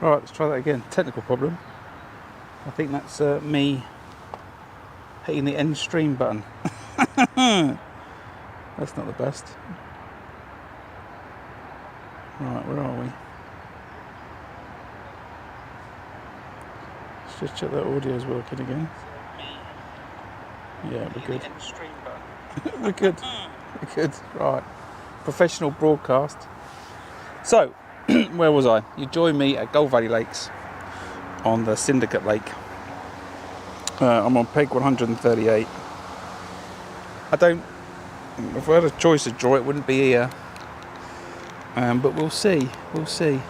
Right, let's try that again. Technical problem. I think that's me hitting the end stream button. That's not the best. Right, where are we? Let's just check that audio's working again. Yeah, we're good. We're good. We're good. Right. Professional broadcast. So, where was I? You joined me at Gold Valley Lakes on the Syndicate Lake. I'm on peg 138. If I had a choice to draw, it wouldn't be here. But we'll see. We'll see.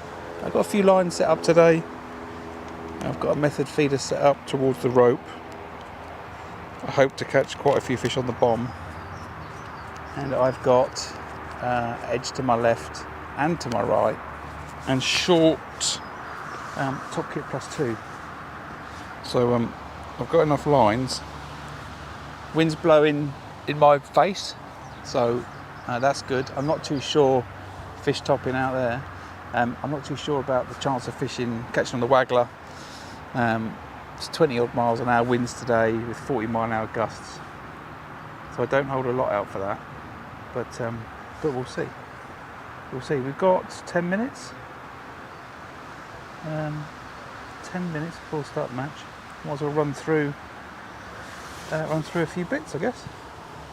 I've got a few lines set up today. I've got a method feeder set up towards the rope. I hope to catch quite a few fish on the bomb. And I've got edge to my left and to my right, and short top kit +2. So I've got enough lines. Wind's blowing in my face, so that's good. I'm not too sure fish topping out there. I'm not too sure about the chance of catching on the waggler. It's 20 odd miles an hour winds today with 40 mile an hour gusts, so I don't hold a lot out for that, but we'll see. We'll see. We've got 10 minutes. 10 minutes before we start the match. Might as well run through a few bits, I guess.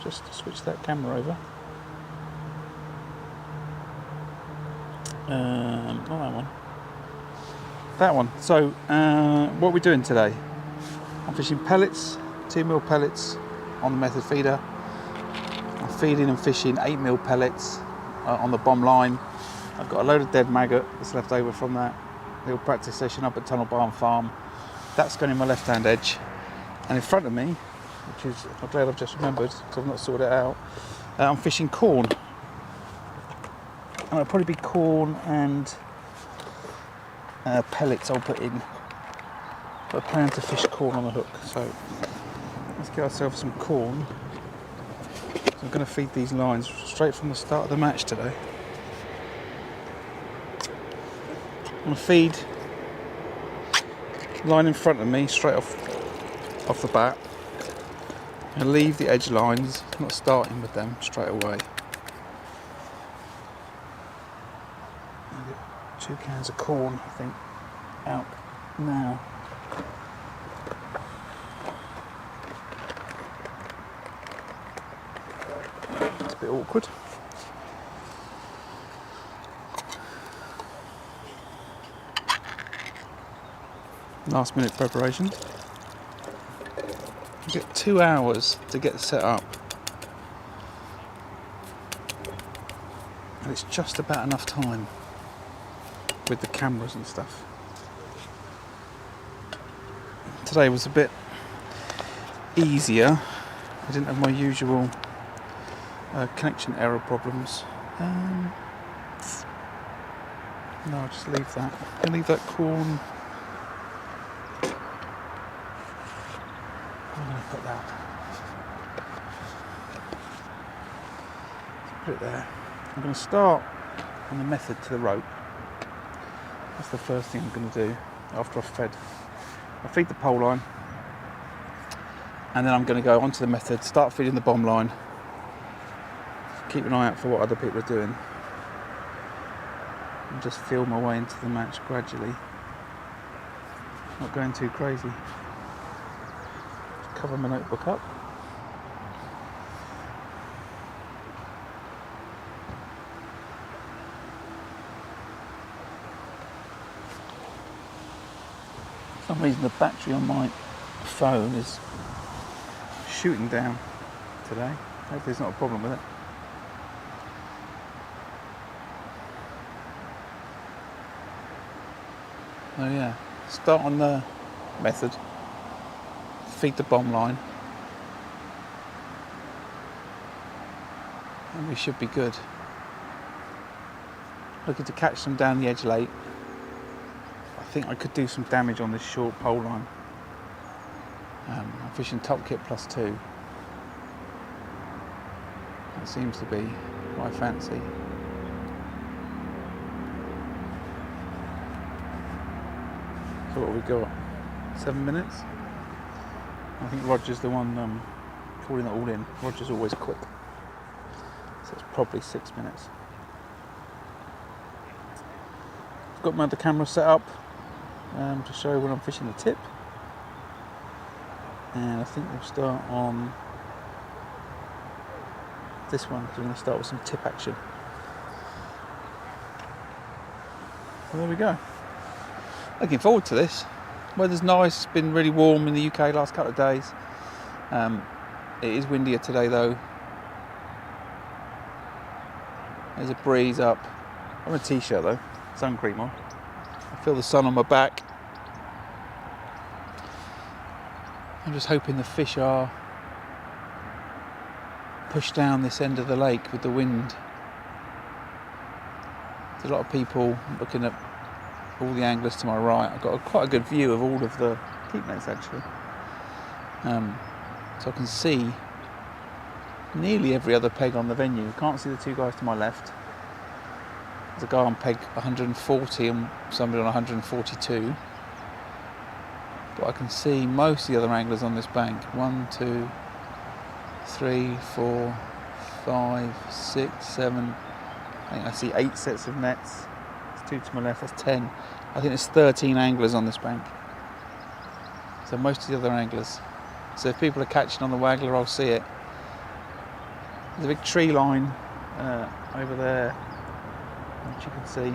Just to switch that camera over. Not that one. That one. So, what are we doing today? I'm fishing pellets, 2mm pellets on the method feeder. I'm feeding and fishing 8mm pellets on the bomb line. I've got a load of dead maggot that's left over from that little practice session up at Tunnel Barn Farm. That's going in my left-hand edge. And in front of me, which is, I'm glad I've just remembered because I've not sorted it out, I'm fishing corn. And it'll probably be corn and pellets I'll put in. But I plan to fish corn on the hook, so let's get ourselves some corn. So I'm going to feed these lines straight from the start of the match today. I'm going to feed line in front of me straight off the bat. And leave the edge lines, not starting with them straight away. 2 cans of corn, I think, out now. It's a bit awkward. Last minute preparation. You get 2 hours to get set up. And it's just about enough time with the cameras and stuff. Today was a bit easier. I didn't have my usual connection error problems. No, I'll just leave that. I'll leave that corn. I'm going to put that. Let's put it there. I'm going to start on the method to the rope. That's the first thing I'm going to do after I've fed. I'll feed the pole line, and then I'm going to go onto the method, start feeding the bomb line. Keep an eye out for what other people are doing, and just feel my way into the match gradually. Not going too crazy. Just cover my notebook up. For some reason the battery on my phone is shooting down today. Hopefully there's not a problem with it. Oh yeah, start on the method, feed the bomb line, and we should be good. Looking to catch them down the edge late. I think I could do some damage on this short pole line. I'm fishing top kit +2. That seems to be my fancy. So what have we got? 7 minutes? I think Roger's the one calling it all in. Roger's always quick. So it's probably 6 minutes. I've got my other camera set up to show when I'm fishing the tip. And I think we'll start on this one. So we're going to start with some tip action. So there we go. Looking forward to this. Weather's nice, it's been really warm in the UK last couple of days. It is windier today though. There's a breeze up. I'm in a t-shirt though, sun cream on. I feel the sun on my back. I'm just hoping the fish are pushed down this end of the lake with the wind. There's a lot of people looking at all the anglers to my right. I've got quite a good view of all of the keep nets actually. So I can see nearly every other peg on the venue. Can't see the two guys to my left. There's a guy on peg 140 and somebody on 142. But I can see most of the other anglers on this bank. 1, 2, 3, 4, 5, 6, 7. I think I see 8 sets of nets. There's 2 to my left, that's 10. I think there's 13 anglers on this bank. So most of the other anglers. So if people are catching on the waggler, I'll see it. There's a big tree line over there, which you can see,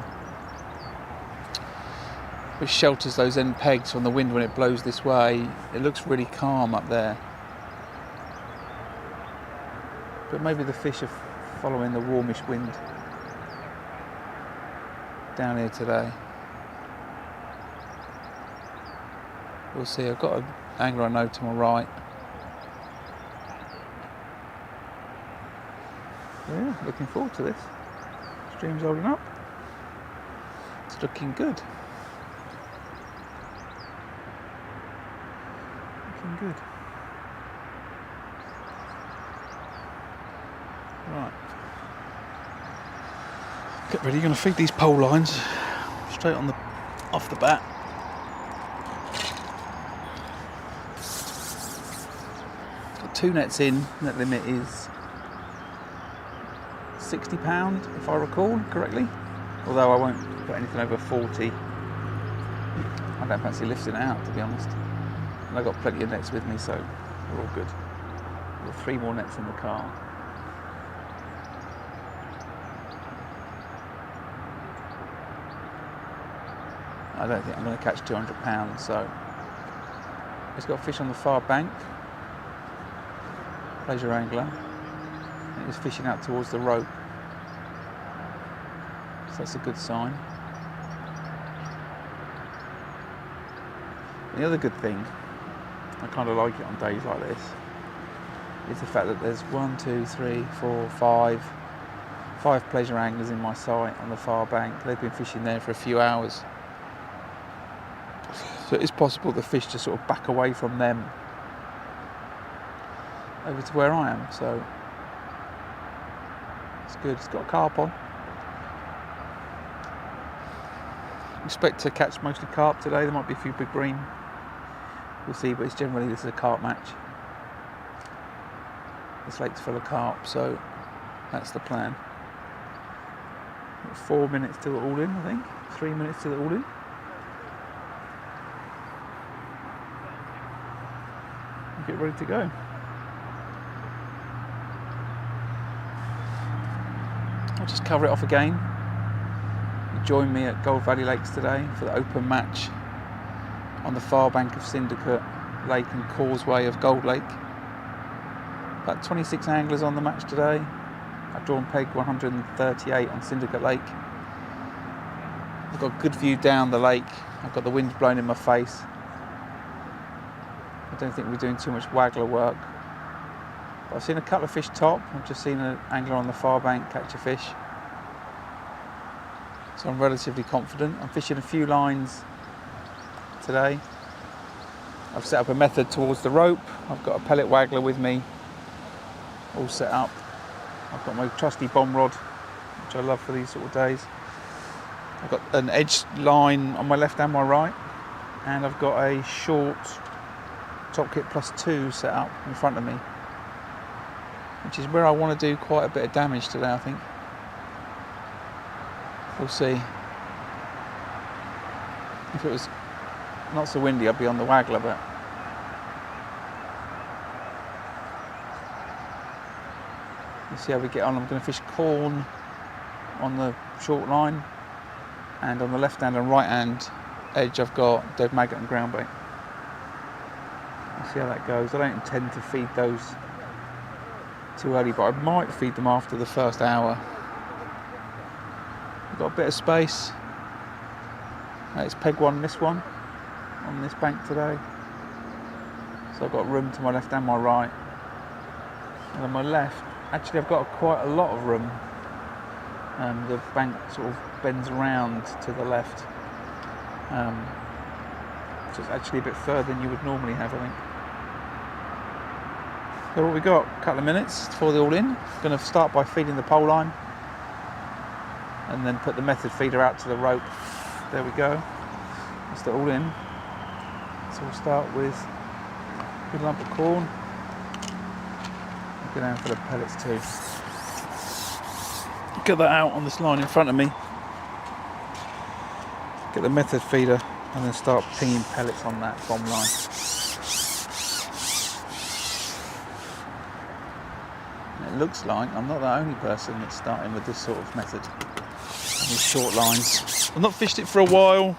which shelters those end pegs from the wind when it blows this way. It looks really calm up there. But maybe the fish are following the warmish wind down here today. We'll see. I've got an angler I know to my right. Yeah, looking forward to this. Stream's holding up. It's looking good. Looking good. Right. Get ready. You're going to feed these pole lines straight on the off the bat. Got 2 nets in. Net limit is £60 if I recall correctly. Although I won't put anything over 40. I don't fancy lifting it out, to be honest. And I've got plenty of nets with me, so we're all good. We've got 3 more nets in the car. I don't think I'm going to catch £200, so it's got fish on the far bank. Pleasure angler. It was fishing out towards the rope, so that's a good sign. And the other good thing, I kind of like it on days like this, is the fact that there's 1, 2, 3, 4, 5 pleasure anglers in my sight on the far bank. They've been fishing there for a few hours, so it's possible the fish just sort of back away from them over to where I am. So it's good. It's got a carp on. Expect to catch mostly carp today. There might be a few big bream. We'll see, but it's generally this is a carp match. This lake's full of carp, so that's the plan. 4 minutes till all in, I think. 3 minutes till all in. Get ready to go. I'll just cover it off again. You join me at Gold Valley Lakes today for the open match on the far bank of Syndicate Lake and causeway of Gold Lake. About 26 anglers on the match today. I've drawn peg 138 on Syndicate Lake. I've got a good view down the lake. I've got the wind blowing in my face. I don't think we're doing too much waggler work. But I've seen a couple of fish top. I've just seen an angler on the far bank catch a fish. So I'm relatively confident. I'm fishing a few lines today. I've set up a method towards the rope. I've got a pellet waggler with me, all set up. I've got my trusty bomb rod, which I love for these sort of days. I've got an edge line on my left and my right. and I've got a short top kit +2 set up in front of me, which is where I want to do quite a bit of damage today, I think. We'll see. If it was not so windy, I'd be on the waggler, but we'll see how we get on. I'm going to fish corn on the short line, and on the left hand and right hand edge I've got dead maggot and ground bait. We'll see how that goes. I don't intend to feed those too early, but I might feed them after the first hour. I've got a bit of space. It's peg one, this one, on this bank today. So I've got room to my left and my right. And on my left, actually I've got quite a lot of room. The bank sort of bends around to the left. So it's actually a bit further than you would normally have, I think. So what we got? A couple of minutes before they're all in. Going to start by feeding the pole line, and then put the method feeder out to the rope. There we go. That's it all in. So we'll start with a good lump of corn. Go down for the pellets too. Get that out on this line in front of me. Get the method feeder and then start pinging pellets on that bomb line. And it looks like I'm not the only person that's starting with this sort of method. These short lines. I've not fished it for a while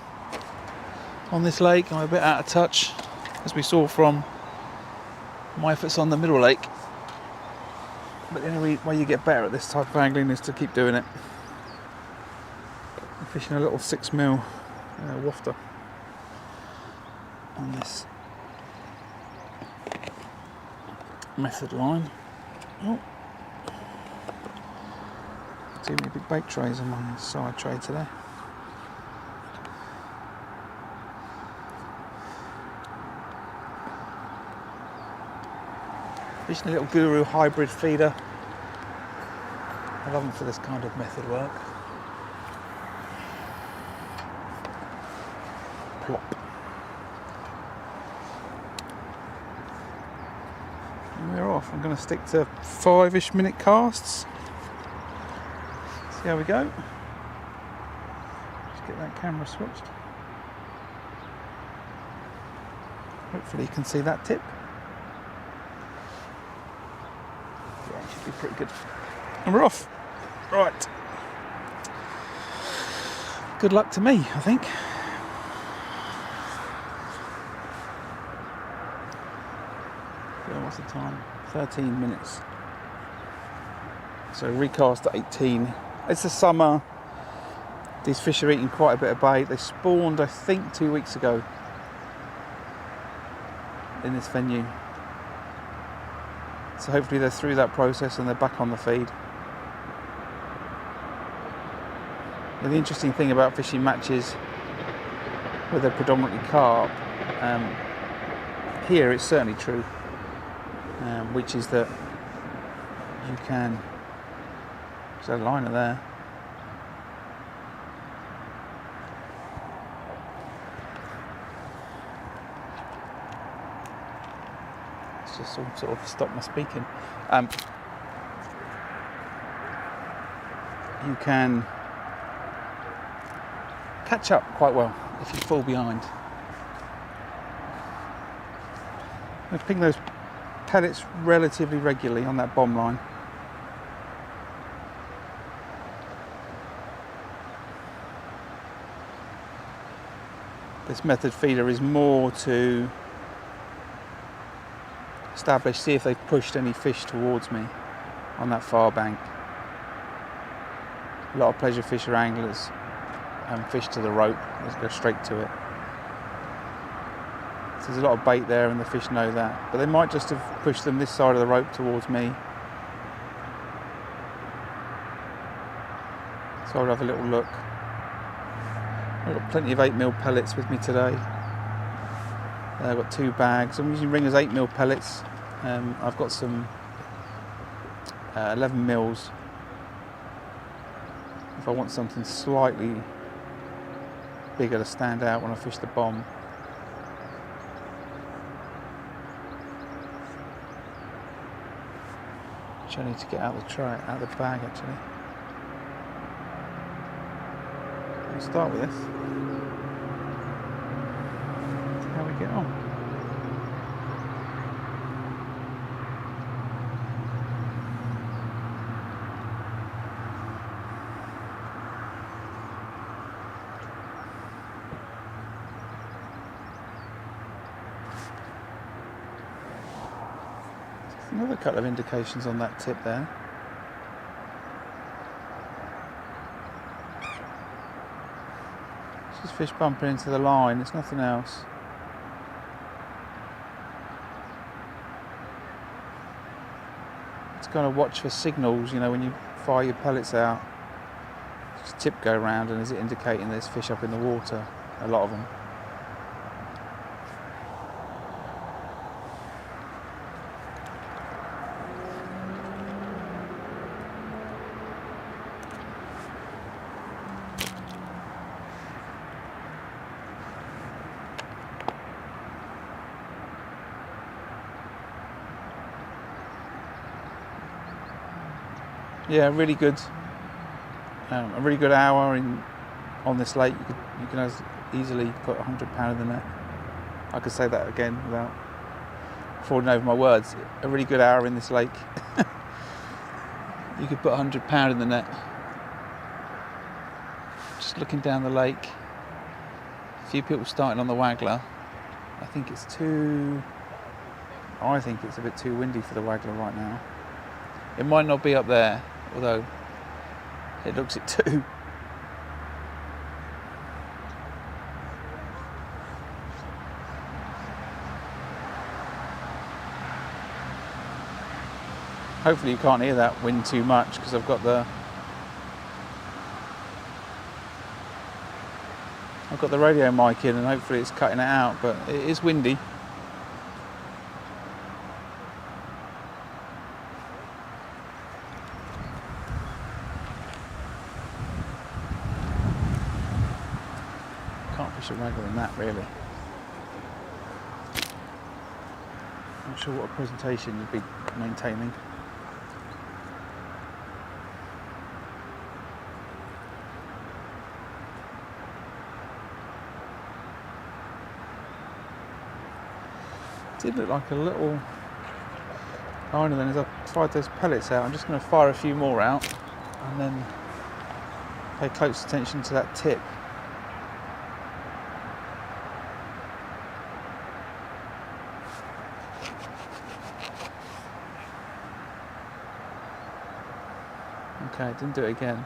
on this lake. I'm a bit out of touch, as we saw from my efforts on the middle lake. But the only way you get better at this type of angling is to keep doing it. I'm fishing a little 6mm wafter on this method line. Oh. Too many big bait trays on my side tray today. Fishing a little Guru hybrid feeder. I love them for this kind of method work. Plop. And we're off. I'm going to stick to 5-ish minute casts. See how we go. Just get that camera switched. Hopefully you can see that tip. Yeah, it should be pretty good. And we're off. Right. Good luck to me, I think. What's the time? 13 minutes. So recast at 18. It's the summer. These fish are eating quite a bit of bait. They spawned, I think, 2 weeks ago in this venue. So hopefully they're through that process and they're back on the feed. And the interesting thing about fishing matches where they're predominantly carp, here it's certainly true, which is that you can, there's a liner there. It's just all sort of stop my speaking. You can catch up quite well if you fall behind. I ping those pellets relatively regularly on that bomb line. This method feeder is more to establish, see if they've pushed any fish towards me on that far bank. A lot of pleasure fisher anglers fish to the rope, let's go straight to it. So there's a lot of bait there and the fish know that, but they might just have pushed them this side of the rope towards me. So I'll have a little look. I've got plenty of 8mm pellets with me today. I've got 2 bags. I'm using Ringer's 8mm pellets. I've got some 11mm if I want something slightly bigger to stand out when I fish the bomb. Which I need to get out of the tray, out of the bag actually. We'll start with this. See how we get on. Another couple of indications on that tip there. It's just fish bumping into the line, it's nothing else. It's kind of watch for signals, you know, when you fire your pellets out. Just tip go around, and is it indicating there's fish up in the water? A lot of them. Yeah, really good. A really good hour on this lake. You can easily put £100 in the net. I could say that again without falling over my words. A really good hour in this lake. You could put £100 in the net. Just looking down the lake. A few people starting on the waggler. I think it's a bit too windy for the waggler right now. It might not be up there, although it looks it too. Hopefully you can't hear that wind too much because I've got the radio mic in and hopefully it's cutting it out, but it is windy. Can't fish a waggler in that really. Not sure what a presentation you'd be maintaining. It did look like a little liner then as I fired those pellets out. I'm just going to fire a few more out and then pay close attention to that tip. Okay, didn't do it again.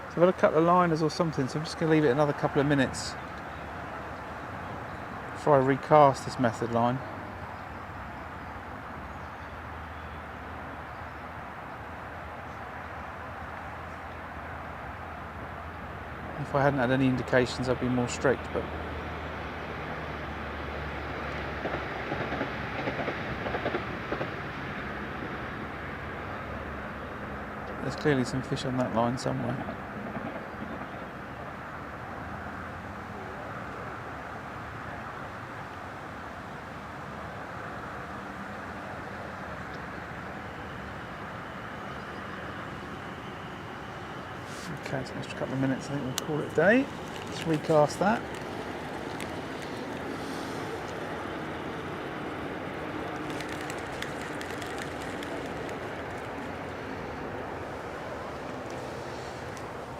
So I've got a couple of liners or something, so I'm just going to leave it another couple of minutes before I recast this method line. If I hadn't had any indications, I'd be more strict, but there's clearly some fish on that line somewhere. Okay, so next couple of minutes I think we'll call it a day. Let's recast that.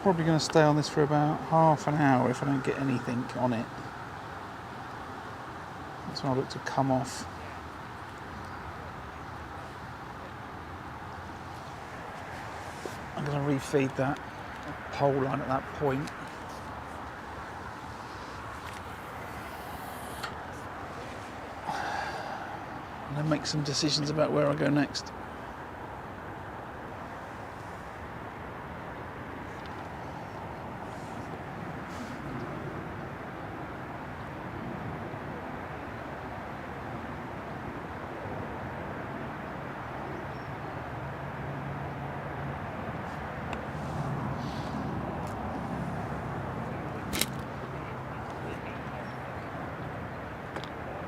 Probably going to stay on this for about half an hour if I don't get anything on it. That's when I look to come off. I'm going to refeed that pole line at that point. And then make some decisions about where I go next.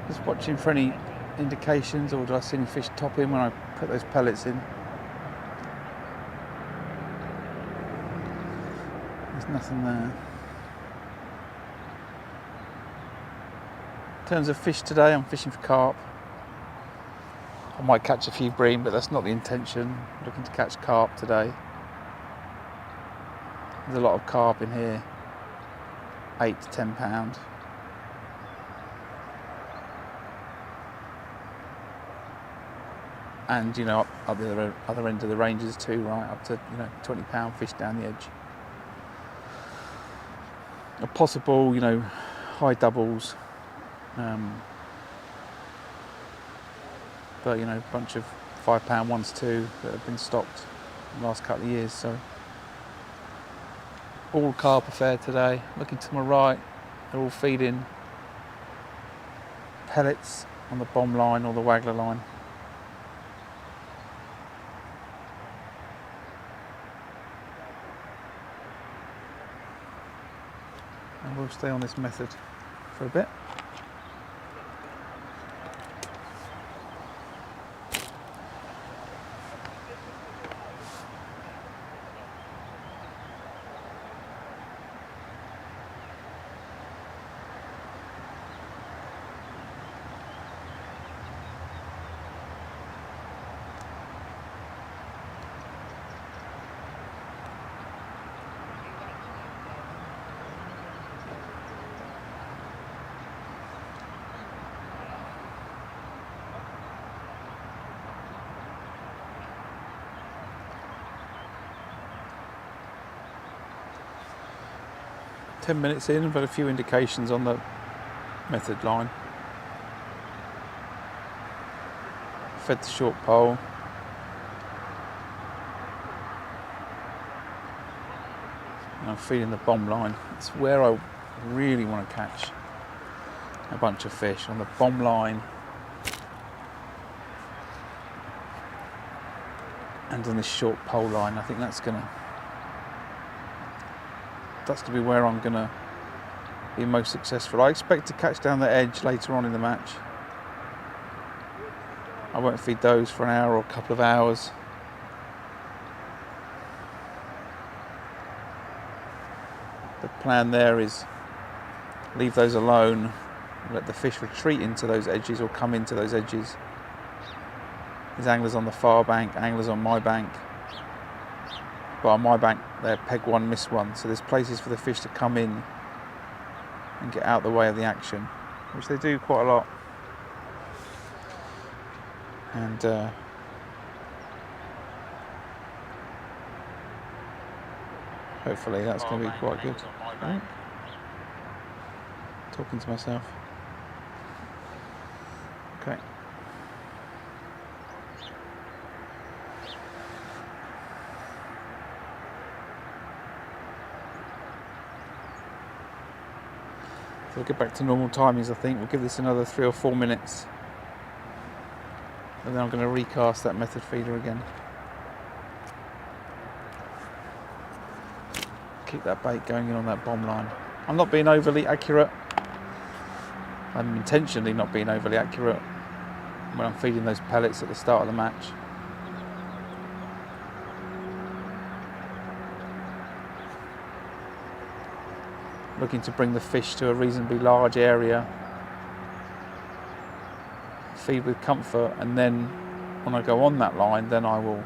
Just watching for any indications, or do I see any fish top in when I Put those pellets in. There's nothing there. In terms of fish today, I'm fishing for carp. I might catch a few bream, but that's not the intention. I'm looking to catch carp today. There's a lot of carp in here, 8 to 10 pound. And you know, up the other end of the ranges too, right up to 20 pound fish down the edge. A possible high doubles, but a bunch of £5 ones too that have been stocked in the last couple of years. So all carp affair today. Looking to my right, they're all feeding pellets on the bomb line or the waggler line. And we'll stay on this method for a bit. Ten minutes in, I've had a few indications on the method line. Fed the short pole. And I'm feeding the bomb line. It's where I really want to catch a bunch of fish, on the bomb line and on this short pole line. I think that's going to be where I'm going to be most successful. I expect to catch down the edge later on in the match. I won't feed those for an hour or a couple of hours. The plan there is leave those alone, let the fish retreat into those edges or come into those edges. There's anglers on the far bank, anglers on my bank. But on my bank, they're peg one, miss one. So there's places for the fish to come in and get out the way of the action, which they do quite a lot. And hopefully that's going to be quite good. Right? Talking to myself. Okay. So we'll get back to normal timings, I think. We'll give this another 3 or 4 minutes. And then I'm going to recast that method feeder again. Keep that bait going in on that bomb line. I'm not being overly accurate. I'm intentionally not being overly accurate when I'm feeding those pellets at the start of the match. Looking to bring the fish to a reasonably large area, feed with comfort, and then when I go on that line, then I will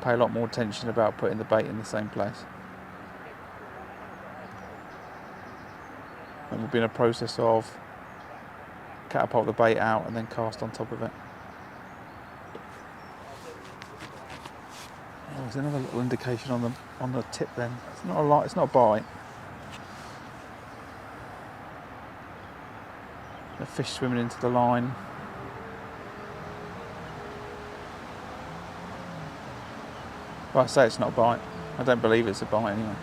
pay a lot more attention about putting the bait in the same place. And we'll be in a process of catapult the bait out and then cast on top of it. Oh, there's another little indication on the tip then. It's not a lot, it's not a bite. The fish swimming into the line. Well, I say it's not a bite. I don't believe it's a bite anyway.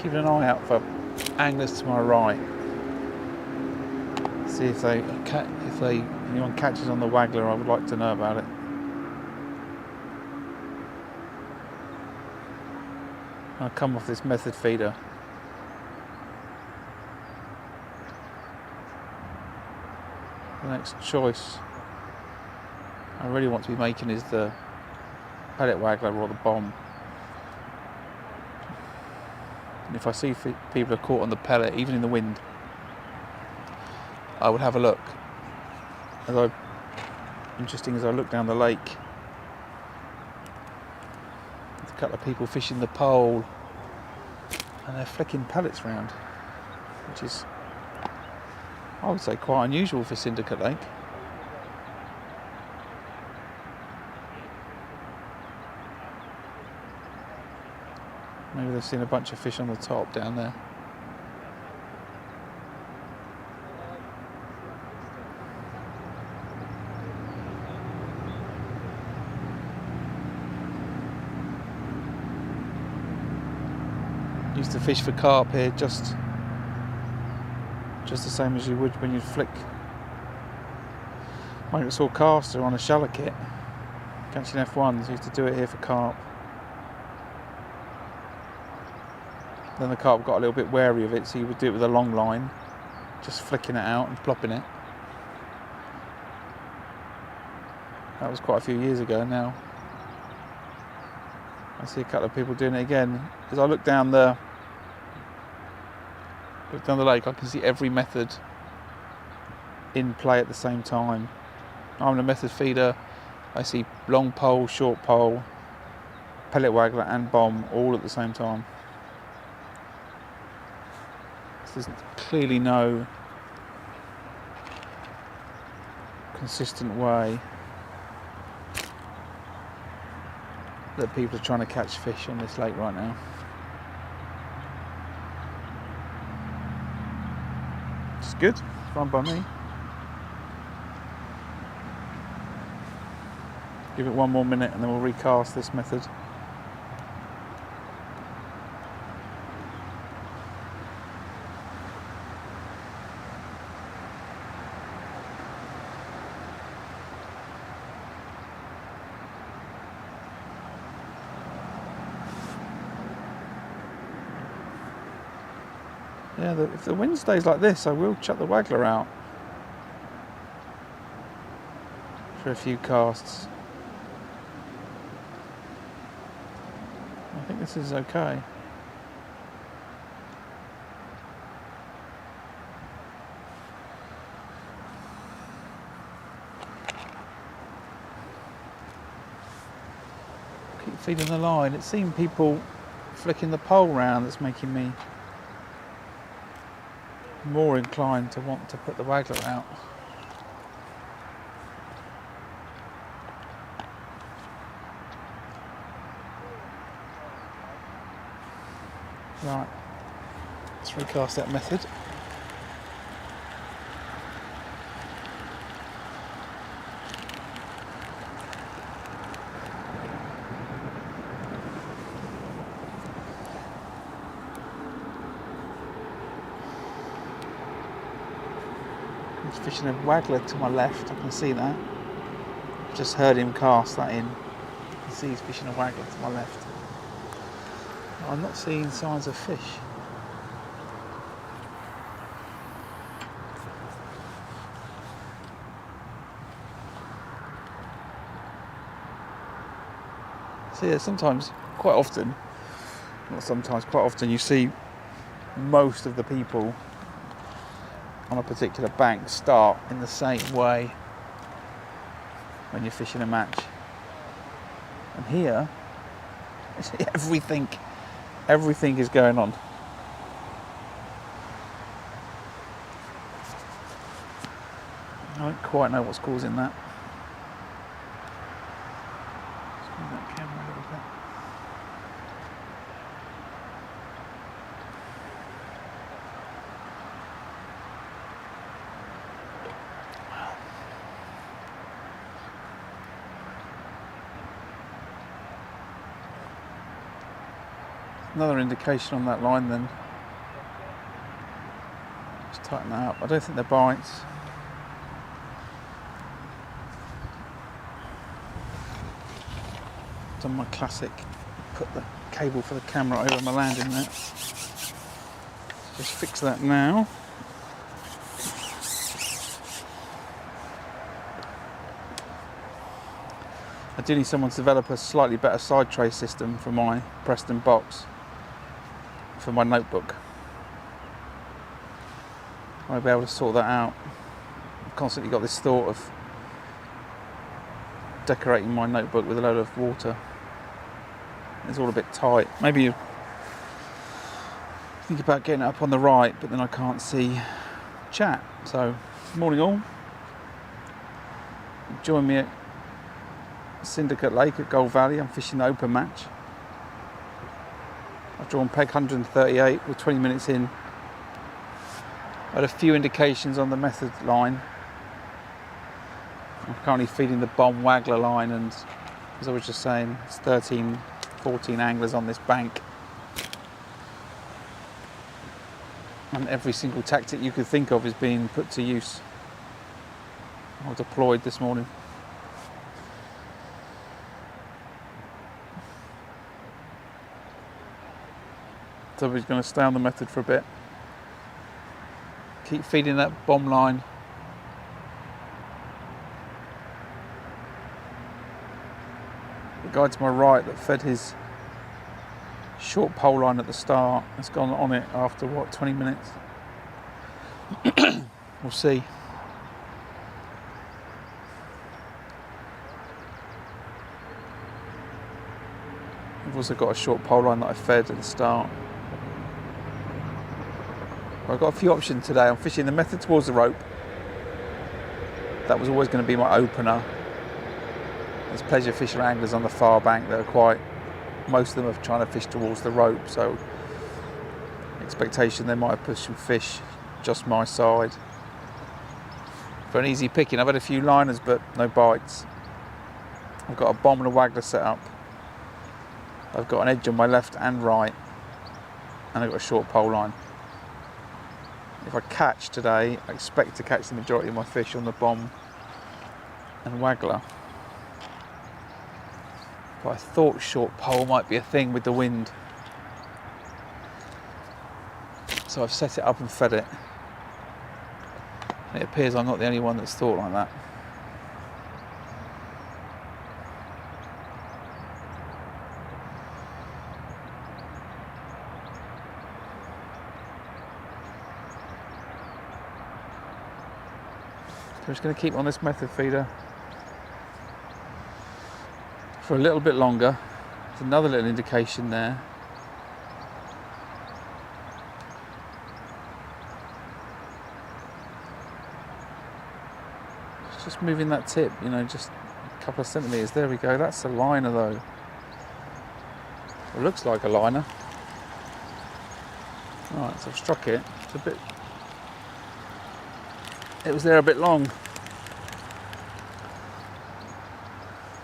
keeping an eye out for anglers to my right. See if anyone catches on the waggler. I would like to know about it. I'll come off this method feeder. The next choice I really want to be making is the pellet waggler or the bomb. And if I see people are caught on the pellet, even in the wind, I would have a look. Interesting as I look down the lake, there's a couple of people fishing the pole and they're flicking pellets around, which is, I would say, quite unusual for Syndicate Lake. Maybe they've seen a bunch of fish on the top down there. Used to fish for carp here, just the same as you would when you'd flick microsaw caster on a shallow kit. Catching F1s, used to do it here for carp. Then the carp got a little bit wary of it, so you would do it with a long line, just flicking it out and plopping it. That was quite a few years ago now. I see a couple of people doing it again. As I look down the lake, I can see every method in play at the same time. I'm on a method feeder. I see long pole, short pole, pellet waggler and bomb all at the same time. So there's clearly no consistent way that people are trying to catch fish on this lake right now. It's good, fun by me. Give it one more minute and then we'll recast this method. Yeah, if the wind stays like this, I will chuck the waggler out for a few casts. I think this is okay. Keep feeding the line. It's seen people flicking the pole round that's making me more inclined to want to put the waggler out. Right, let's recast that method. He's fishing a waggler to my left, I can see that. Just heard him cast that in. I can see he's fishing a waggler to my left. I'm not seeing signs of fish. So yeah, quite often you see most of the people on a particular bank start in the same way when you're fishing a match. And here, everything is going on. I don't quite know what's causing that. Let's move that camera a little bit. Another indication on that line then. Just tighten that up. I don't think they're bites. Done my classic, put the cable for the camera over my landing net. Just fix that now. I do need someone to develop a slightly better side tray system for my Preston box, for my notebook. I'll be able to sort that out. I've constantly got this thought of decorating my notebook with a load of water. It's all a bit tight. Maybe you think about getting it up on the right, but then I can't see chat. So, morning all. Join me at Syndicate Lake at Gold Valley. I'm fishing the open match. I've drawn peg 138. We're 20 minutes in. I had a few indications on the method line. I'm currently feeding the bomb waggler line, and as I was just saying, it's 13, 14 anglers on this bank. And every single tactic you could think of is being put to use or deployed this morning. So we're going to stay on the method for a bit. Keep feeding that bomb line. The guy to my right that fed his short pole line at the start has gone on it after what, 20 minutes? We'll see. I've also got a short pole line that I fed at the start. I've got a few options today. I'm fishing the method towards the rope. That was always going to be my opener. There's pleasure fisher anglers on the far bank that are most of them are trying to fish towards the rope, so expectation they might have pushed some fish just my side. For an easy picking, I've had a few liners but no bites. I've got a bomb and a waggler set up. I've got an edge on my left and right, and I've got a short pole line. If I catch today, I expect to catch the majority of my fish on the bomb and waggler. But I thought short pole might be a thing with the wind. So I've set it up and fed it. And it appears I'm not the only one that's thought like that. So I'm just going to keep on this method feeder for a little bit longer. There's another little indication there. Just moving that tip, just a couple of centimetres. There we go. That's a liner though. It looks like a liner. Right, so I've struck it. It's a bit. It was there a bit long.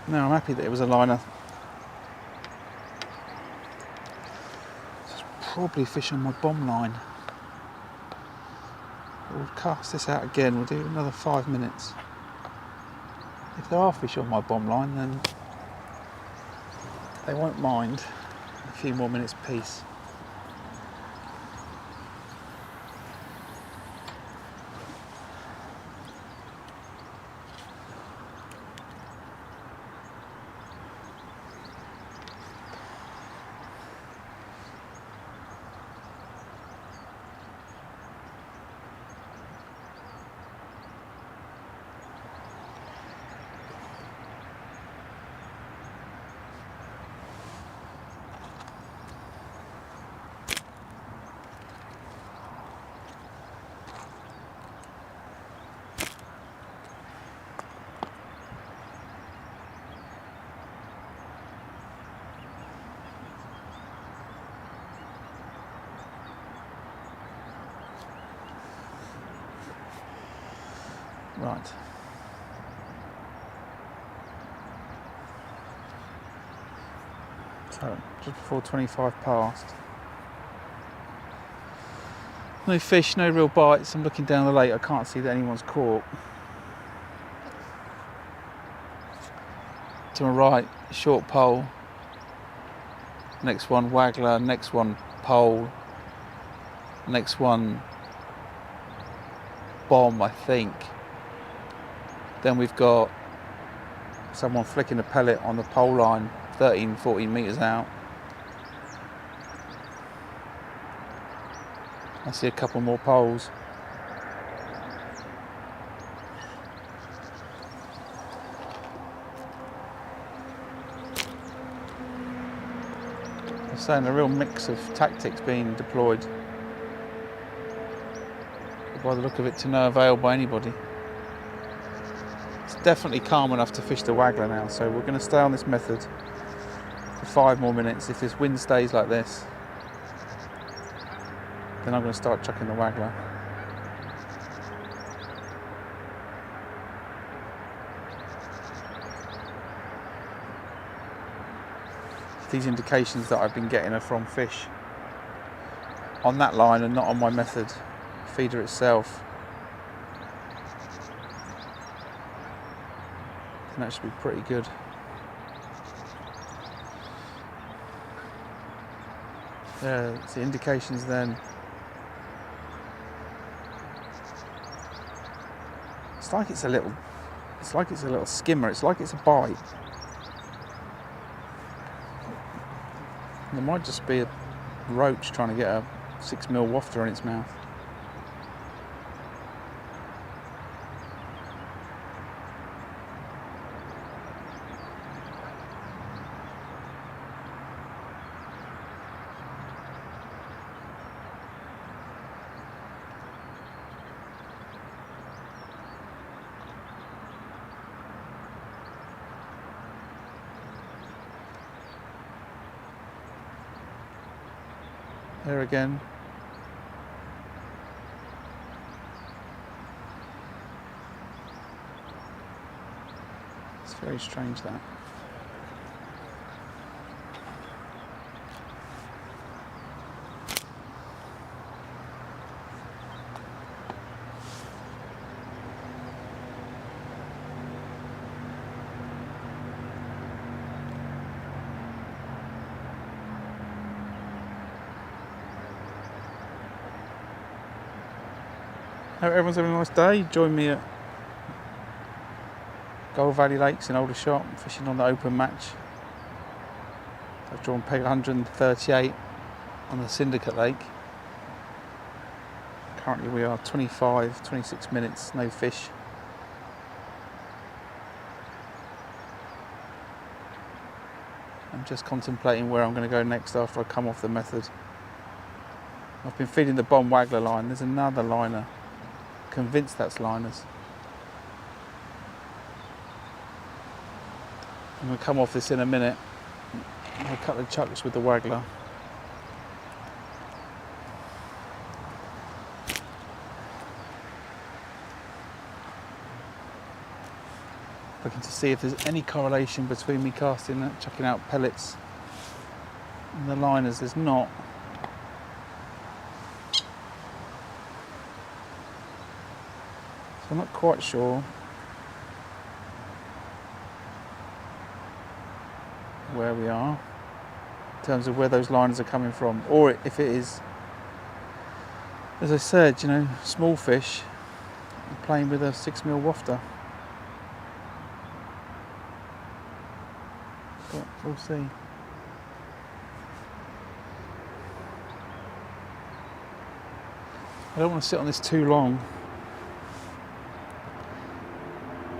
Now I'm happy that it was a liner. Just probably fish on my bomb line. We'll cast this out again. We'll do another 5 minutes. If there are fish on my bomb line, then they won't mind a few more minutes peace. Right. So So, just before 25 past. No fish, no real bites. I'm looking down the lake, I can't see that anyone's caught. To my right, short pole. Next one waggler, next one pole. Next one bomb, I think. Then we've got someone flicking a pellet on the pole line 13, 14 metres out. I see a couple more poles. I'm saying a real mix of tactics being deployed. But by the look of it, to no avail by anybody. It's definitely calm enough to fish the waggler now, so we're going to stay on this method for 5 more minutes. If this wind stays like this, then I'm going to start chucking the waggler. These indications that I've been getting are from fish on that line and not on my method feeder itself. And that should be pretty good. Yeah, it's the indications then. It's like it's a little skimmer, it's like it's a bite. There might just be a roach trying to get a 6mm wafter in its mouth. There again. It's very strange that. Hope everyone's having a nice day. Join me at Gold Valley Lakes in Aldershot, fishing on the open match. I've drawn peg 138 on the Syndicate Lake. Currently we are 26 minutes, no fish. I'm just contemplating where I'm going to go next after I come off the method. I've been feeding the bomb waggler line. There's another liner. Convinced that's liners. I'm going to come off this in a minute. A couple of chucks with the waggler. Looking to see if there's any correlation between me casting that, chucking out pellets and the liners. There's not. I'm not quite sure where we are in terms of where those liners are coming from, or if it is, as I said, you know, small fish playing with a 6mm wafter. But we'll see. I don't want to sit on this too long.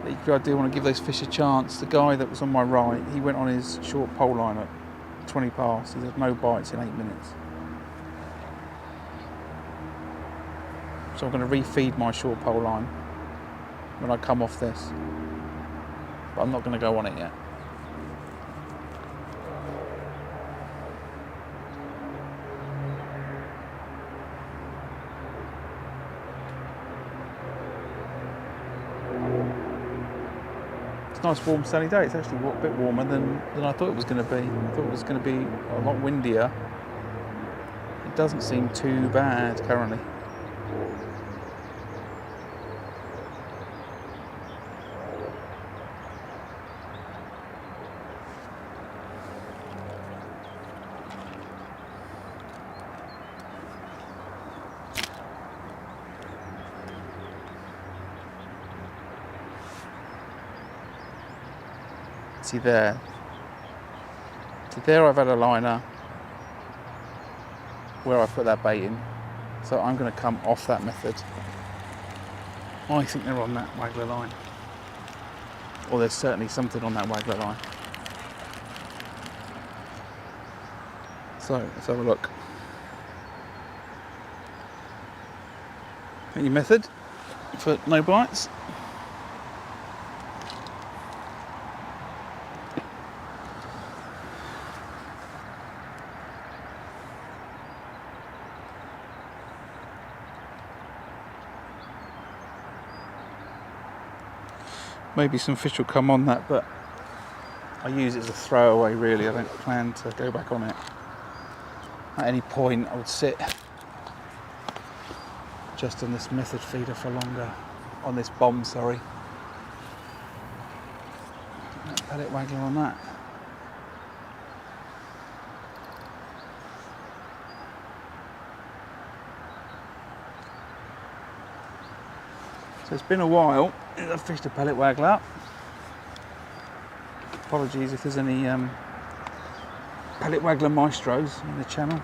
Equally, I do want to give those fish a chance. The guy that was on my right, he went on his short pole line at 20 past. He's had no bites in 8 minutes. So I'm going to refeed my short pole line when I come off this. But I'm not going to go on it yet. It's a nice warm sunny day. It's actually a bit warmer than I thought it was going to be. I thought it was going to be a lot windier. It doesn't seem too bad currently. See there I've had a liner where I put that bait in, so I'm going to come off that method. I think they're on that waggler line, or there's certainly something on that waggler line. So let's have a look. Any method for no bites? Maybe some fish will come on that, but I use it as a throwaway really. I don't plan to go back on it. At any point I would sit just on this method feeder for longer. On this bomb, sorry. That pellet waggler on that. So it's been a while since I've fished a pellet waggler. Apologies if there's any pellet waggler maestros in the channel.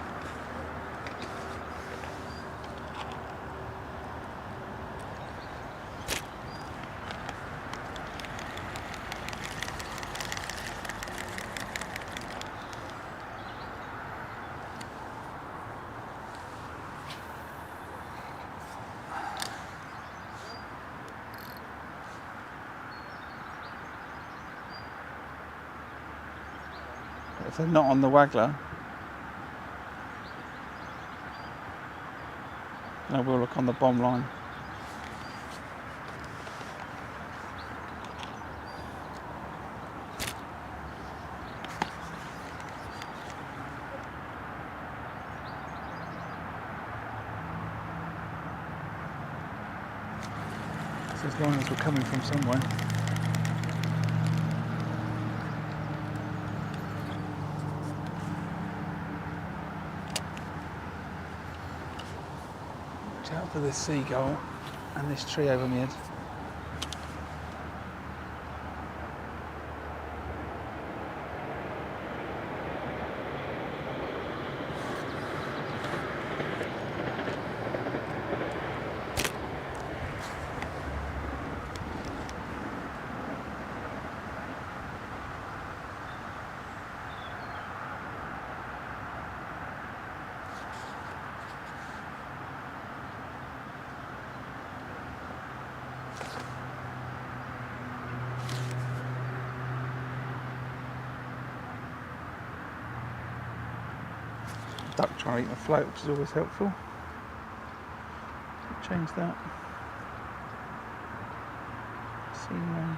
If they're not on the waggler, I will look on the bomb line. So as long as we're coming from somewhere. Out for this seagull and this tree over my head. Duck trying to eat my float, which is always helpful. Change that. Sea mode.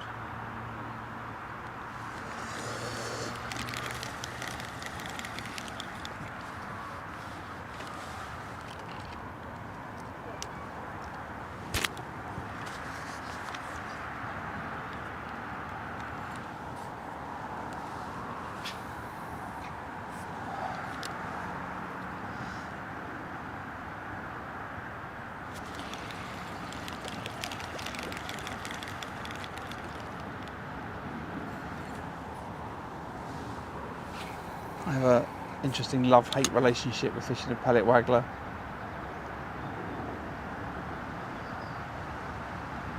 I have an interesting love-hate relationship with fishing a pellet waggler.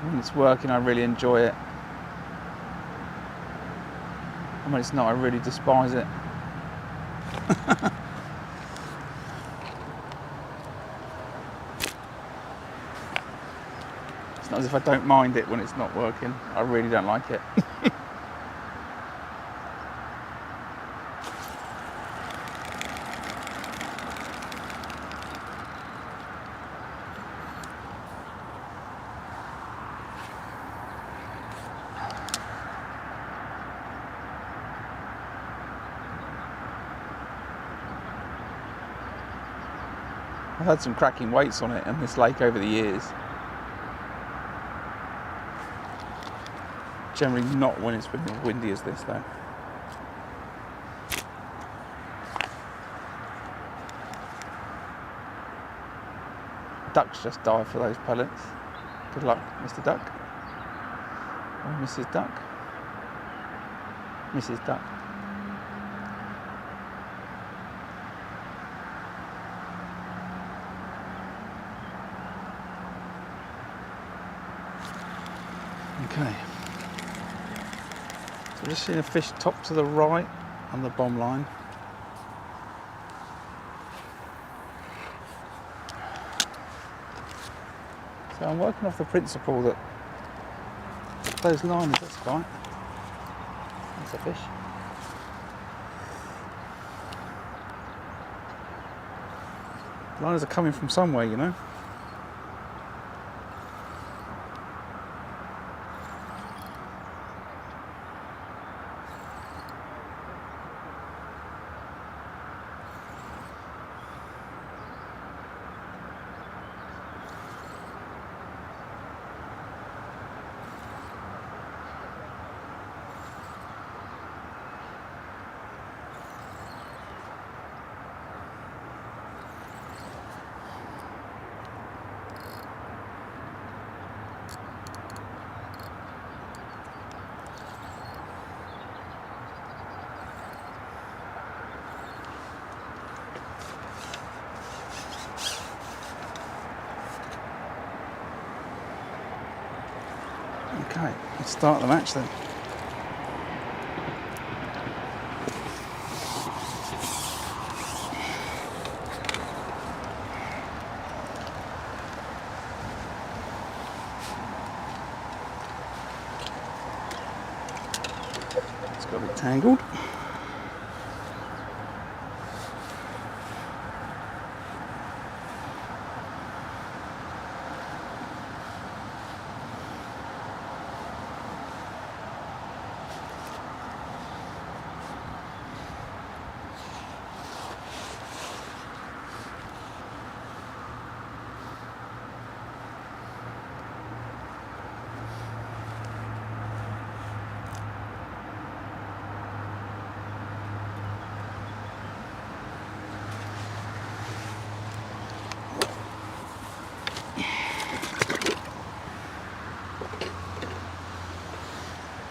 When it's working, I really enjoy it. And when it's not, I really despise it. It's not as if I don't mind it when it's not working. I really don't like it. I've had some cracking weights on it and this lake over the years. Generally not when it's been as windy as this though. Ducks just dive for those pellets. Good luck, Mr. Duck. Or Mrs. Duck. Mrs. Duck. Okay. So just seeing a fish top to the right on the bomb line. So I'm working off the principle that those liners, that's fine. That's a fish. Liners are coming from somewhere, you know. Okay, let's start the match then. It's got a bit tangled.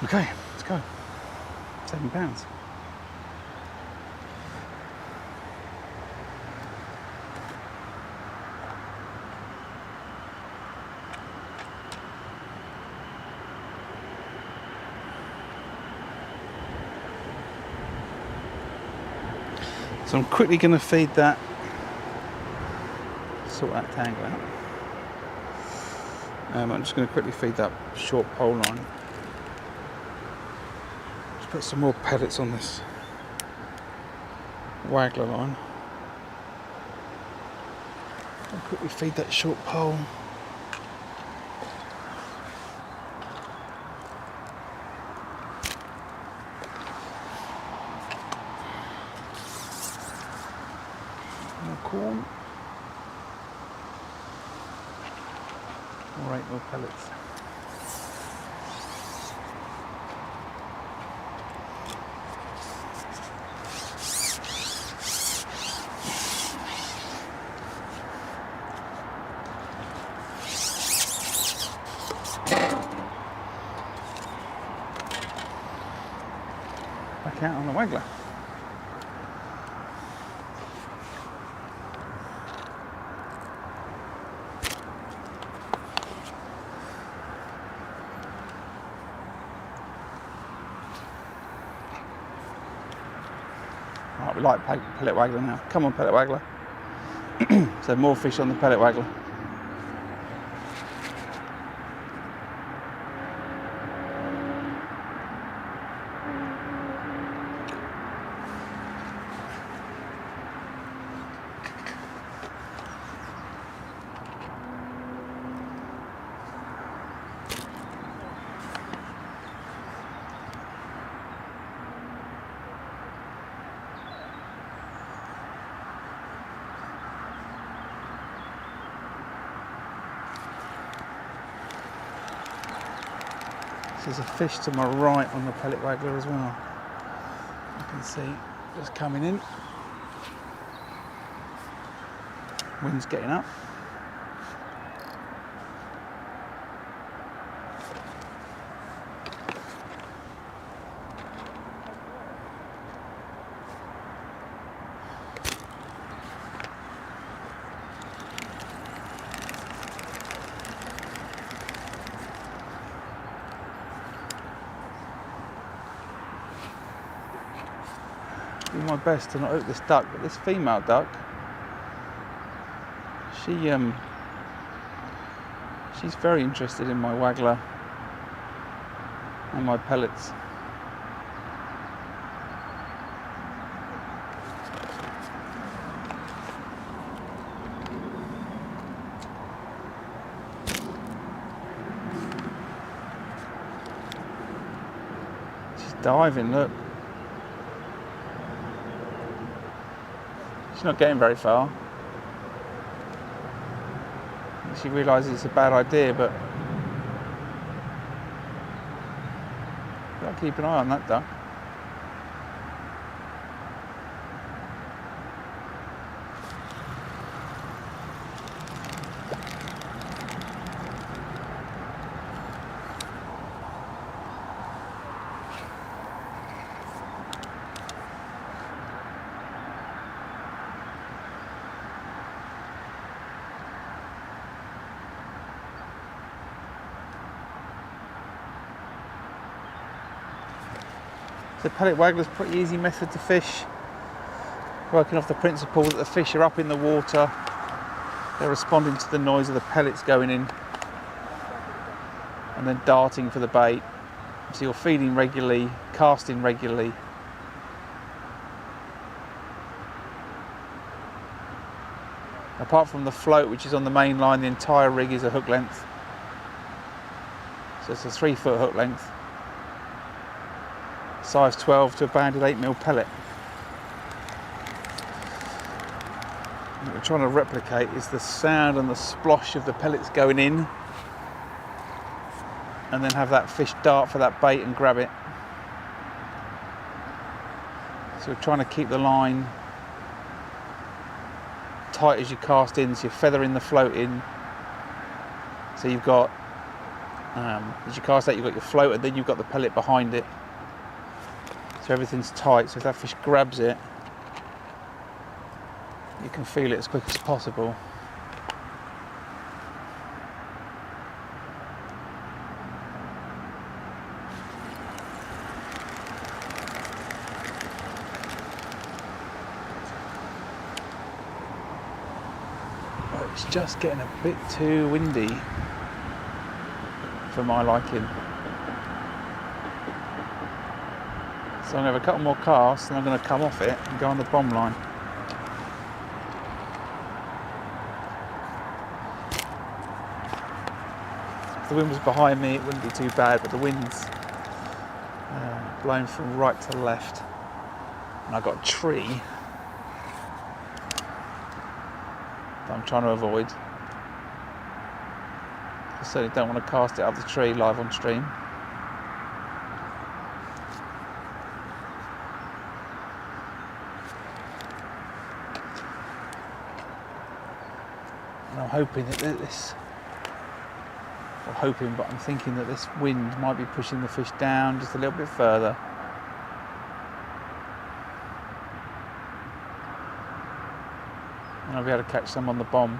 Okay, let's go. £7. So I'm quickly going to feed that, sort that tangle out. I'm just going to quickly feed that short pole line. Just put some more pellets on this waggler line. I'll quickly feed that short pole. More corn. All right, more pellets. Back out on the waggler. Right, we like pellet waggler now. Come on, pellet waggler. So more fish on the pellet waggler. There's a fish to my right on the pellet waggler as well. You can see just coming in. Wind's getting up. Do my best to not hook this duck, but this female duck, she's very interested in my waggler and my pellets. She's diving, look. She's not getting very far. She realises it's a bad idea, but you've got to keep an eye on that duck. The pellet waggler is a pretty easy method to fish, working off the principle that the fish are up in the water, they're responding to the noise of the pellets going in and then darting for the bait. So you're feeding regularly, casting regularly. Apart from the float, which is on the main line, the entire rig is a hook length. So it's a 3-foot hook length. Size 12 to a banded 8mm pellet. What we're trying to replicate is the sound and the splosh of the pellets going in, and then have that fish dart for that bait and grab it. So we're trying to keep the line tight as you cast in, so you're feathering the float in. So you've got, as you cast out, you've got your float, and then you've got the pellet behind it. So everything's tight, so if that fish grabs it, you can feel it as quick as possible. But it's just getting a bit too windy for my liking. So I'm going to have a couple more casts and I'm going to come off it and go on the bomb line. If the wind was behind me, it wouldn't be too bad, but the wind's blowing from right to left. And I've got a tree that I'm trying to avoid. I certainly don't want to cast it up the tree live on stream. And I'm hoping that this, well, hoping, but I'm thinking that this wind might be pushing the fish down just a little bit further. And I'll be able to catch some on the bomb.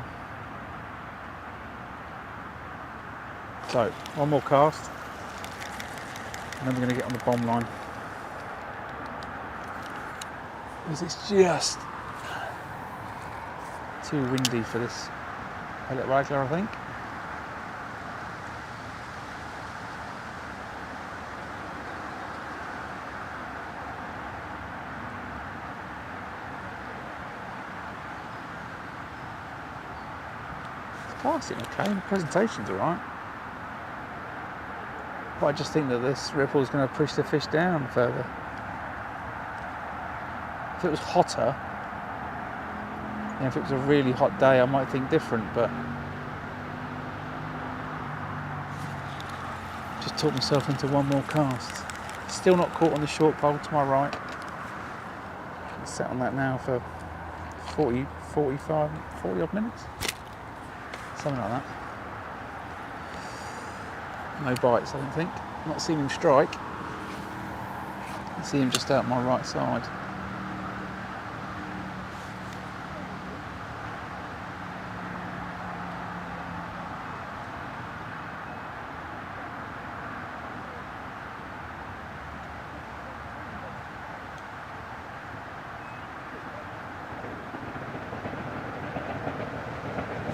So, one more cast, and then we're going to get on the bomb line. Because it's just too windy for this pellet waggler, I think. It's casting okay, the presentation's alright. But I just think that this ripple is going to push the fish down further. If it was hotter, you know, if it was a really hot day, I might think different, but Just talked myself into one more cast. Still not caught on the short pole to my right. I'm set on that now for 40 odd minutes. Something like that. No bites, I don't think. Not seen him strike. I see him just out my right side.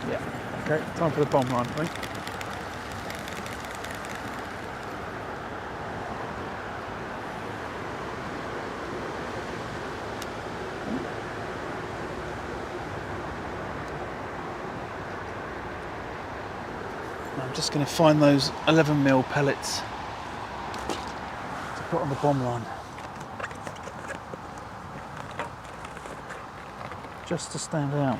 Yeah. Okay, time for the bomb line, I think. I'm just going to find those 11mm pellets to put on the bomb line. Just to stand out.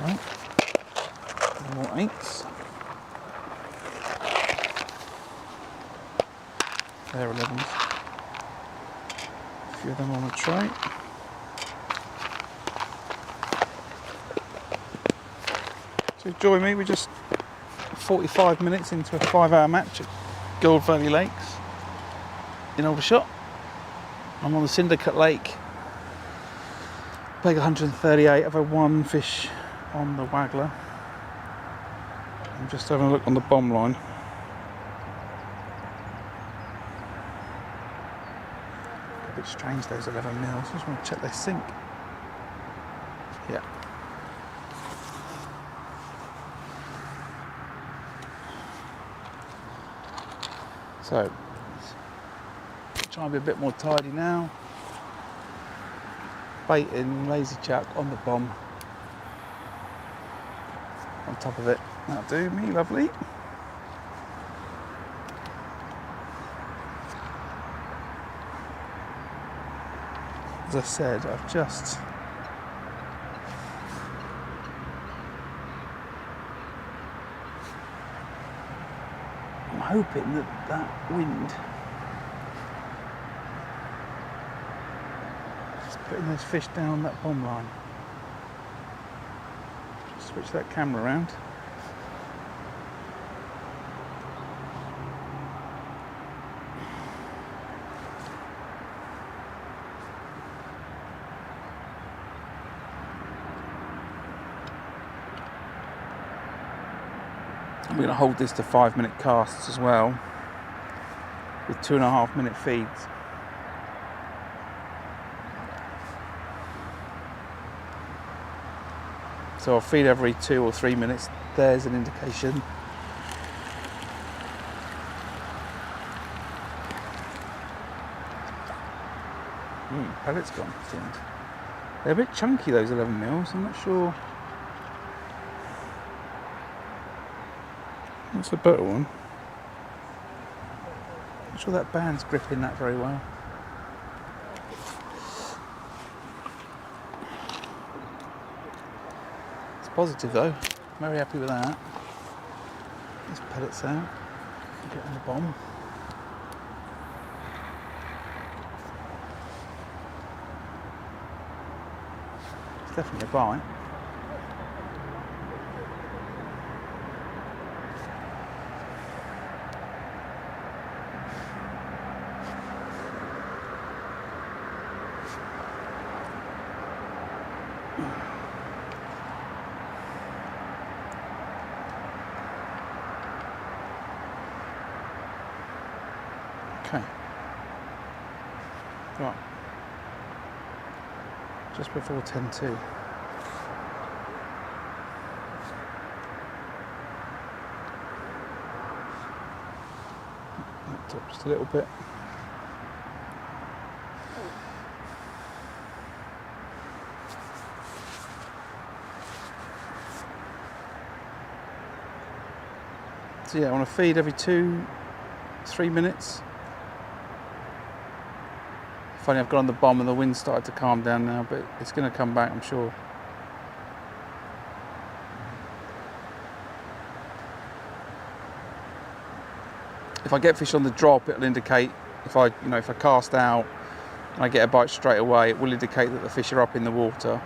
Right. More 8s. They're 11s. A few of them on the tray. So join me, we're just 45 minutes into a 5-hour match at Gold Valley Lakes in Aldershot. I'm on the Syndicate Lake, peg 138, I've had one fish on the waggler. I'm just having a look on the bomb line. A bit strange those 11mm, I just want to check they sink. Yeah. So, try and be a bit more tidy now. Bait in, lazy chuck on the bomb. On top of it. That'll do me, lovely. As I said, I'm hoping that wind is putting those fish down that bomb line. Just switch that camera around. I'm going to hold this to 5-minute casts as well, with 2.5-minute feeds. So I'll feed every 2 or 3 minutes. There's an indication. Pellet's gone. They're a bit chunky, those 11mm. I'm not sure. That's a better one. Not sure that band's gripping that very well. It's positive though. Very happy with that. These pellets out. Get on the bomb. It's definitely a bite. Okay. Right. Just before 10:2. Up just a little bit. So yeah, I want to feed every 2-3 minutes. Funny, I've got on the bomb and the wind started to calm down now, but it's going to come back, I'm sure. If I get fish on the drop, it'll indicate if I cast out and I get a bite straight away, it will indicate that the fish are up in the water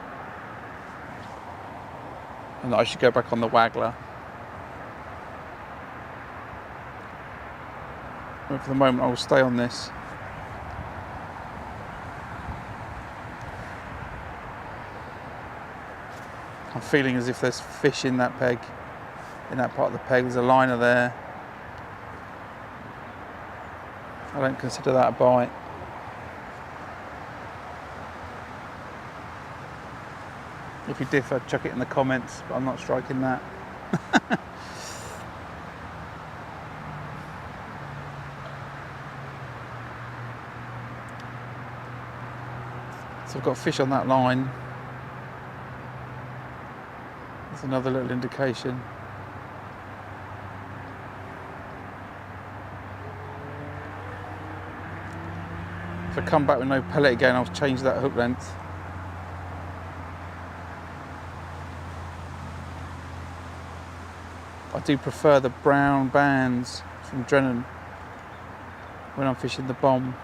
and that I should go back on the waggler. But for the moment, I will stay on this. I'm feeling as if there's fish in that peg, in that part of the peg. There's a liner there. I don't consider that a bite. If you differ, chuck it in the comments, but I'm not striking that. So I've got fish on that line. That's another little indication. If I come back with no pellet again, I'll change that hook length. I do prefer the brown bands from Drennan when I'm fishing the bomb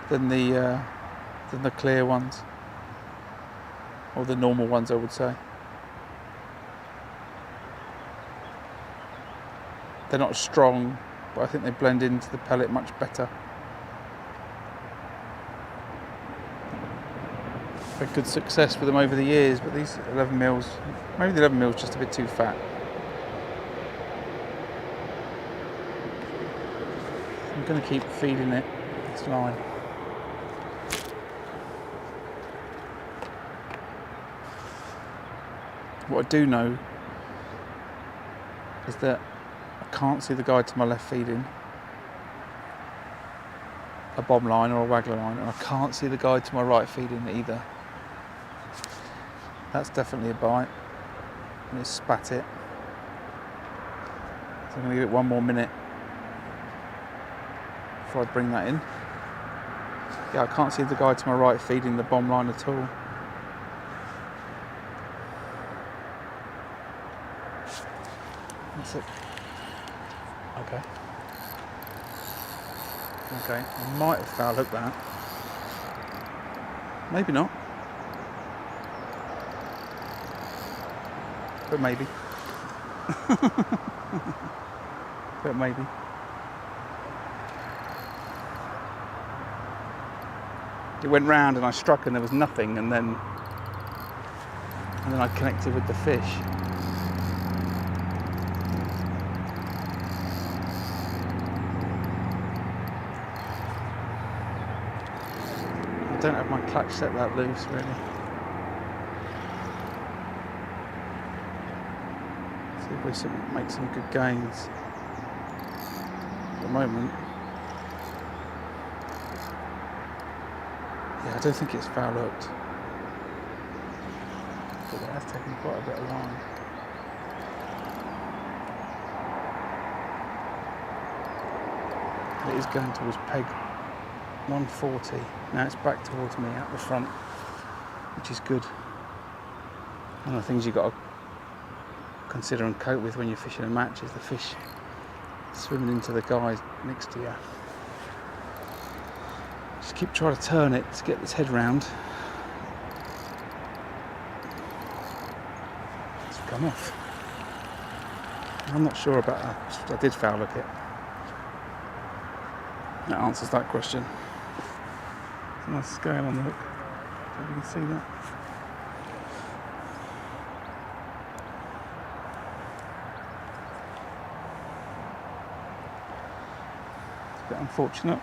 than the clear ones, or the normal ones, I would say. They're not strong, but I think they blend into the pellet much better. I've had good success with them over the years, but these 11 mils, maybe the 11 mils just a bit too fat. I'm going to keep feeding it this line. What I do know is that I can't see the guy to my left feeding a bomb line or a waggler line, and I can't see the guy to my right feeding either. That's definitely a bite, and it's spat it. So I'm going to give it one more minute before I bring that in. Yeah, I can't see the guy to my right feeding the bomb line at all. That's it. Okay. Okay, I might have foul hooked that. Maybe not. But maybe. But maybe. It went round and I struck and there was nothing, and then I connected with the fish. I don't have my clutch set that loose, really. See if we make some good gains. At the moment, yeah, I don't think it's foul hooked. But it has taken quite a bit of line. It is going towards peg 140. Now it's back towards me at the front, which is good. One of the things you've got to consider and cope with when you're fishing a match is the fish swimming into the guys next to you. Just keep trying to turn it to get this head round. It's come off. I'm not sure about that. I did foul hook it. That answers that question. It's a nice scale on the hook. So you can see that. It's a bit unfortunate.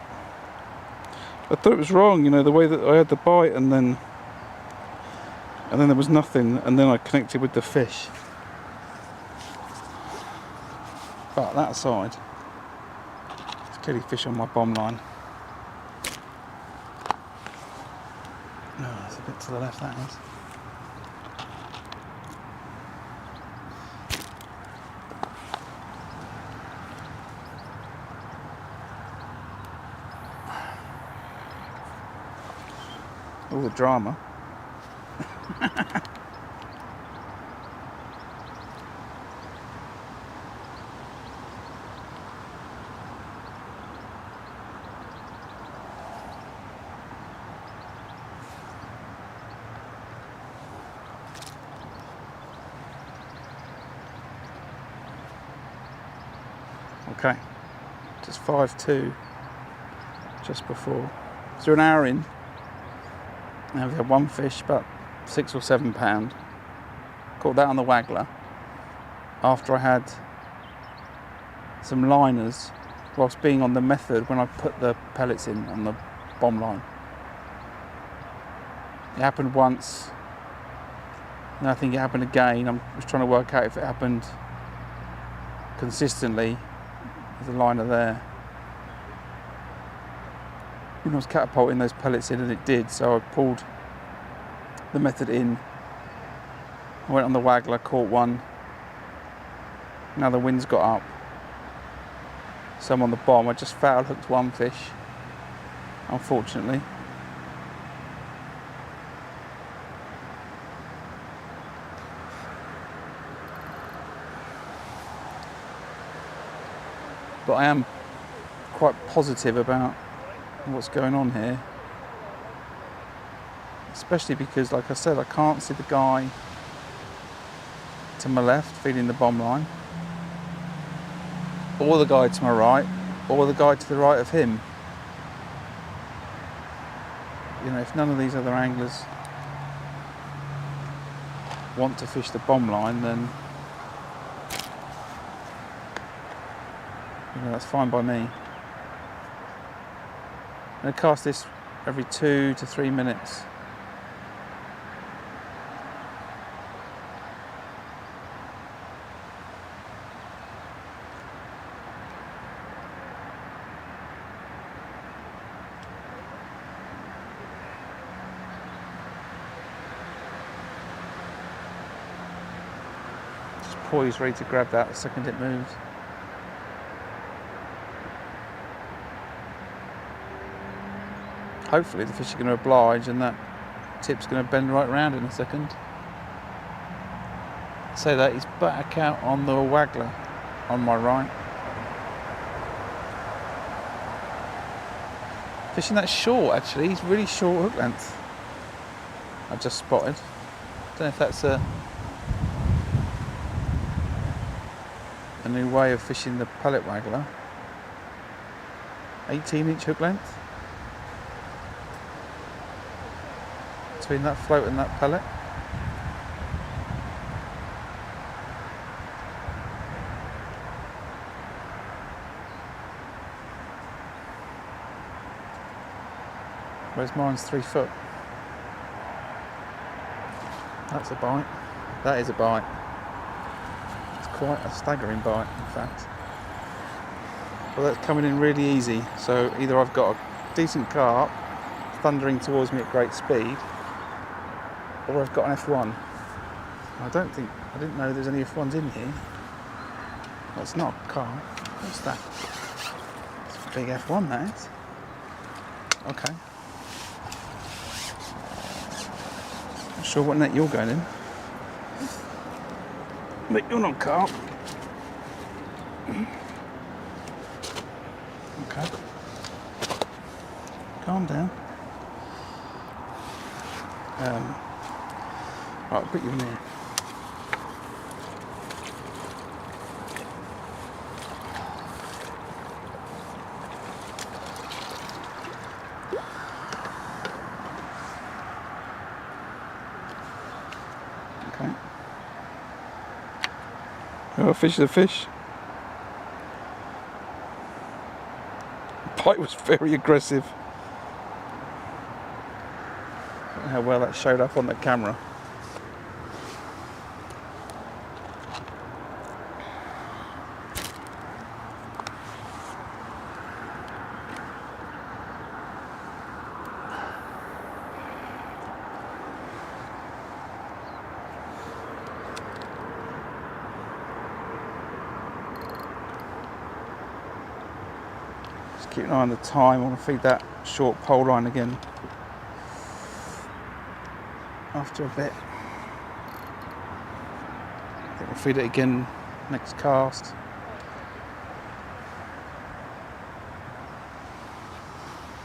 I thought it was wrong, you know, the way that I had the bite and then there was nothing, and then I connected with the fish. But that side, there's clearly fish on my bomb line. No, it's a bit to the left, that is. All the drama. Okay, just 5-2 just before. So an hour in. Now we had one fish, about 6 or 7 pound. Caught that on the waggler. After I had some liners whilst being on the method when I put the pellets in on the bomb line. It happened once, and I think it happened again. I'm just trying to work out if it happened consistently with the liner there. When I was catapulting those pellets in, and it did, so I pulled the method in. I went on the waggler, caught one. Now the wind's got up, so I'm on the bomb. I just foul hooked one fish, unfortunately. But I am quite positive about what's going on here. Especially because, like I said, I can't see the guy to my left feeding the bomb line, or the guy to my right, or the guy to the right of him. You know, if none of these other anglers want to fish the bomb line, then you know, that's fine by me. I'm going to cast this every 2 to 3 minutes. Just poised, ready to grab that the second it moves. Hopefully the fish are going to oblige and that tip's going to bend right around in a second. Say that he's back out on the waggler on my right. Fishing that short actually, he's really short hook length. I just spotted. Don't know if that's a new way of fishing the pellet waggler. 18-inch hook length. Between that float and that pellet. Whereas mine's 3 foot. That's a bite. That is a bite. It's quite a staggering bite, in fact. Well, that's coming in really easy. So either I've got a decent carp thundering towards me at great speed, or I've got an F1. I didn't know there's any F1s in here. Well, it's not a car. What's that? It's a big F1, that is. Okay. Not sure what net you're going in. But you're not carp. Okay. Calm down. Right, I'll put you in here. Okay. Oh, fish is a fish. The bite was very aggressive. I don't know how well that showed up on the camera. Keep an eye on the time. I want to feed that short pole line again after a bit. I think we'll feed it again next cast.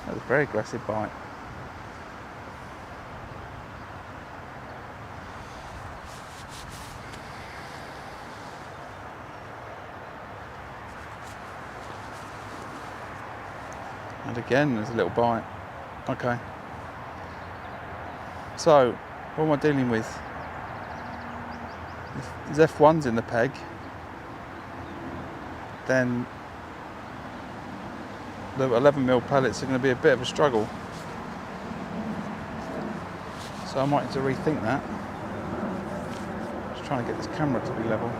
That was a very aggressive bite. And again, there's a little bite. Okay. So, what am I dealing with? If there's F1s in the peg, then the 11mm pellets are going to be a bit of a struggle. So I might have to rethink that. Just trying to get this camera to be level.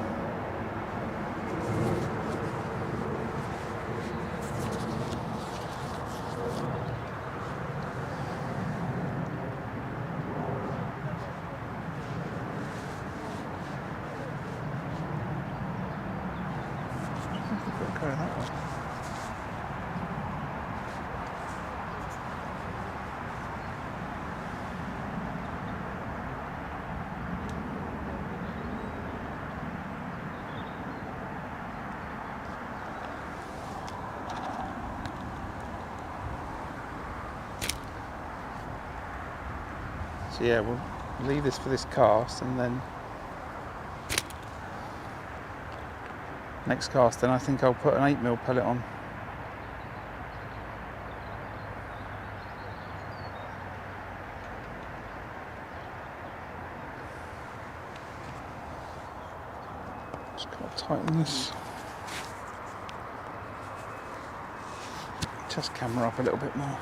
Go that way. So yeah, we'll leave this for this cast, and then next cast, then I think I'll put an 8mm pellet on. Just gotta tighten this test camera up a little bit more.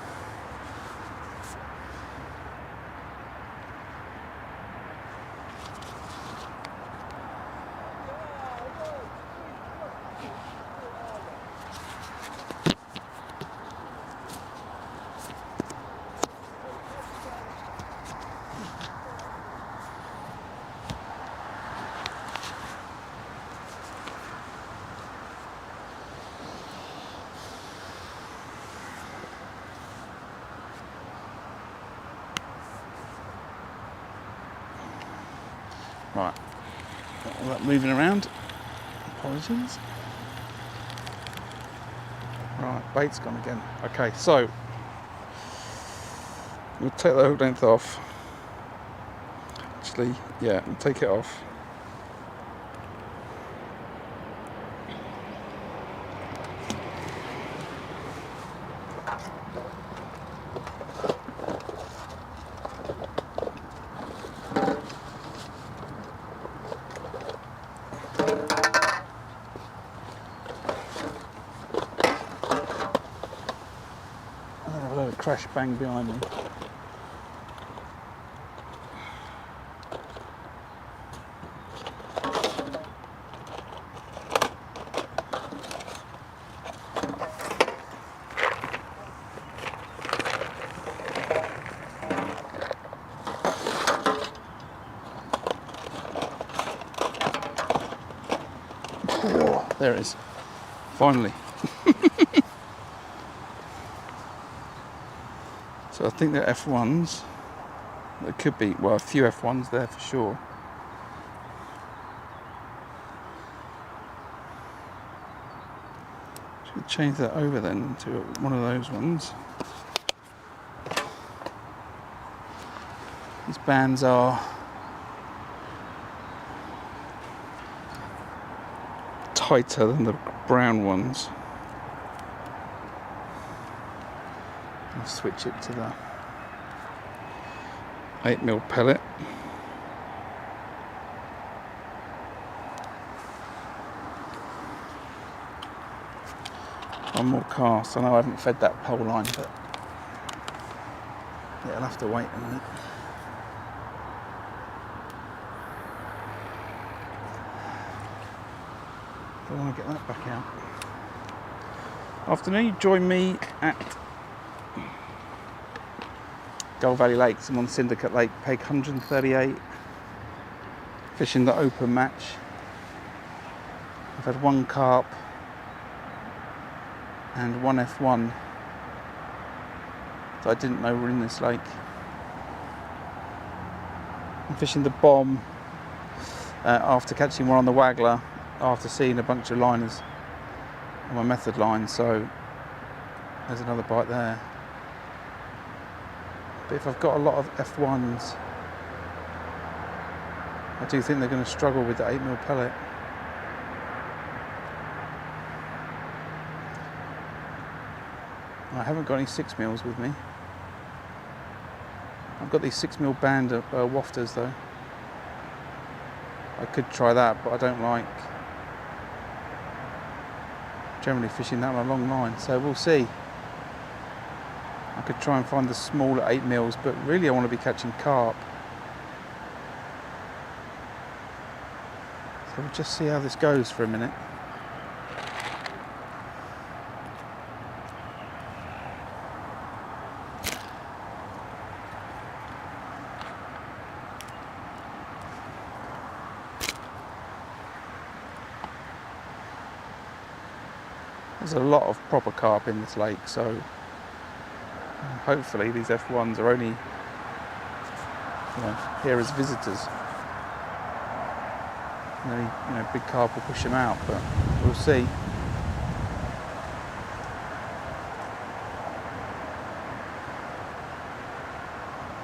Right, got all that moving around. Apologies. Right, bait's gone again. Okay, so we'll take the hook length off. Actually, yeah, we'll take it off. Crash bang behind me. Oh, there it is. Finally. So I think they're F1s. There could be, well, a few F1s there for sure. Should change that over then to one of those ones. These bands are tighter than the brown ones. I'll switch it to the 8mm pellet. One more cast. I know I haven't fed that pole line, but yeah, I'll have to wait a minute. I want to get that back out. Afternoon, join me at Gold Valley Lakes. I'm on Syndicate Lake, peg 138, fishing the open match. I've had one carp and one F1 that I didn't know were in this lake. I'm fishing the bomb after catching one on the waggler, after seeing a bunch of liners on my method line, so there's another bite there. But if I've got a lot of F1s, I do think they're going to struggle with the 8mm pellet. I haven't got any 6mm with me. I've got these 6mm band wafters though. I could try that, but I don't like generally fishing that on a long line, so we'll see. I could try and find the smaller 8mm, but really I want to be catching carp. So we'll just see how this goes for a minute. There's a lot of proper carp in this lake, so hopefully these F1s are only here as visitors. Maybe big carp will push them out, but we'll see.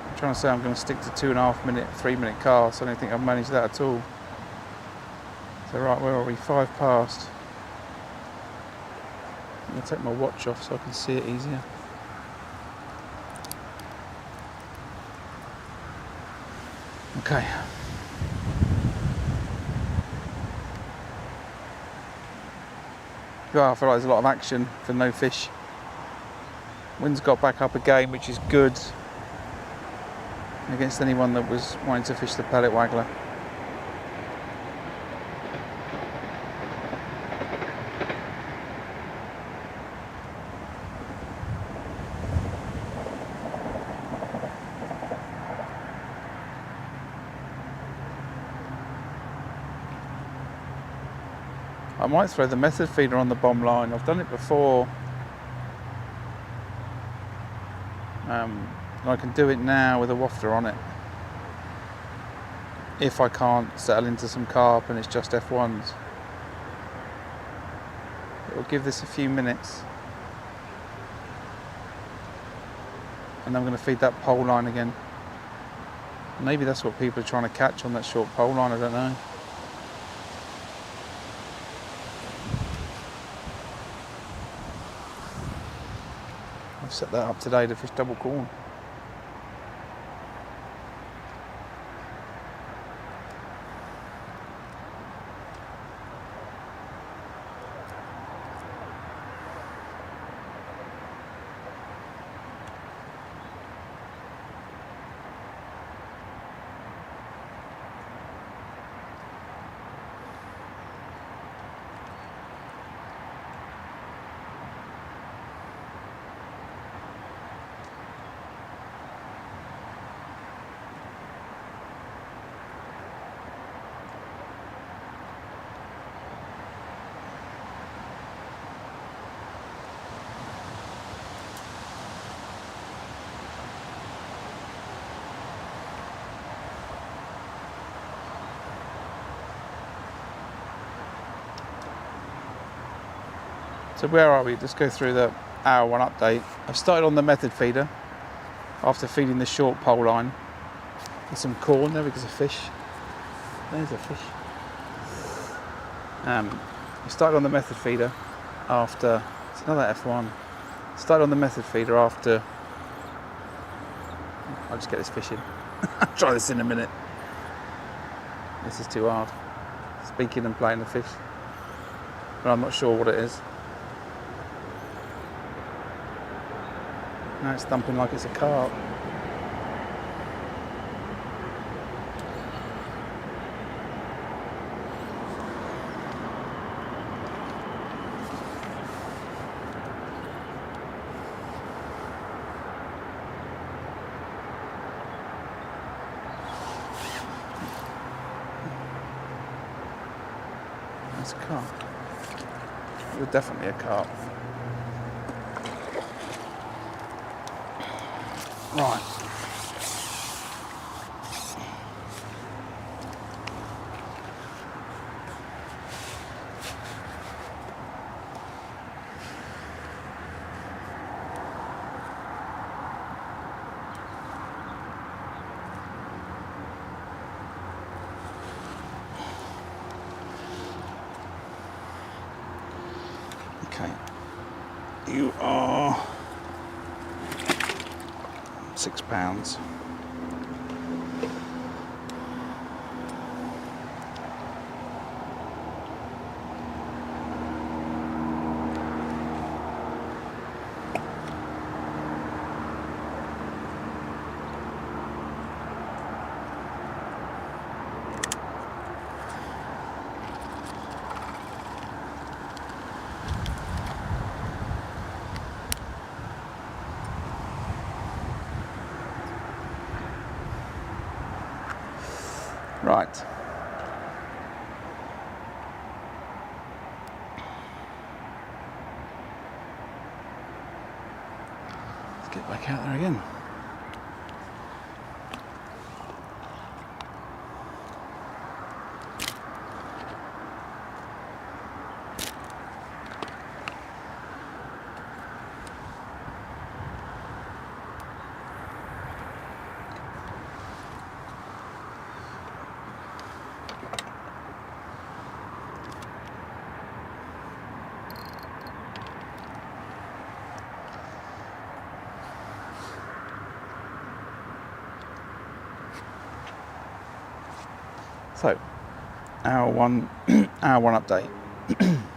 I'm trying to say I'm going to stick to 2.5 minute, 3 minute casts. I don't think I've managed that at all. So right, where are we? 5 past. I'm going to take my watch off so I can see it easier. Okay. I feel like there's a lot of action for no fish. Wind's got back up again, which is good against anyone that was wanting to fish the pellet waggler. I might throw the method feeder on the bomb line. I've done it before. And I can do it now with a wafter on it. If I can't settle into some carp and it's just F1s. It'll give this a few minutes. And I'm going to feed that pole line again. Maybe that's what people are trying to catch on that short pole line, I don't know. I've set that up today to fish double corn. So where are we? Let's go through the hour 1 update. I've started on the method feeder after feeding the short pole line with some corn. There goes a fish. There's a fish. I started on the method feeder after, it's another F1. Started on the method feeder after, I'll just get this fish in. I'll try this in a minute. This is too hard. Speaking and playing the fish. But I'm not sure what it is. Now it's thumping like it's a carp. That's a carp. It was definitely a carp. Right. Okay. You are £6. Right. Let's get back out there again. So, hour one update.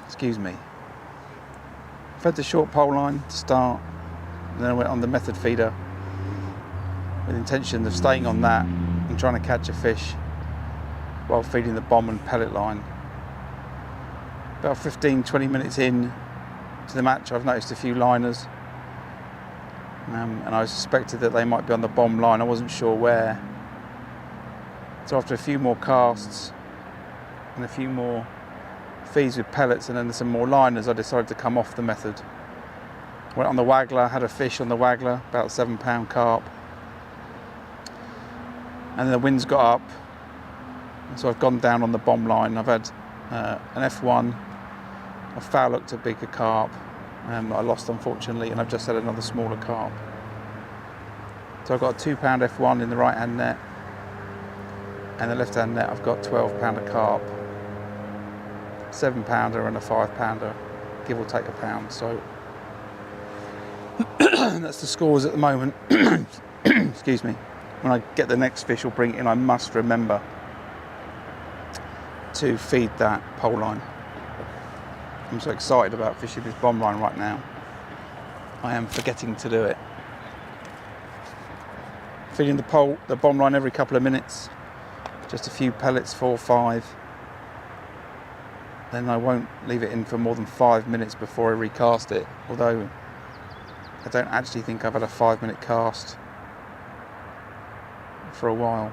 Excuse me. I've had the short pole line to start, and then I went on the method feeder with the intention of staying on that and trying to catch a fish while feeding the bomb and pellet line. About 15-20 minutes in to the match, I've noticed a few liners, and I suspected that they might be on the bomb line. I wasn't sure where. So after a few more casts and a few more feeds with pellets and then some more liners, I decided to come off the method. Went on the waggler, had a fish on the waggler, about a £7 carp. And then the wind's got up, so I've gone down on the bomb line. I've had an F1, a foul looked a bigger carp, I lost unfortunately, and I've just had another smaller carp. So I've got a £2 F1 in the right hand net, and the left hand net I've got £12 a carp, £7 and a £5, give or take a pound. So that's the scores at the moment. Excuse me. When I get the next fish or bring it in, I must remember to feed that pole line. I'm so excited about fishing this bomb line right now. I am forgetting to do it. Feeding the bomb line every couple of minutes. Just a few pellets, 4 or 5. Then I won't leave it in for more than 5 minutes before I recast it. Although I don't actually think I've had a 5-minute cast for a while.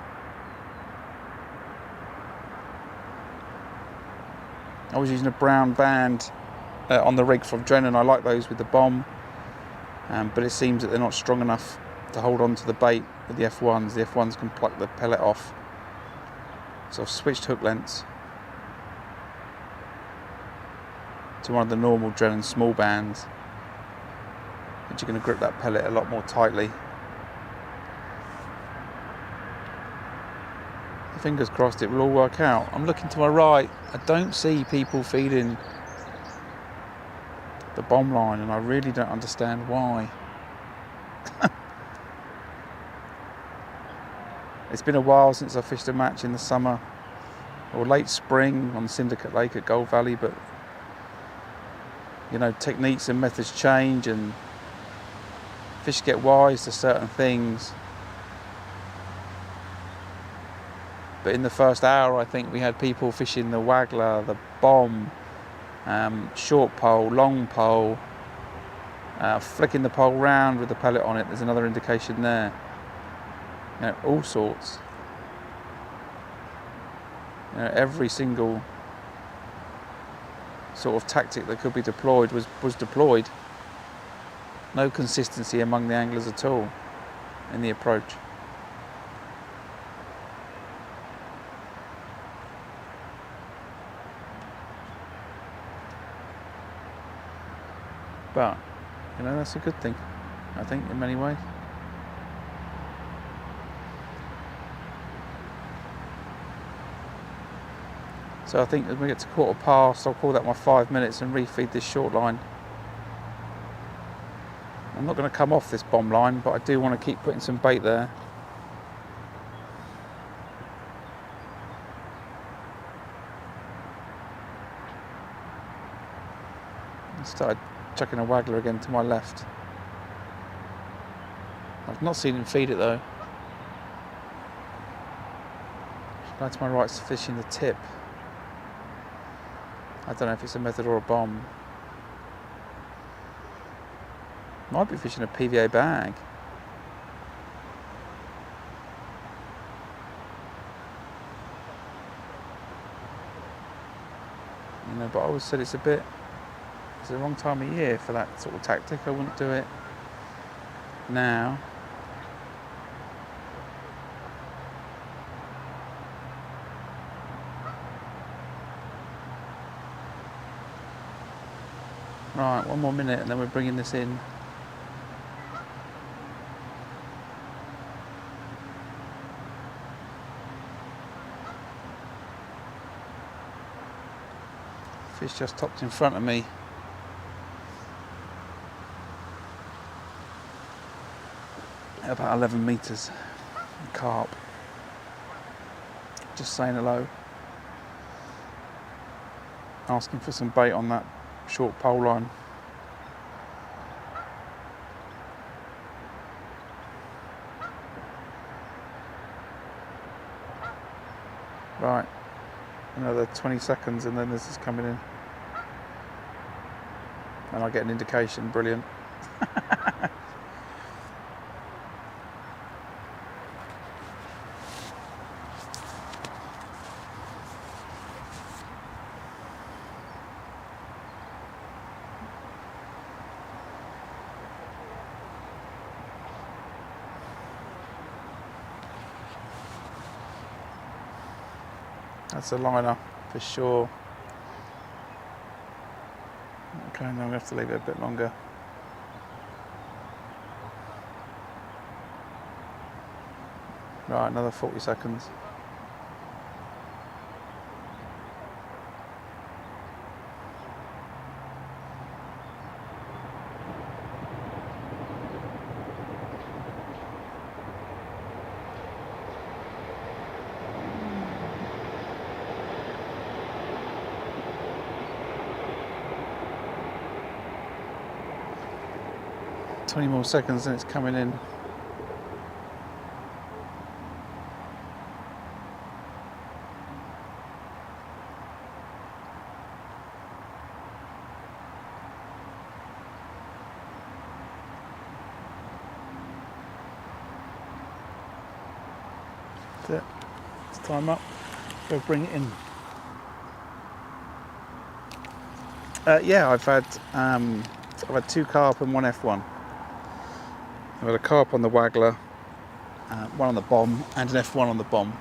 I was using a brown band on the rig from Drennan. I like those with the bomb, but it seems that they're not strong enough to hold on to the bait with the F1s. The F1s can pluck the pellet off. So I've switched hook lengths to one of the normal Drennan small bands, which are going to grip that pellet a lot more tightly. Fingers crossed it will all work out. I'm looking to my right, I don't see people feeding the bomb line, and I really don't understand why. It's been a while since I fished a match in the summer or late spring on Syndicate Lake at Gold Valley, but you know, techniques and methods change and fish get wise to certain things. But in the first hour, I think we had people fishing the waggler, the bomb, short pole, long pole, flicking the pole round with the pellet on it. There's another indication there. You know, all sorts. You know, every single sort of tactic that could be deployed was deployed. No consistency among the anglers at all in the approach. But, you know, that's a good thing, I think, in many ways. So I think as we get to 1/4 past, I'll call that my 5 minutes and refeed this short line. I'm not going to come off this bomb line, but I do want to keep putting some bait there. I started chucking a waggler again to my left. I've not seen him feed it though. Going to my right's fishing the tip. I don't know if it's a method or a bomb. Might be fishing a PVA bag. You know, but I always said it's the wrong time of year for that sort of tactic. I wouldn't do it now. Right, one more minute and then we're bringing this in. Fish just topped in front of me. About 11 metres. Carp. Just saying hello. Asking for some bait on that short pole line. Right, another 20 seconds and then this is coming in. And I get an indication, brilliant. That's a liner for sure. Okay, now I'm going to have to leave it a bit longer. Right, another 40 seconds. Twenty more seconds and it's coming in. That's it. It's time up. Go bring it in. Yeah, I've had 2 carp and 1 F1. I've had a carp on the waggler, 1 on the bomb, and an F1 on the bomb.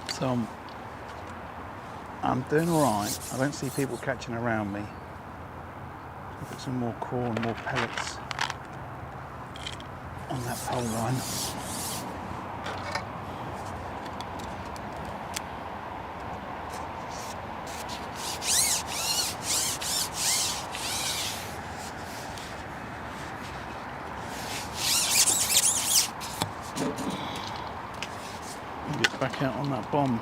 So I'm doing alright. I don't see people catching around me. I'll put some more corn, more pellets on that pole line. Get back out on that bomb.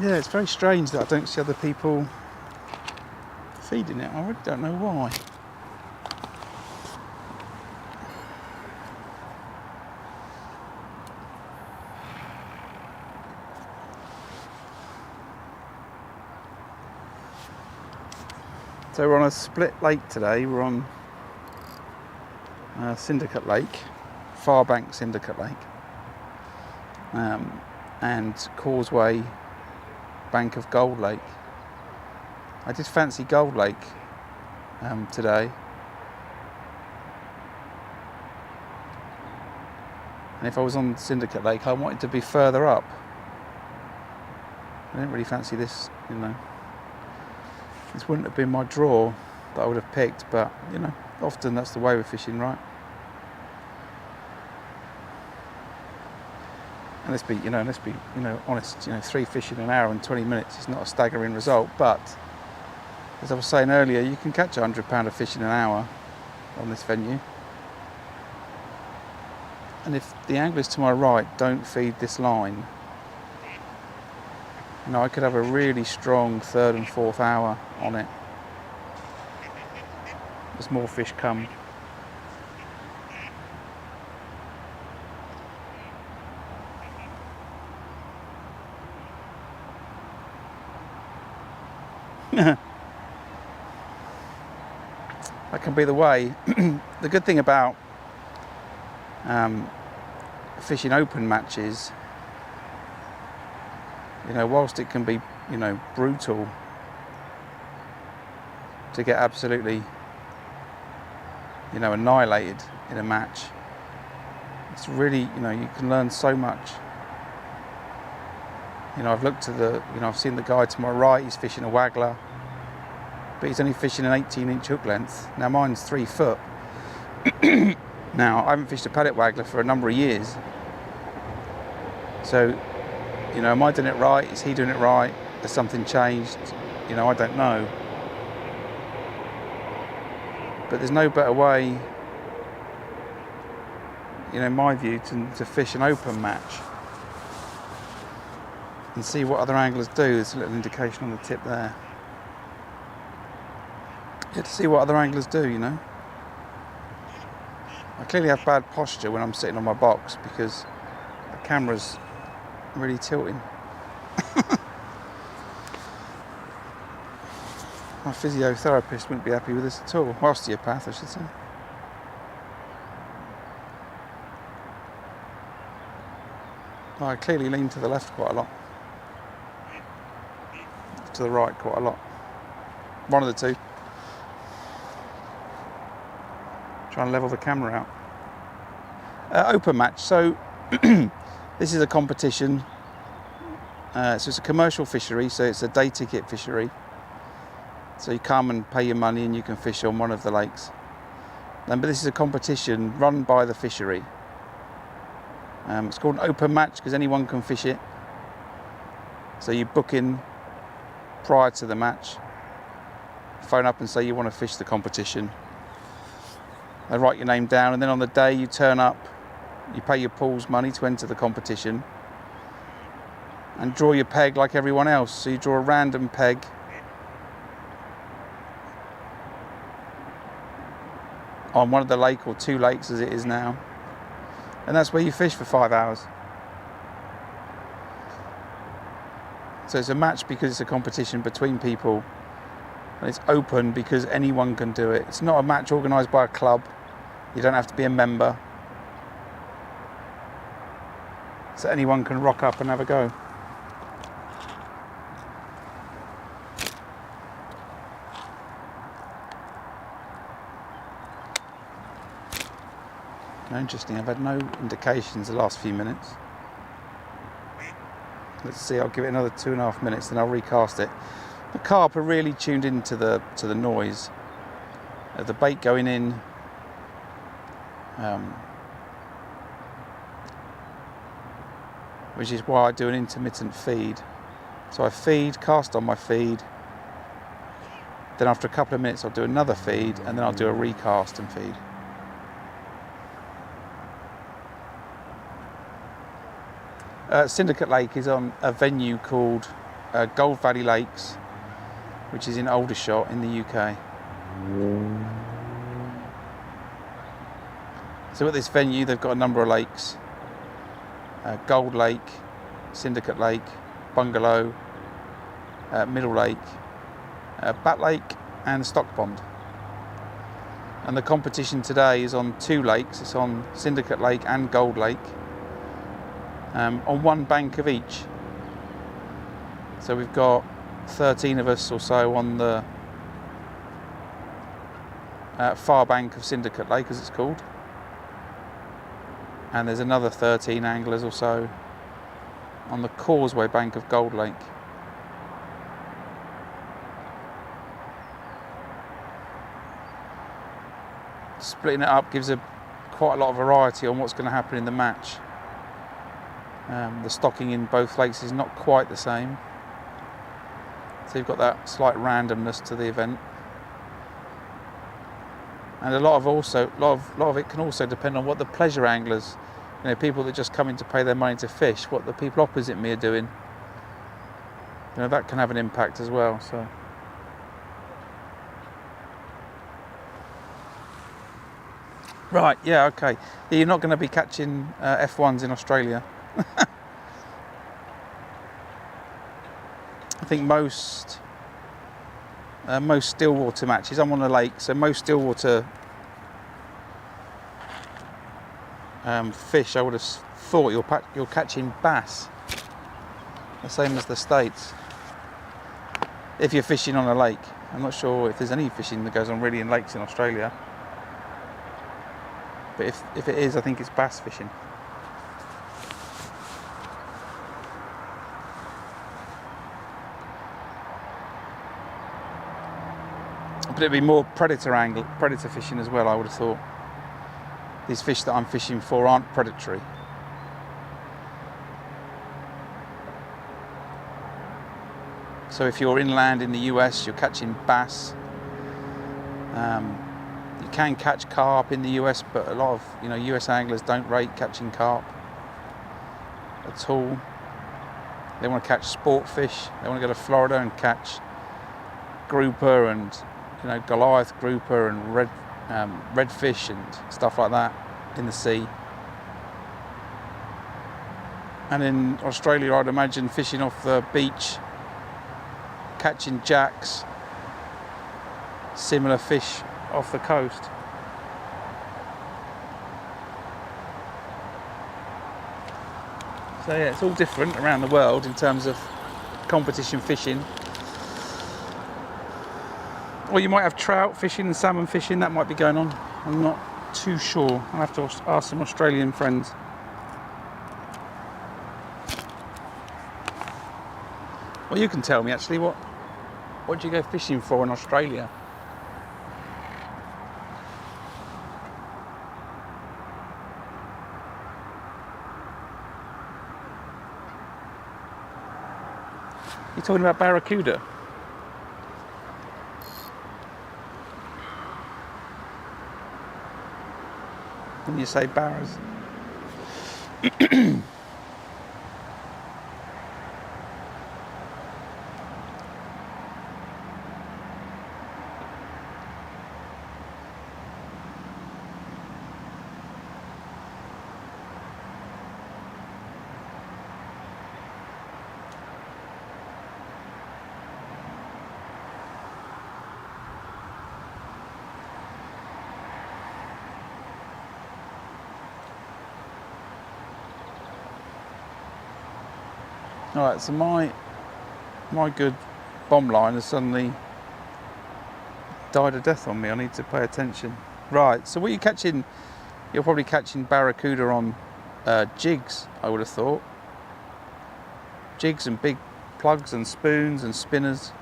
Yeah, it's very strange that I don't see other people feeding it. I really don't know why. So we're on a split lake today. We're on Syndicate Lake, Far Bank Syndicate Lake, and Causeway bank of Gold Lake. I did fancy Gold Lake today, and if I was on Syndicate Lake I wanted to be further up. I didn't really fancy this, you know. This wouldn't have been my draw that I would have picked, but you know, often that's the way we're fishing, right? And let's be honest. 3 fish in an hour and 20 minutes is not a staggering result, but as I was saying earlier, you can catch 100-pounder fish in an hour on this venue. And if the anglers to my right don't feed this line, I could have a really strong 3rd and 4th hour on it as more fish come. That can be the way. The good thing about fishing open matches, whilst it can be, brutal to get absolutely, annihilated in a match, it's really, you can learn so much. I've looked at I've seen the guy to my right, he's fishing a waggler, but he's only fishing an 18-inch hook length. Now mine's 3 foot. Now, I haven't fished a pellet waggler for a number of years. So, am I doing it right? Is he doing it right? Has something changed? I don't know. But there's no better way, in my view, to fish an open match and see what other anglers do. There's a little indication on the tip there. To see what other anglers do, I clearly have bad posture when I'm sitting on my box because the camera's really tilting. My physiotherapist wouldn't be happy with this at all. Osteopath, I should say. I clearly lean to the left quite a lot. To the right quite a lot. One of the two. Try and level the camera out. Open match. So this is a competition. So it's a commercial fishery. So it's a day ticket fishery. So you come and pay your money and you can fish on one of the lakes. But this is a competition run by the fishery. It's called an open match because anyone can fish it. So you book in prior to the match. Phone up and say you want to fish the competition. They write your name down, and then on the day you turn up, you pay your pool's money to enter the competition and draw your peg like everyone else. So you draw a random peg on one of the lake or 2 lakes as it is now, and that's where you fish for 5 hours. So it's a match because it's a competition between people, and it's open because anyone can do it. It's not a match organised by a club. You don't have to be a member. So anyone can rock up and have a go. Interesting, I've had no indications the last few minutes. Let's see, I'll give it another 2.5 minutes, then I'll recast it. The carp are really tuned into the noise. The bait going in, which is why I do an intermittent feed. So I feed, cast on my feed, then after a couple of minutes I'll do another feed, and then I'll do a recast and feed. Syndicate Lake is on a venue called Gold Valley Lakes, which is in Aldershot in the UK. So at this venue they've got a number of lakes. Gold Lake, Syndicate Lake, Bungalow, Middle Lake, Bat Lake and Stock Pond. And the competition today is on 2 lakes. It's on Syndicate Lake and Gold Lake, on one bank of each. So we've got 13 of us or so on the far bank of Syndicate Lake, as it's called, and there's another 13 anglers or so on the causeway bank of Gold Lake. Splitting it up gives quite a lot of variety on what's going to happen in the match. The stocking in both lakes is not quite the same, so you've got that slight randomness to the event. And a lot of it can also depend on what the pleasure anglers, people that just come in to pay their money to fish, what the people opposite me are doing. That can have an impact as well. So. Right, yeah, okay. You're not going to be catching F1s in Australia. I think most stillwater matches, I'm on a lake, so most stillwater fish, I would have thought you're catching bass, the same as the States, if you're fishing on a lake. I'm not sure if there's any fishing that goes on really in lakes in Australia, but if it is, I think it's bass fishing. But it'd be more predator fishing as well, I would have thought. These fish that I'm fishing for aren't predatory. So if you're inland in the US, you're catching bass. You can catch carp in the US, but a lot of US anglers don't rate catching carp at all. They want to catch sport fish. They want to go to Florida and catch grouper and Goliath grouper and redfish and stuff like that in the sea. And in Australia, I'd imagine fishing off the beach, catching jacks, similar fish off the coast. So yeah, it's all different around the world in terms of competition fishing. Or you might have trout fishing and salmon fishing, that might be going on. I'm not too sure. I'll have to ask some Australian friends. Well, you can tell me actually, what do you go fishing for in Australia? You're talking about barracuda? When you say barras. Alright, so my good bomb line has suddenly died a death on me. I need to pay attention. Right, so what are you catching? You're probably catching barracuda on jigs, I would have thought. Jigs and big plugs and spoons and spinners.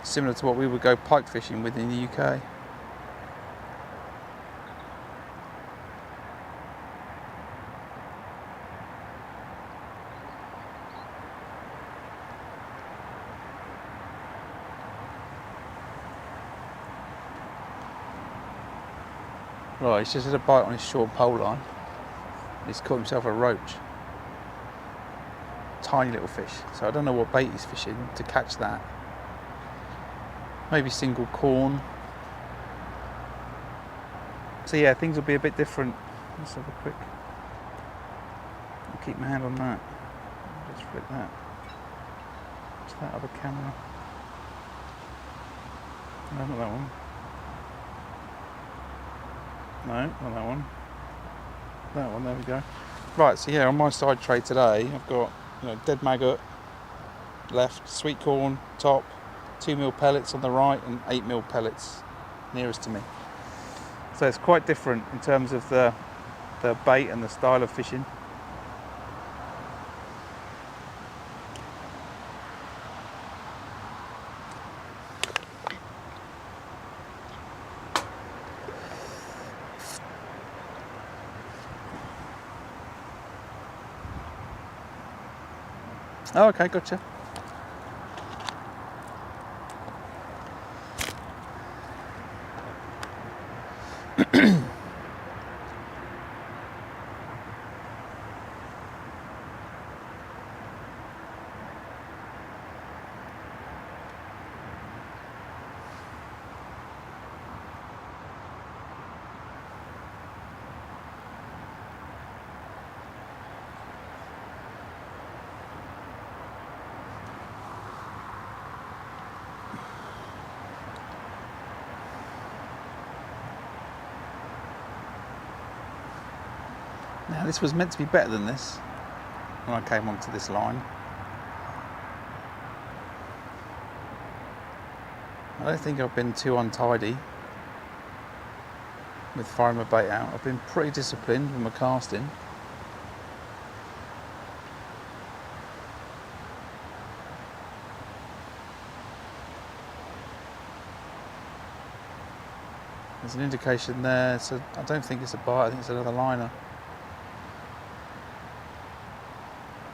Similar to what we would go pike fishing with in the UK. Right, he's just had a bite on his short pole line. He's caught himself a roach. Tiny little fish. So I don't know what bait he's fishing to catch that. Maybe single corn. So yeah, things will be a bit different. Let's have a quick... I'll keep my hand on that. Just flip that. What's that other camera? No, not that one. No, not that one. That one, there we go. Right, so yeah, on my side tray today, I've got dead maggot left, sweet corn top, 2mm pellets on the right, and 8mm pellets nearest to me. So it's quite different in terms of the bait and the style of fishing. Oh, okay, gotcha. Now this was meant to be better than this when I came onto this line. I don't think I've been too untidy with firing my bait out. I've been pretty disciplined with my casting. There's an indication there, so I don't think it's a bite, I think it's another liner.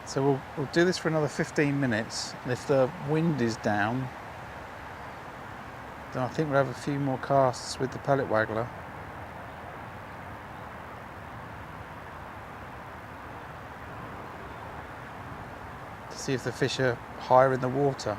So we'll do this for another 15 minutes, and if the wind is down, then I think we'll have a few more casts with the pellet waggler. To see if the fish are higher in the water.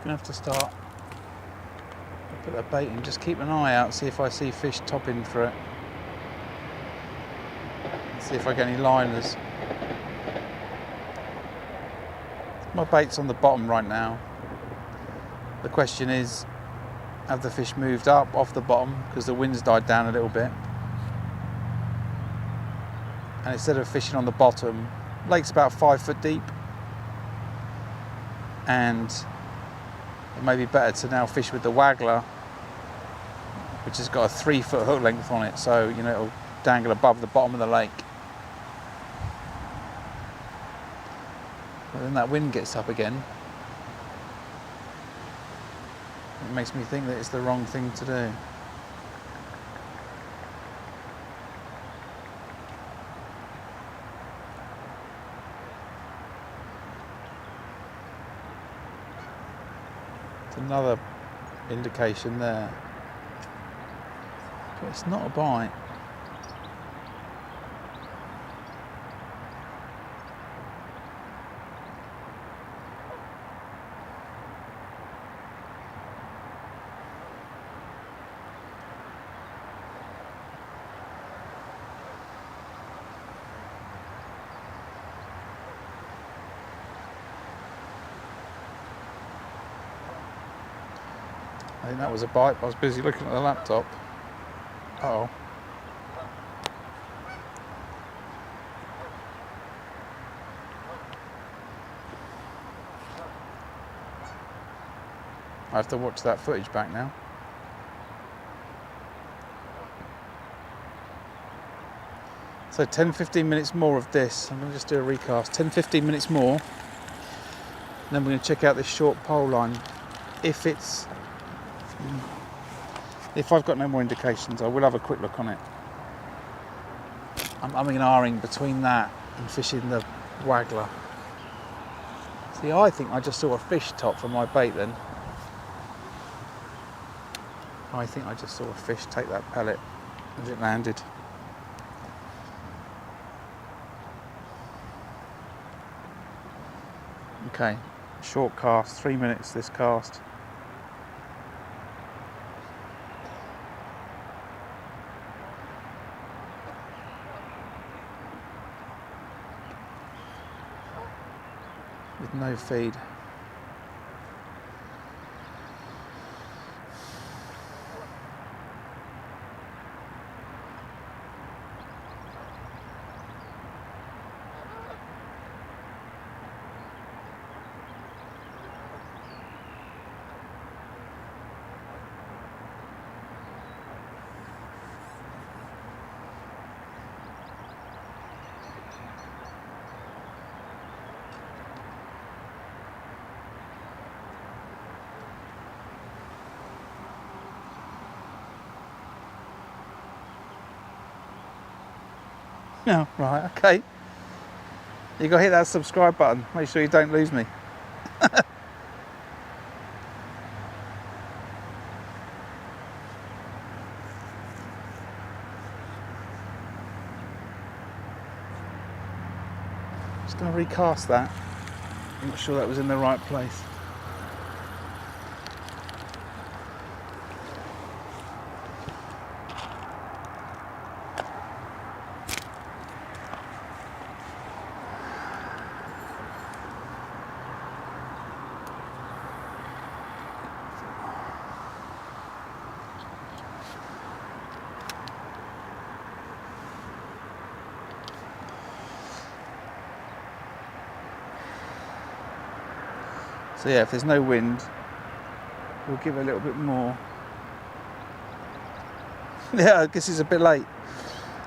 Gonna have to start. Put that bait in, just keep an eye out, see if I see fish topping for it. See if I get any liners. My bait's on the bottom right now. The question is, have the fish moved up off the bottom because the wind's died down a little bit? And instead of fishing on the bottom, lake's about 5 foot deep, and it may be better to now fish with the waggler, which has got a 3 foot hook length on it, so you know it'll dangle above the bottom of the lake. But then that wind gets up again. It makes me think that it's the wrong thing to do. It's another indication there. But it's not a bite. I think that was a bite, but I was busy looking at the laptop. Uh-oh. I have to watch that footage back now. So 10-15 minutes more of this. I'm going to just do a recast. 10-15 minutes more. And then we're going to check out this short pole line. If I've got no more indications, I will have a quick look on it. I'm umming and ahhing between that and fishing the waggler. See, I think I just saw a fish top from my bait then. I think I just saw a fish take that pellet as it landed. Okay, short cast, 3 minutes this cast. With no feed. No, right, okay. You got to hit that subscribe button. Make sure you don't lose me. Just going to recast that. I'm not sure that was in the right place. So yeah, if there's no wind, we'll give it a little bit more. Yeah, I guess it's a bit late.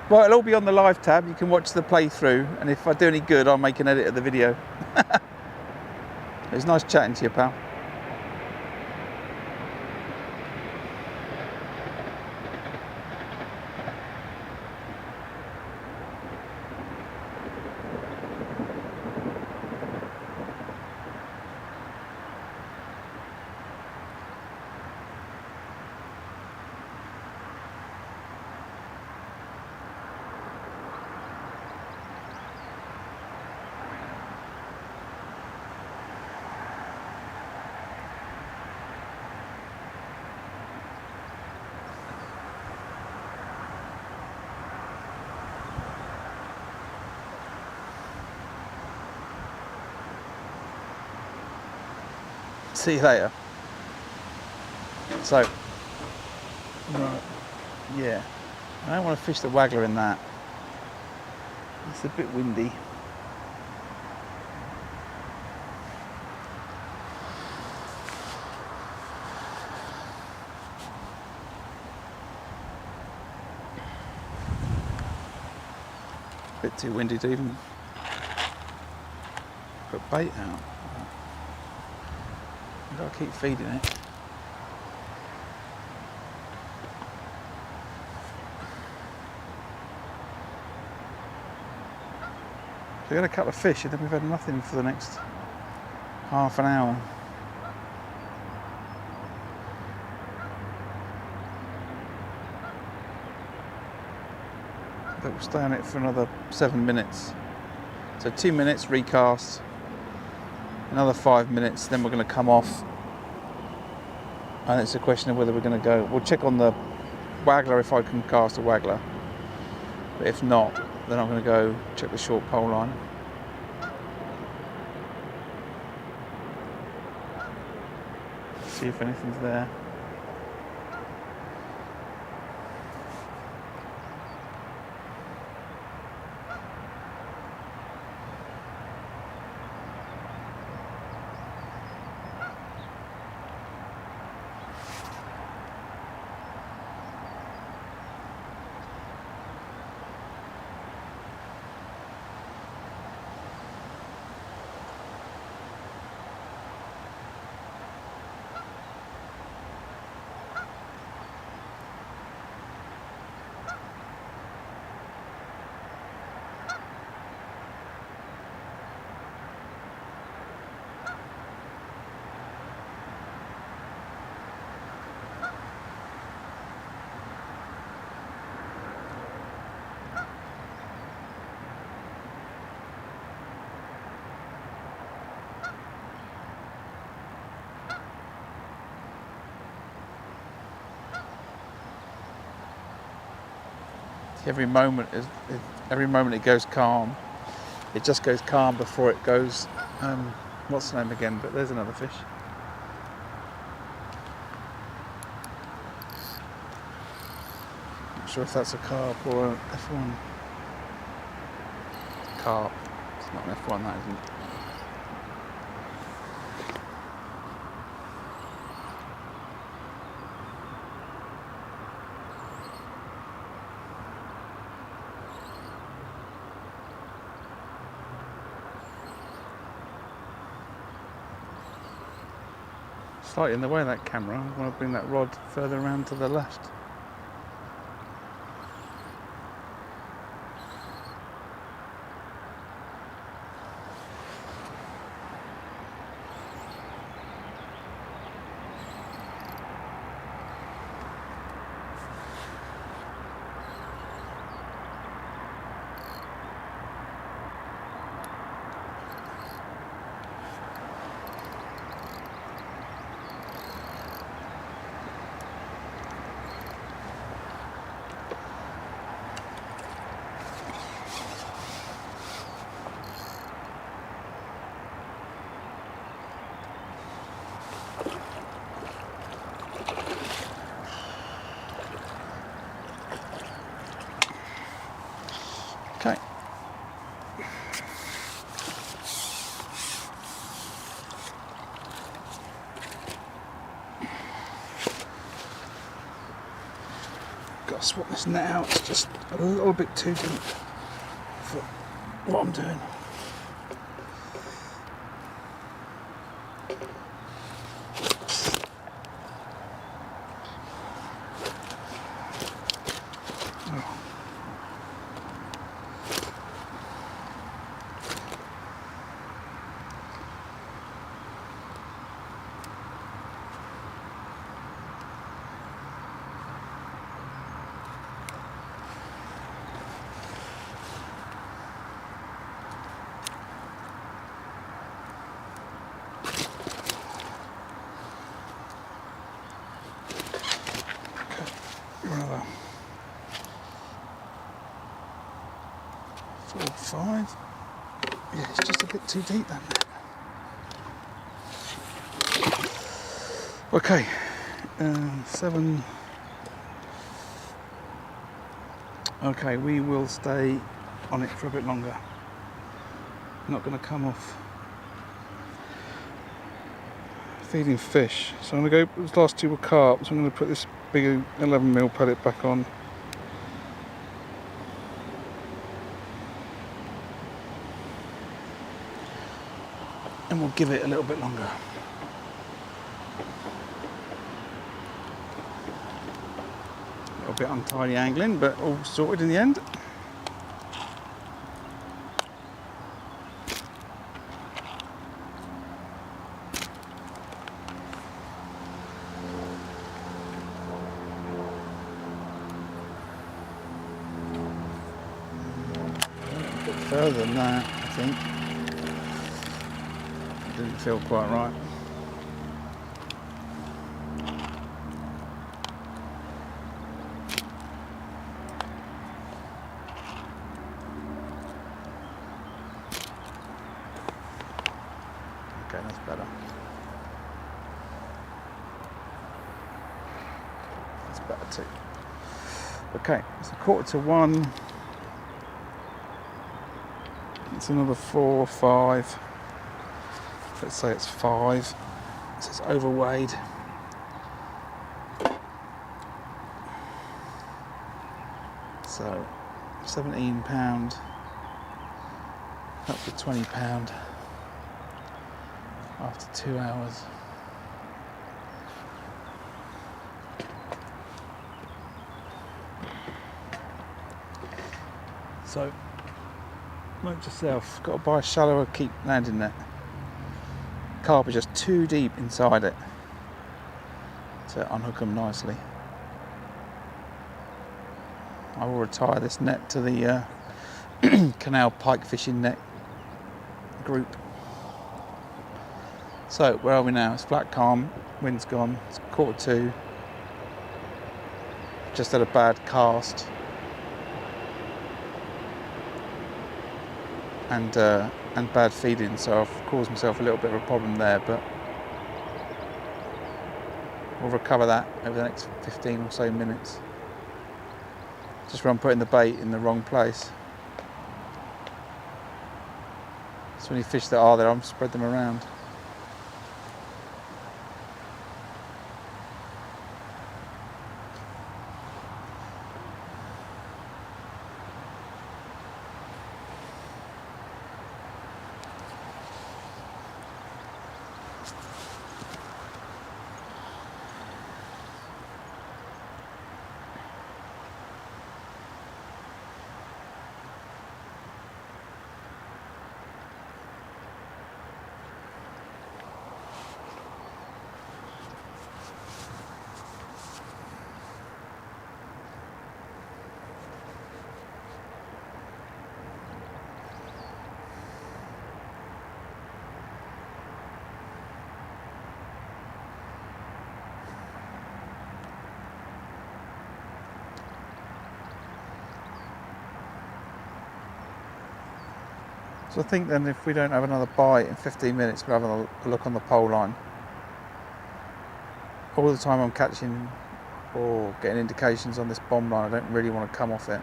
Well, it'll all be on the live tab. You can watch the playthrough, and if I do any good, I'll make an edit of the video. It was nice chatting to you, pal. See you later. So, right, yeah, I don't want to fish the waggler in that. It's a bit windy. A bit too windy to even put bait out. I've got to keep feeding it. We had a couple of fish and then we've had nothing for the next half an hour. But we'll stay on it for another 7 minutes. So 2 minutes recast, another 5 minutes, then we're going to come off. And it's a question of whether we're going to go. We'll check on the waggler if I can cast a waggler. But if not, then I'm going to go check the short pole line. See if anything's there. Every moment it goes calm. It just goes calm before it goes. What's the name again? But there's another fish. Not sure if that's a carp or an F1. Carp. It's not an F1, that isn't. Slightly in the way of that camera. I want to bring that rod further around to the left. got to swap this net out. It's just a little bit too deep for what I'm doing. Another 4 or 5. Yeah, it's just a bit too deep, that net. Okay, 7. Okay, we will stay on it for a bit longer. Not going to come off feeding fish. So I'm going to go, those last 2 were carp, so I'm going to put this big 11mm pellet back on. And we'll give it a little bit longer. A little bit untidy angling, but all sorted in the end. A bit further than that, I think. Didn't feel quite right. Okay, that's better. That's better too. Okay, it's 1:45. It's another 4 or 5. Let's say it's 5. So it's overweighed. So £17 up to £20 after 2 hours. So note to self, got to buy a shallower keep landing net. Carp are just too deep inside it to unhook them nicely. I will retire this net to the canal pike fishing net group. So where are we now? It's flat calm, wind's gone, it's 1:45. Just had a bad cast and bad feeding, so I've caused myself a little bit of a problem there, but we'll recover that over the next 15 or so minutes. Just from putting the bait in the wrong place. So many fish that are there, I'm spread them around. So I think then if we don't have another bite in 15 minutes, we'll have a look on the pole line. All the time I'm catching or getting indications on this bomb line, I don't really want to come off it.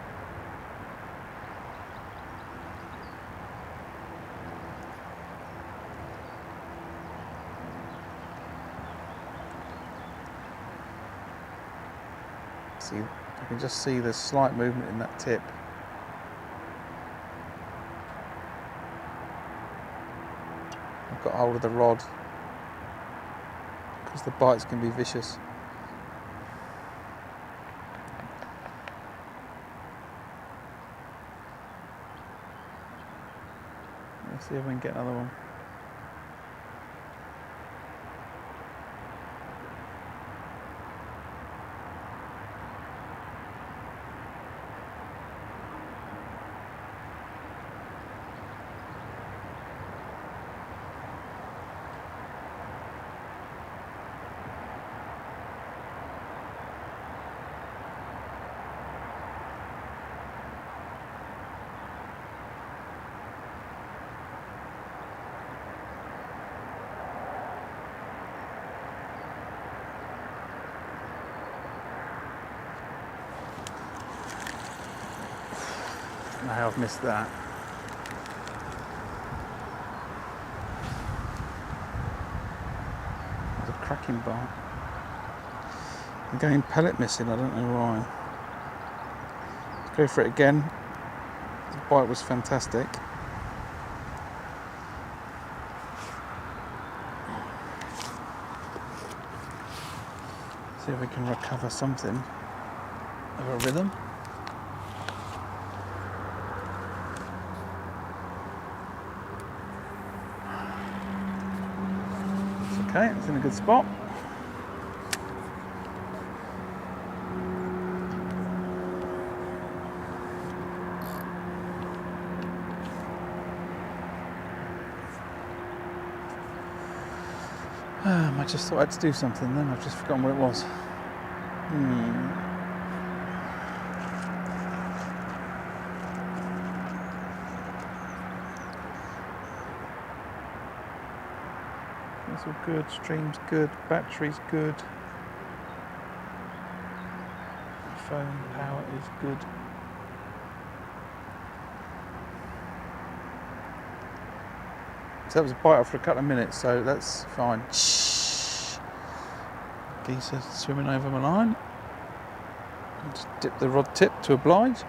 See, I can just see there's slight movement in that tip. I've got hold of the rod because the bites can be vicious. Let's see if we can get another one. I don't know how I've missed that. There's a cracking bite. I'm getting pellet missing, I don't know why. Let's go for it again. The bite was fantastic. See if we can recover something of a rhythm. Okay, it's in a good spot. I just thought I had to do something then, I've just forgotten what it was. That's all good, stream's good, battery's good. Phone power is good. So that was a bite off for a couple of minutes, so that's fine. Shh. Geese are swimming over my line. Just dip the rod tip to oblige.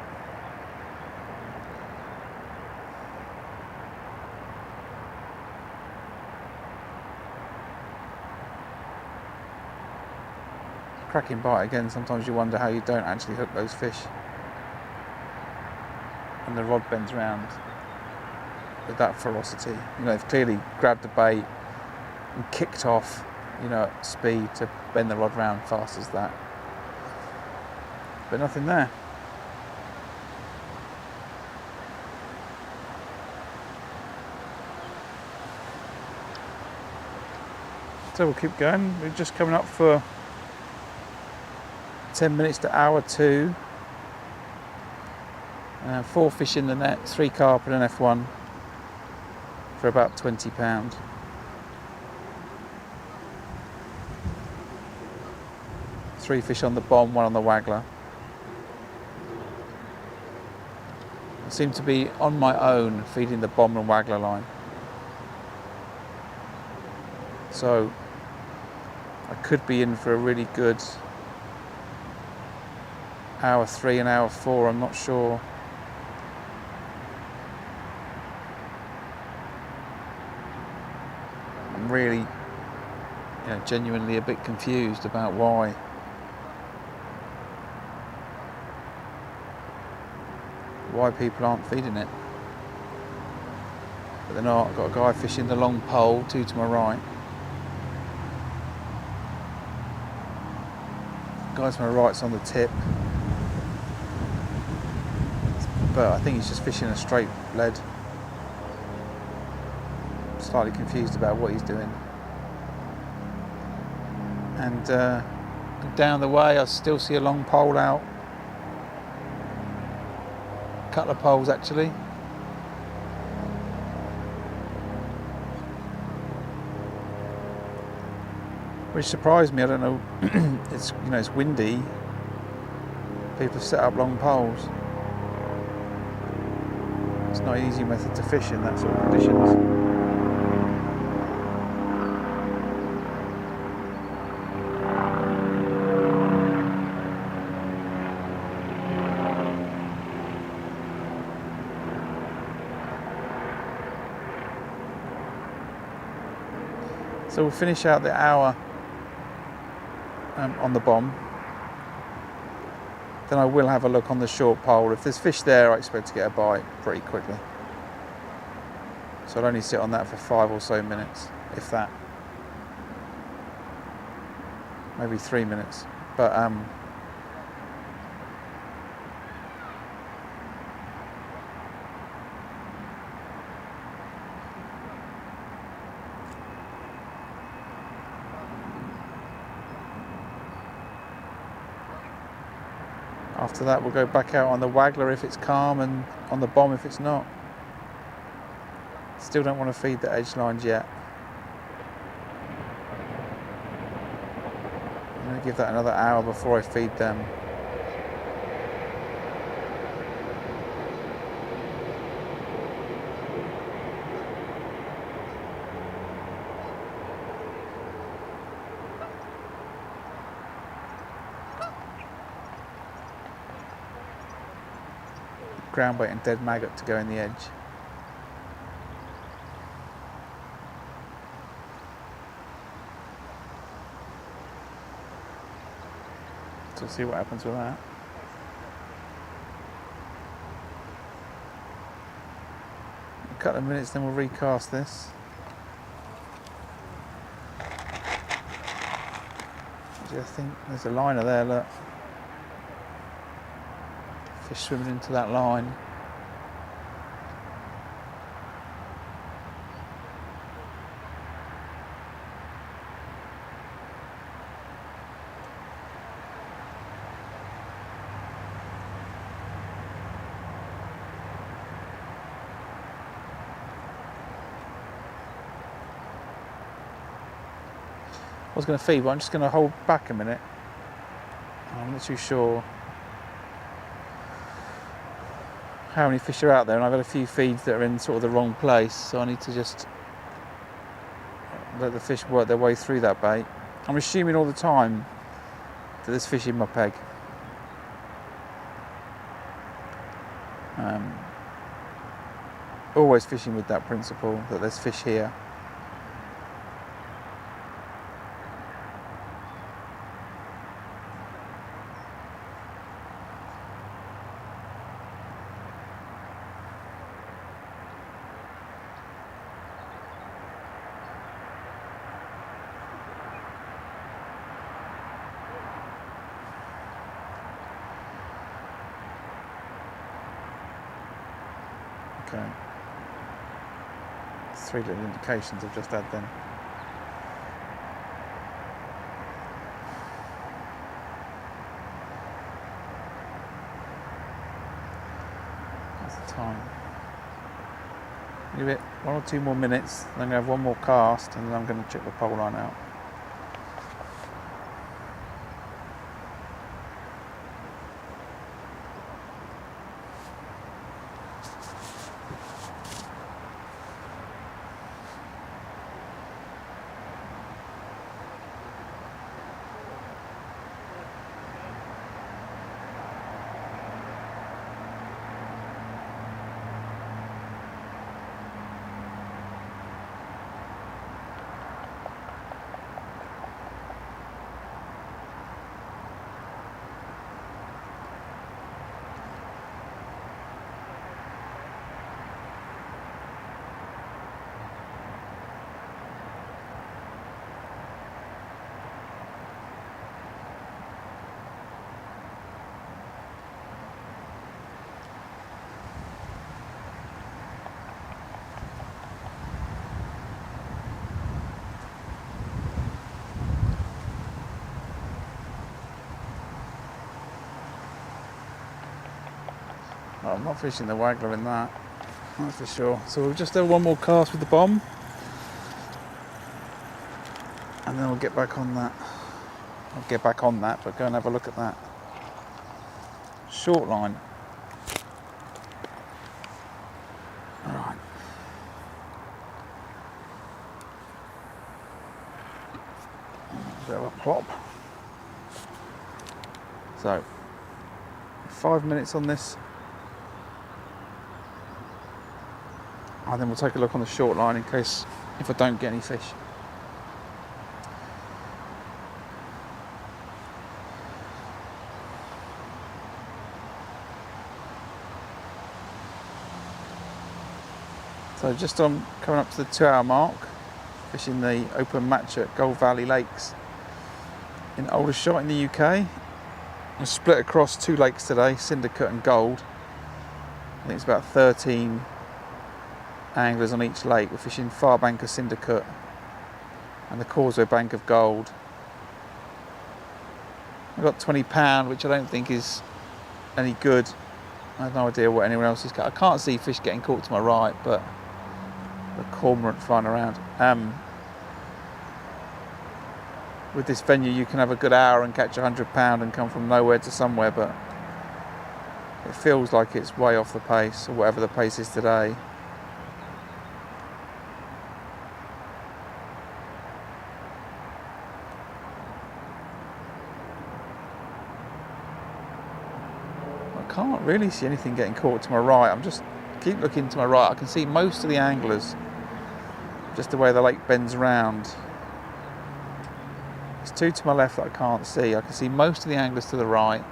Cracking bite again. Sometimes you wonder how you don't actually hook those fish and the rod bends round with that ferocity. You know, they've clearly grabbed the bait and kicked off, you know, at speed to bend the rod round fast as that. But nothing there. So we'll keep going. We're just coming up for 10 minutes to hour 2. 4 fish in the net, 3 carp and an F1 for about £20. Three fish on the bomb, 1 on the waggler. I seem to be on my own feeding the bomb and waggler line. So I could be in for a really good hour 3 and hour 4, I'm not sure. I'm really, you know, genuinely a bit confused about why people aren't feeding it. But they're not. I've got a guy fishing the long pole, 2 to my right. The guy to my right's on the tip. But I think he's just fishing a straight lead. Slightly confused about what he's doing. And down the way I still see a long pole out. A couple of poles actually. Which surprised me, I don't know, it's, you know, it's windy. People set up long poles. It's not an easy method to fish in that sort of conditions. So we'll finish out the hour on the bomb. Then I will have a look on the short pole. If there's fish there, I expect to get a bite pretty quickly. So I'll only sit on that for 5 or so minutes, if that. Maybe 3 minutes. But after that we'll go back out on the waggler if it's calm and on the bomb if it's not. Still don't want to feed the edge lines yet. I'm going to give that another hour before I feed them. Ground bait and dead maggot to go in the edge. So we'll see what happens with that. A couple of minutes, then we'll recast this. Actually, I think there's a liner there, look. Fish swimming into that line. I was going to feed, but I'm just going to hold back a minute. I'm not too sure how many fish are out there, and I've had a few feeds that are in sort of the wrong place, so I need to just let the fish work their way through that bait. I'm assuming all the time that there's fish in my peg. Always fishing with that principle that there's fish here. Okay. 3 little indications I've just had then. That's the time. Give it 1 or 2 more minutes, then I'm going to have 1 more cast, and then I'm going to check the pole line out. Oh, I'm not fishing the waggler in that, that's for sure. So we'll just have 1 more cast with the bomb, and then we'll get back on that. I'll get back on that, but go and have a look at that. Short line. Alright. A bit of a plop. So, 5 minutes on this. And then we'll take a look on the short line in case if I don't get any fish. So just on coming up to the 2 hour mark, fishing the open match at Gold Valley Lakes in Aldershot in the UK. I'm split across 2 lakes today, Syndicate and Gold. I think it's about 13 anglers on each lake. We're fishing far bank of Syndicate and the causeway bank of Gold. I've got £20, which I don't think is any good. I have no idea what anyone else is caught. I can't see fish getting caught to my right, but the cormorant flying around. With this venue you can have a good hour and catch £100 and come from nowhere to somewhere, but it feels like it's way off the pace, or whatever the pace is today. I can't really see anything getting caught to my right. I'm just keep looking to my right. I can see most of the anglers, just the way the lake bends around. There's 2 to my left that I can't see. I can see most of the anglers to the right,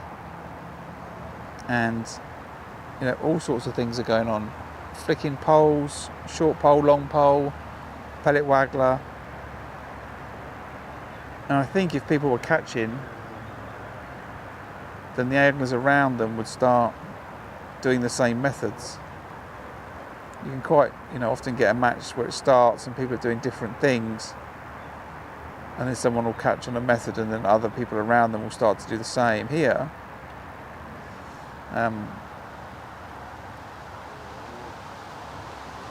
and you know, all sorts of things are going on. Flicking poles, short pole, long pole, pellet waggler. And I think if people were catching, then the anglers around them would start doing the same methods. You can quite, often get a match where it starts and people are doing different things, and then someone will catch on a method and then other people around them will start to do the same. Here,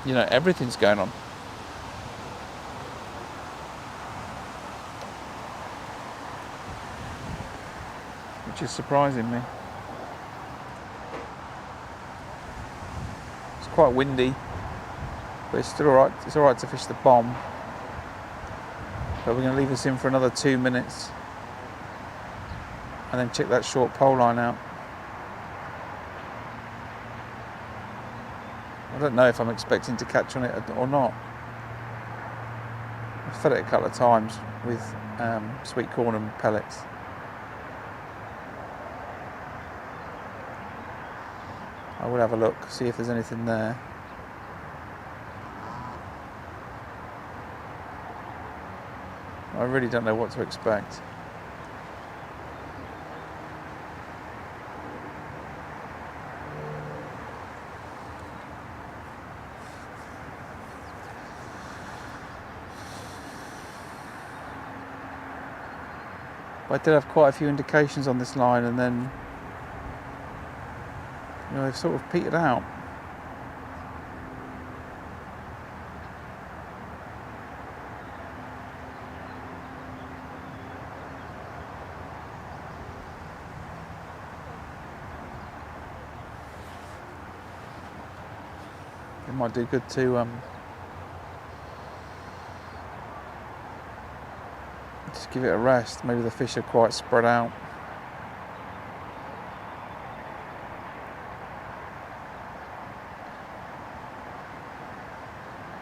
everything's going on. Which is surprising me. It's quite windy, but it's still alright. It's alright to fish the bomb. But we're going to leave this in for another 2 minutes and then check that short pole line out. I don't know if I'm expecting to catch on it or not. I've fed it a couple of times with sweet corn and pellets. I will have a look, see if there's anything there. I really don't know what to expect. I did have quite a few indications on this line, and then they've sort of petered out. It might do good to just give it a rest. Maybe the fish are quite spread out.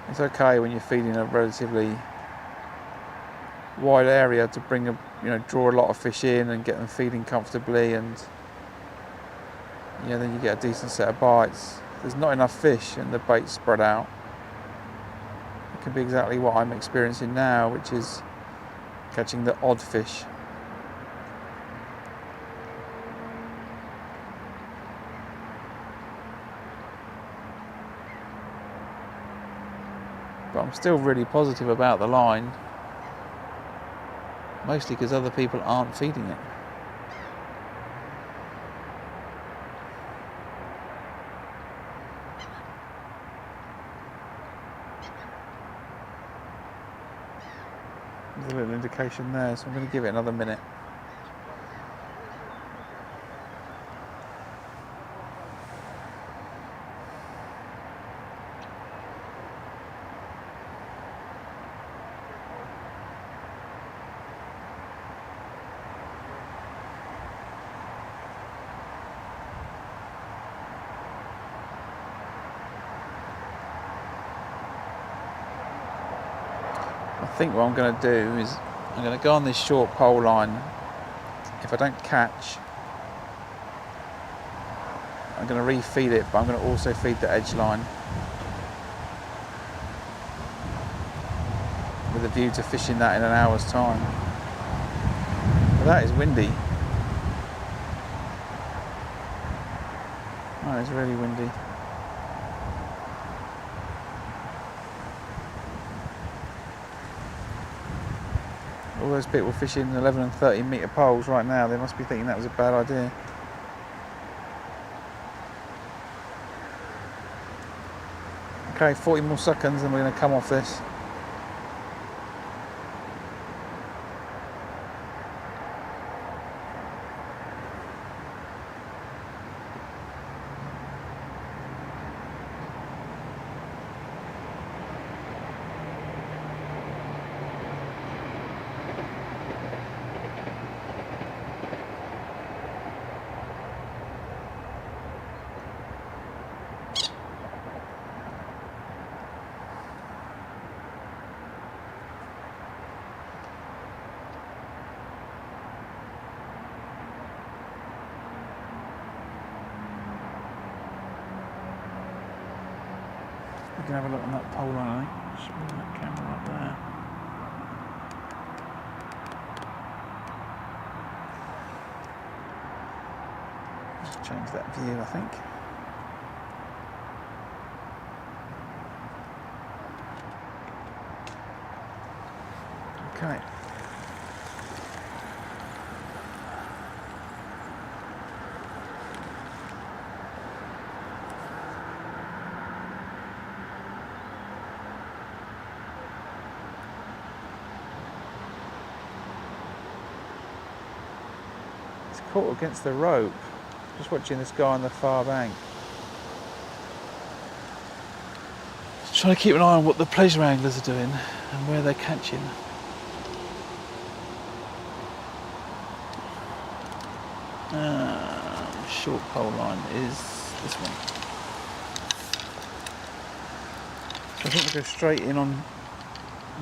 It's okay when you're feeding a relatively wide area to bring draw a lot of fish in and get them feeding comfortably, and then you get a decent set of bites. If there's not enough fish and the bait's spread out, it can be exactly what I'm experiencing now, which is catching the odd fish. But I'm still really positive about the line, mostly because other people aren't feeding it. There's a little indication there, so I'm going to give it another minute. I think what I'm going to do is I'm going to go on this short pole line. If I don't catch, I'm going to refeed it, but I'm going to also feed the edge line. with a view to fishing that in an hour's time. But that is windy. That is really windy. All those people fishing 11 and 13 metre poles right now, they must be thinking that was a bad idea. Okay, 40 more seconds and we're going to come off this. We can have a look on that pole line, I think. Just bring that camera up there. Just change that view, I think. Okay. Caught against the rope. Just watching this guy on the far bank. Just trying to keep an eye on what the pleasure anglers are doing and where they're catching. Short pole line is this one. So I think we go straight in on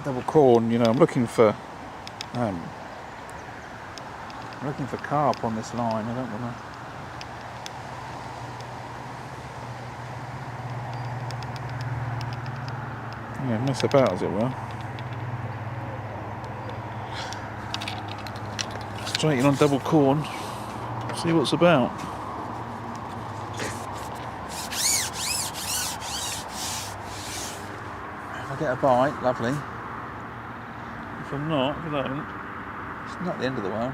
double corn. You know, I'm looking for carp on this line. I don't want to mess about, as it were. Straight in on double corn. See what's about. If I get a bite, lovely. If I'm not, if I don't, it's not the end of the world.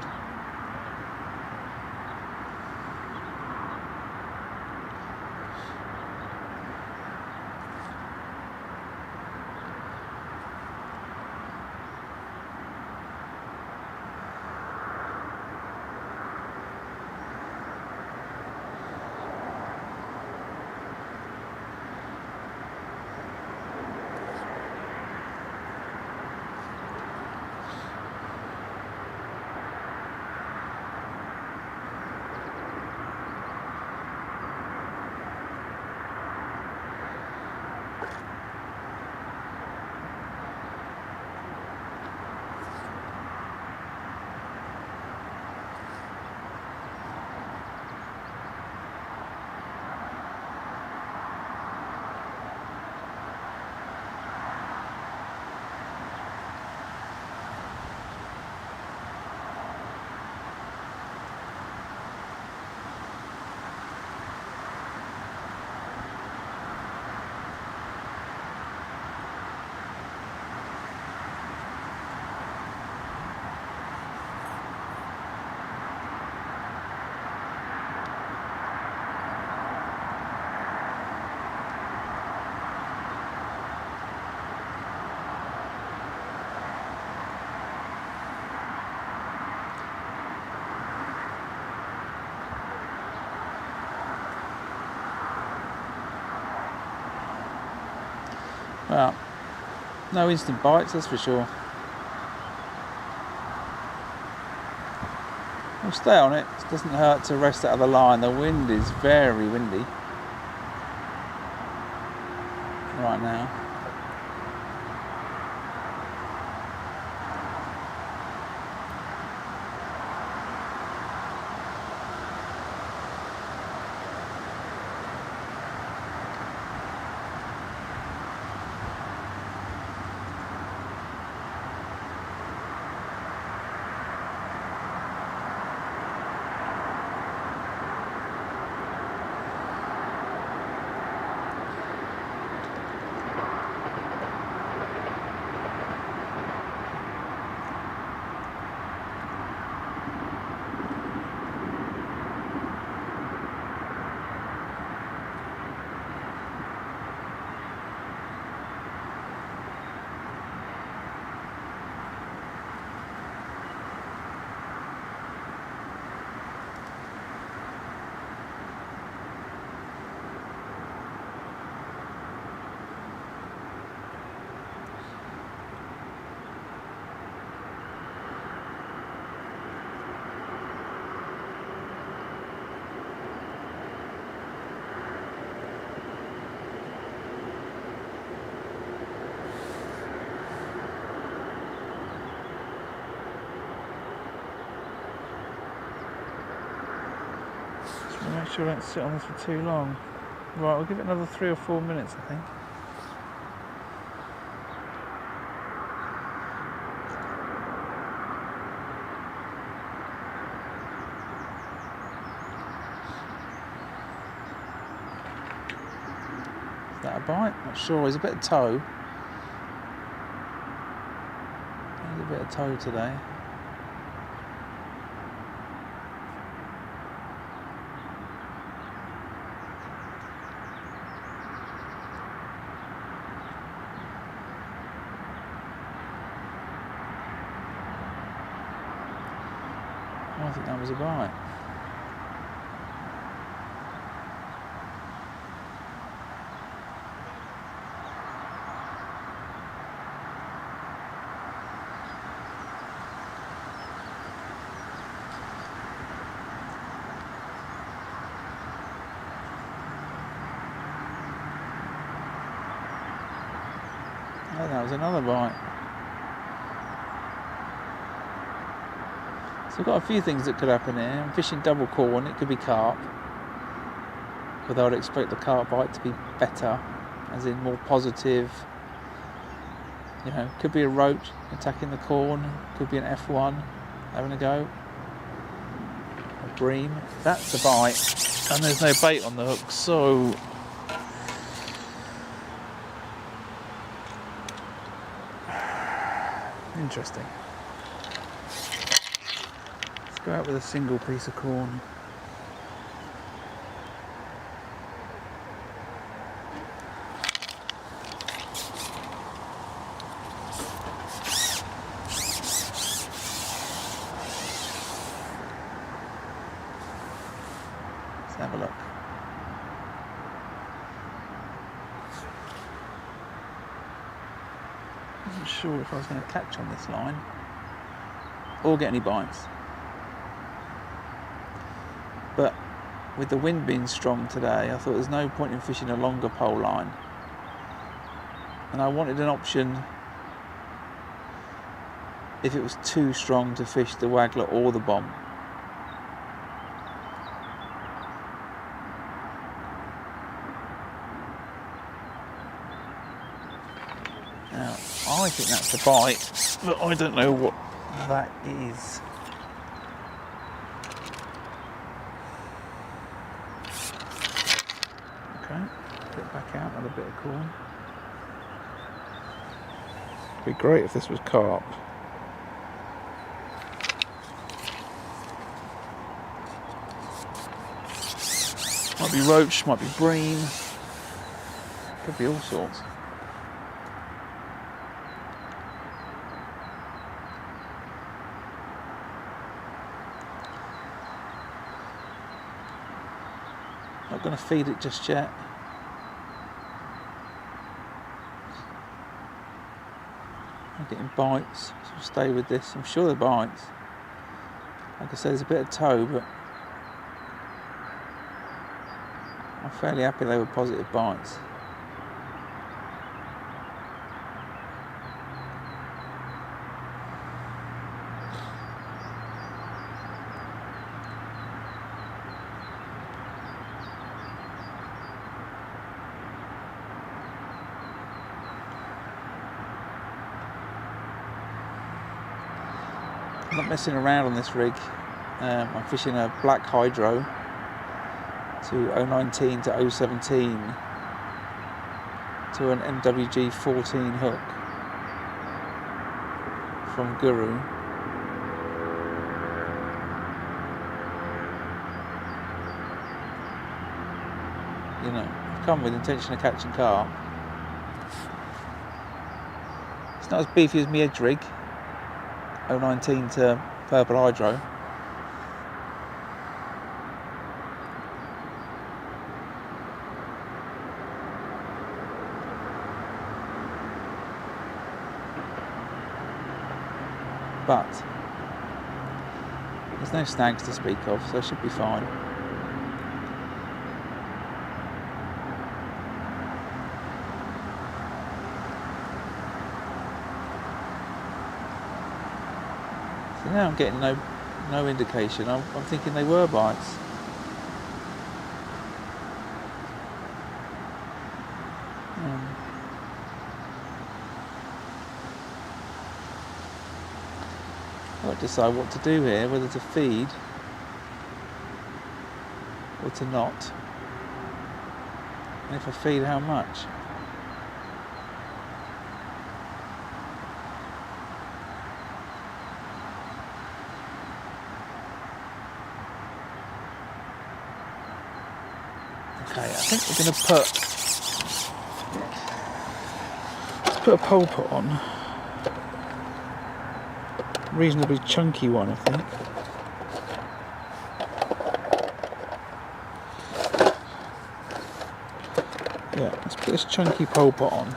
Well, no instant bites, that's for sure. We'll stay on it. It doesn't hurt to rest out of the line. The wind is very windy right now. sure I don't sit on this for too long. Right, I'll give it another 3 or 4 minutes, I think. Is that a bite? Not sure. There's a bit of toe. There's a bit of toe today. I think that was a bite. Oh, that was another bite. So I've got a few things that could happen here. I'm fishing double corn, it could be carp. Although I'd expect the carp bite to be better, as in more positive. You know, could be a roach attacking the corn, could be an F1 having a go. A bream. That's a bite. And there's no bait on the hook, so interesting. Let's go out with a single piece of corn. Let's have a look. I wasn't sure if I was going to catch on this line or get any bites. But with the wind being strong today, I thought there's no point in fishing a longer pole line. And I wanted an option if it was too strong to fish the waggler or the bomb. Now, I think that's a bite, but I don't know what that is. Okay, get back out with a bit of corn. It'd be great if this was carp. Might be roach, might be bream, could be all sorts. Not going to feed it just yet. I'm getting bites, so we'll stay with this. I'm sure they're bites. Like I said, there's a bit of toe, but I'm fairly happy they were positive bites. I'm not messing around on this rig. I'm fishing a black hydro to 019 to 017 to an MWG 14 hook from Guru. You know, I've come with intention of catching carp. It's not as beefy as my edge rig, 019 to purple hydro. But there's no snags to speak of, so I should be fine. So now I'm getting no indication. I'm thinking they were bites. I've got to decide what to do here, whether to feed or to not. And if I feed, how much? Okay, I think we're going to put a pole pot on. Reasonably chunky one, I think. Yeah, let's put this chunky pole pot on.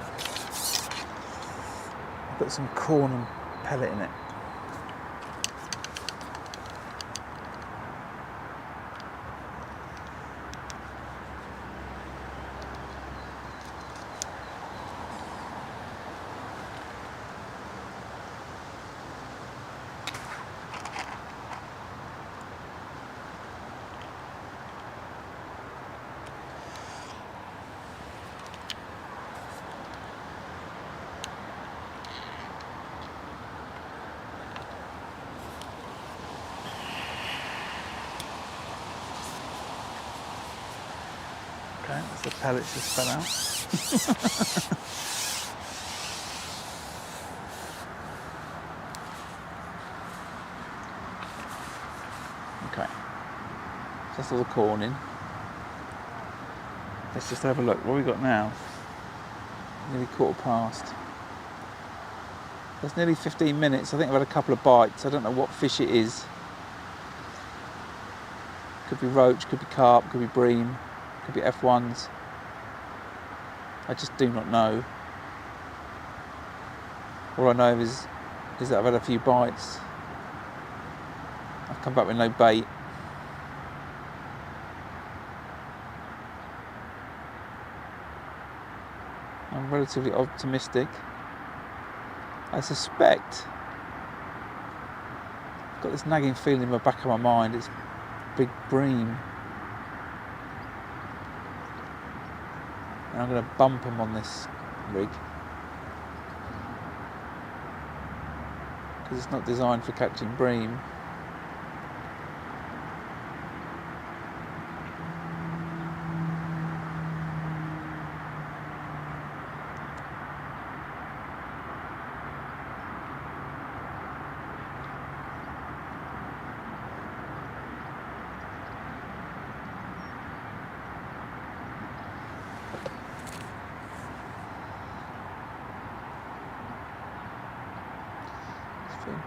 Put some corn and pellet in it. Okay, that's the pellets just fell out. Okay, so that's all the corn in. Let's just have a look. What have we got now? Nearly 1:15. That's nearly 15 minutes. I think I've had a couple of bites. I don't know what fish it is. Could be roach, could be carp, could be bream, could be F1s. I just do not know. All I know is that I've had a few bites. I've come back with no bait. I'm relatively optimistic. I suspect, I've got this nagging feeling in the back of my mind, it's big bream. And I'm going to bump him on this rig. Because it's not designed for catching bream.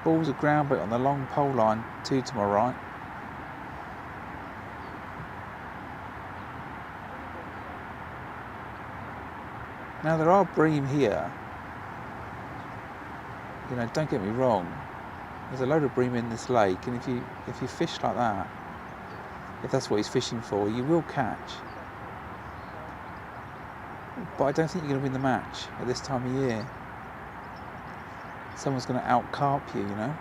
Balls of ground bait on the long pole line, 2 to my right. Now there are bream here. You know, don't get me wrong. There's a load of bream in this lake, and if you fish like that, if that's what he's fishing for, you will catch. But I don't think you're going to win the match at this time of year. Someone's going to out-carp you, you know.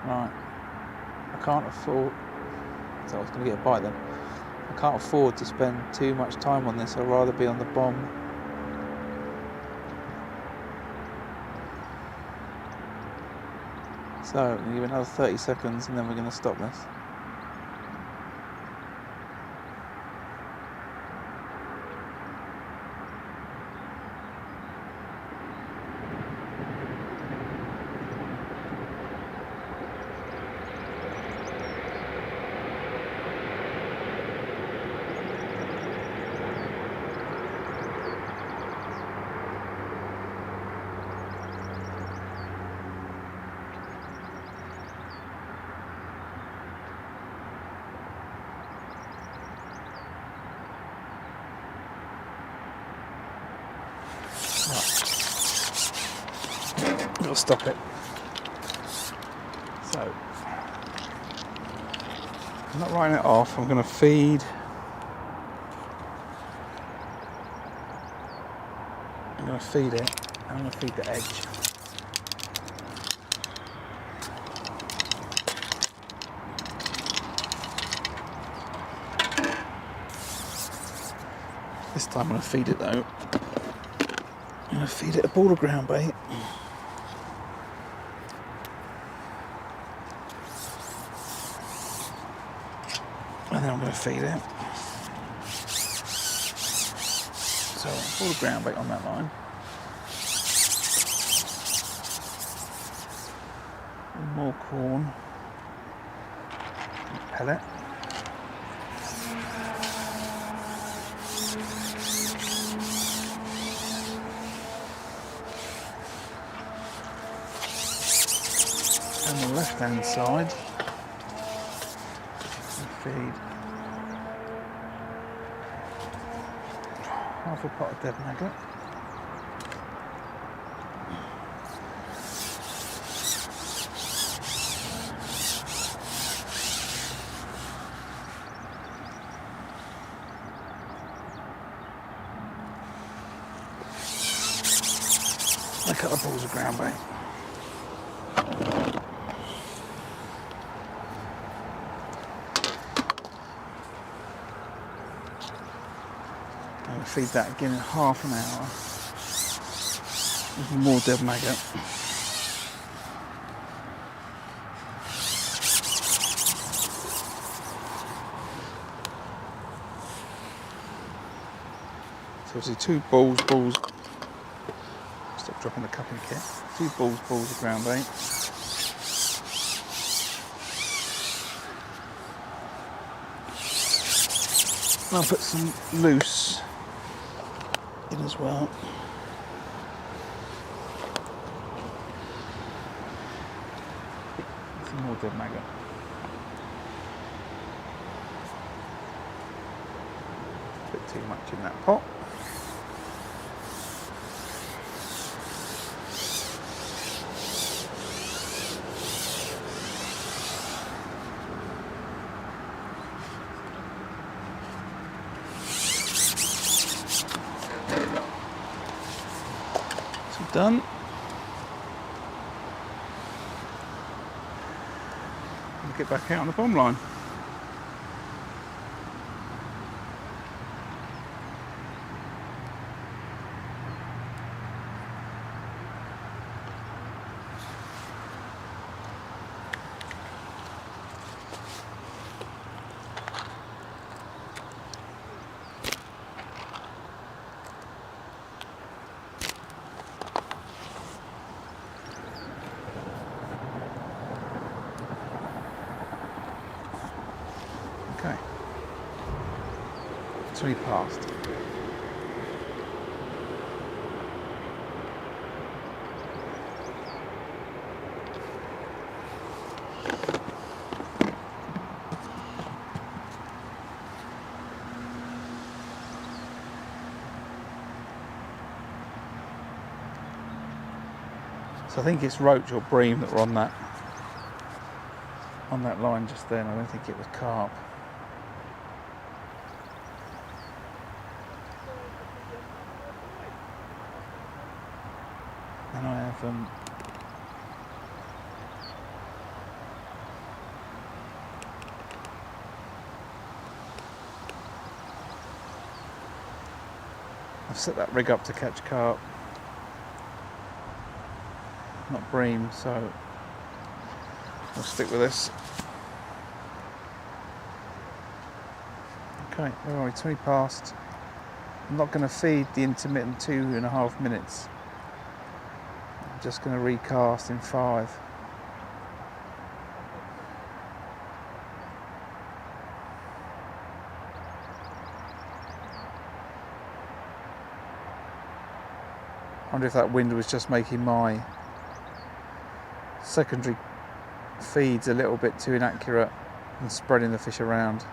Right. I can't afford... So I was going to get a bite then. I can't afford to spend too much time on this. I'd rather be on the bomb. So, I'm going to give it another 30 seconds and then we're going to stop this. I'll stop it. So, I'm not writing it off, I'm going to feed. I'm going to feed it. I'm going to feed the edge. This time I'm going to feed it though. I'm going to feed it a ball of ground bait. And then I'm going to feed it. So, a ball of ground bait on that line. More corn. Pellet. And the left hand side, feed half a pot of dead maggot. A couple of balls of ground bait. I'll feed that again in half an hour with more dead maggot. So obviously 2 balls. Stop dropping the cupping kit. 2 balls of ground bait. I'll put some loose in as well. Some more dead maggot. A bit too much in that pot. Done. We'll get back out on the bomb line. Okay, 3 past. So I think it's roach or bream that were on that line just then. I don't think it was carp. And I have I've set that rig up to catch carp, not bream, so we'll stick with this. Okay, where are we? 20 past. I'm not going to feed the intermittent 2.5 minutes. I'm just going to recast in 5. I wonder if that wind was just making my secondary feeds a little bit too inaccurate and spreading the fish around.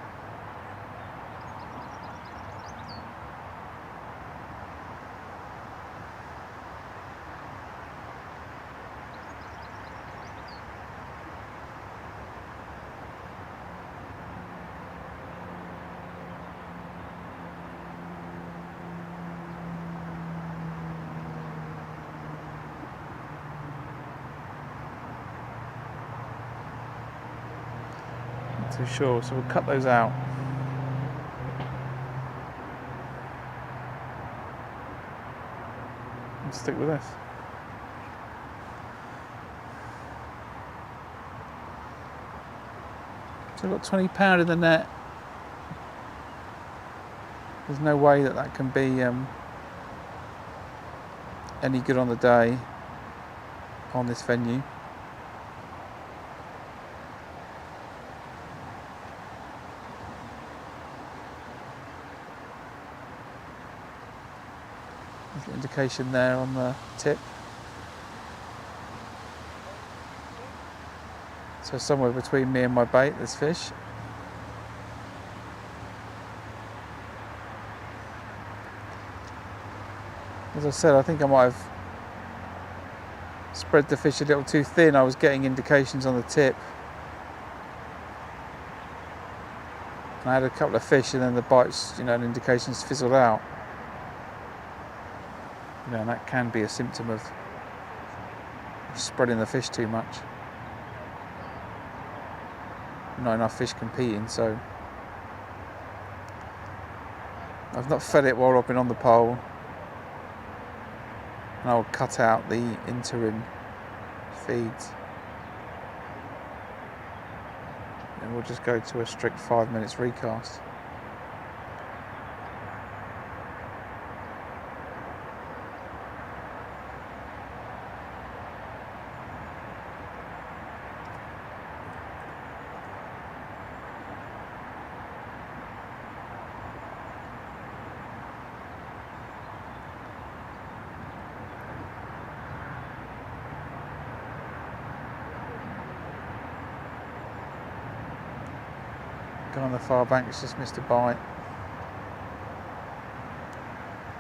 Too sure, so we'll cut those out. stick with this. So I've got 20 pound in the net. There's no way that can be any good on the day on this venue. There's an indication there on the tip. So somewhere between me and my bait there's fish. As I said, I think I might have spread the fish a little too thin. I was getting indications on the tip. And I had a couple of fish and then the bites, and indications fizzled out. And that can be a symptom of spreading the fish too much. Not enough fish competing, so I've not fed it while I've been on the pole. And I'll cut out the interim feeds. And we'll just go to a strict 5 minutes recast. Guy on the far bank has just missed a bite.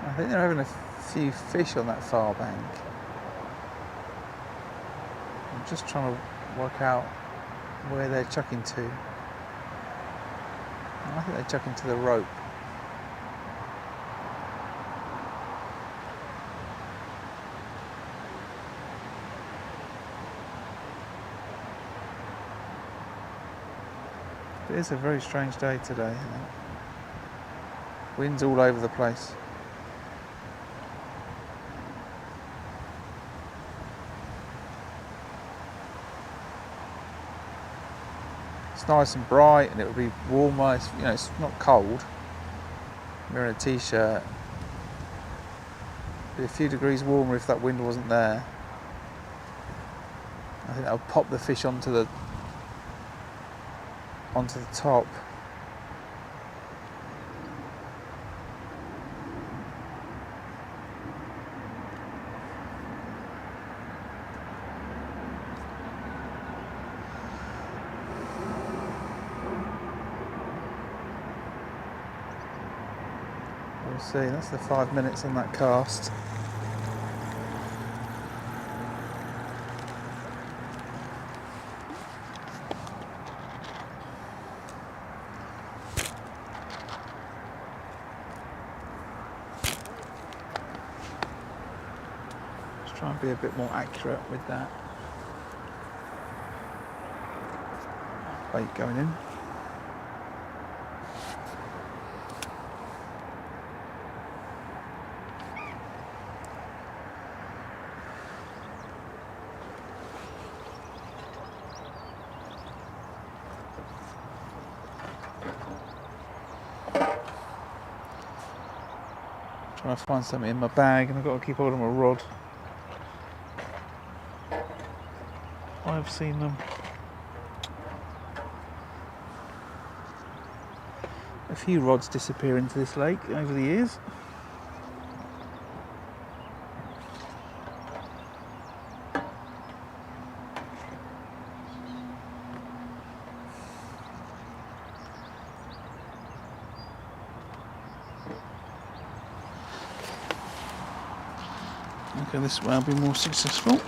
I think they're having a few fish on that far bank. I'm just trying to work out where they're chucking to. I think they're chucking to the rope. It is a very strange day today. Winds all over the place. It's nice and bright and it would be warmer. It's not cold. I'm wearing a t-shirt. It'd be a few degrees warmer if that wind wasn't there. I think that'll pop the fish onto the top. We'll see, that's the 5 minutes on that cast. Try and be a bit more accurate with that. Bait going in. Trying to find something in my bag and I've got to keep hold of my rod. I've seen them. A few rods disappear into this lake over the years. Okay, this way I'll be more successful.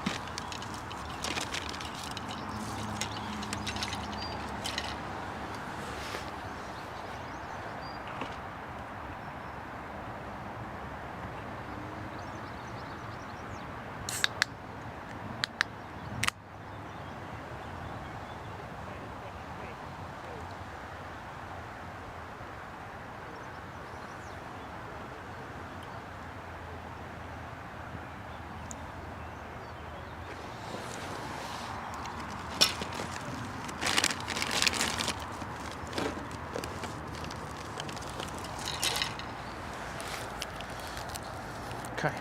Okay.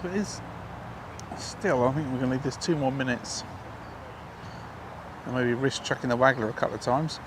So it is still, I think we're going to leave this 2 more minutes and maybe risk chucking the waggler a couple of times.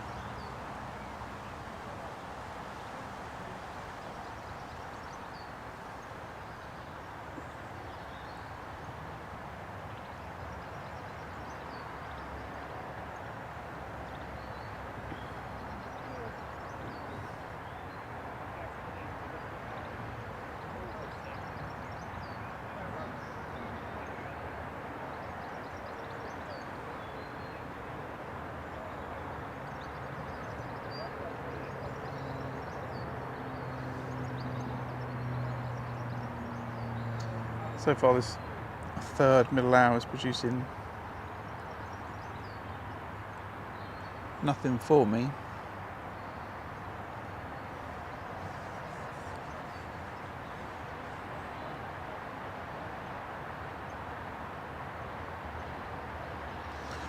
So far this third middle hour is producing nothing for me.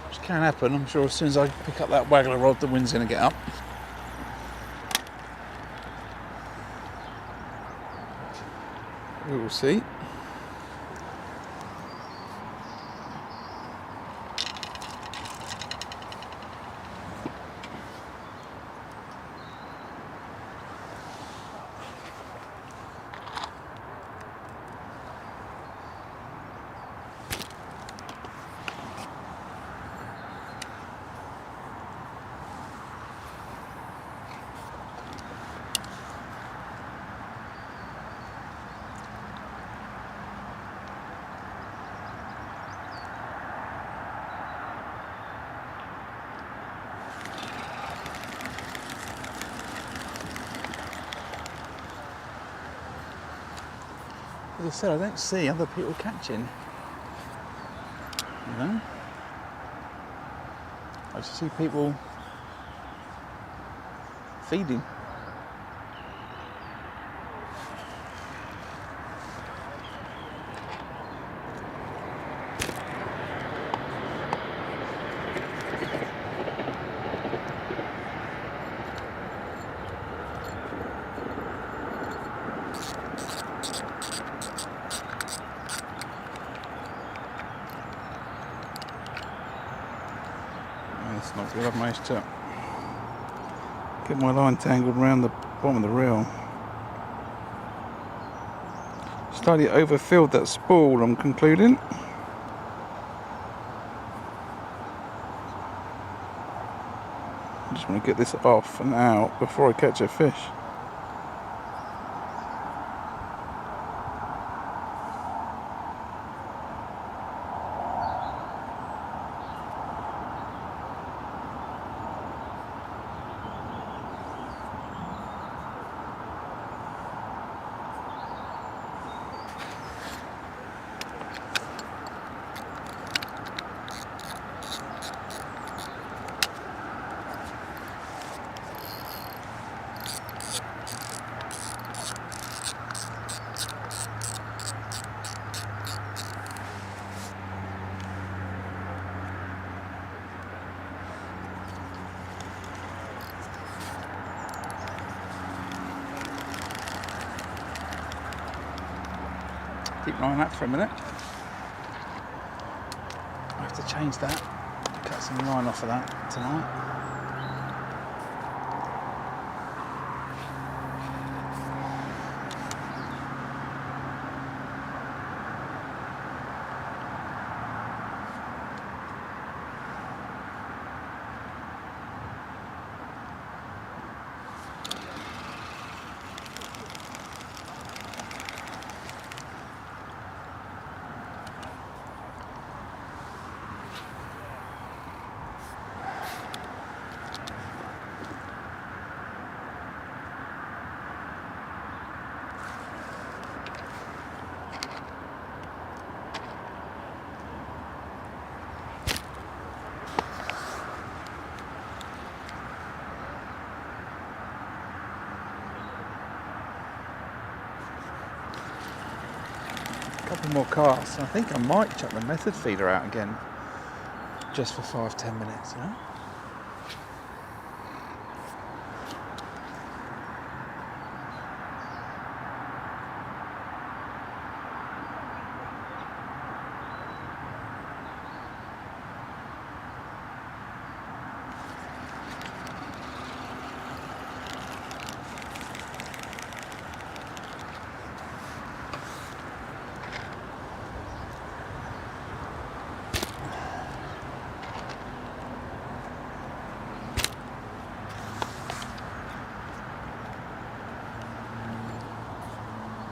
Which can happen, I'm sure as soon as I pick up that waggler rod the wind's going to get up. We will see. As I said, I don't see other people catching. You know? I just see people feeding. That's not good. I've managed to get my line tangled around the bottom of the reel. Slightly overfilled that spool, I'm concluding. I just want to get this off and out before I catch a fish. Keep an eye on that for a minute. I have to change that. Cut some line off of that tonight. Couple more casts. I think I might chuck the method feeder out again, just for 5-10 minutes, you know.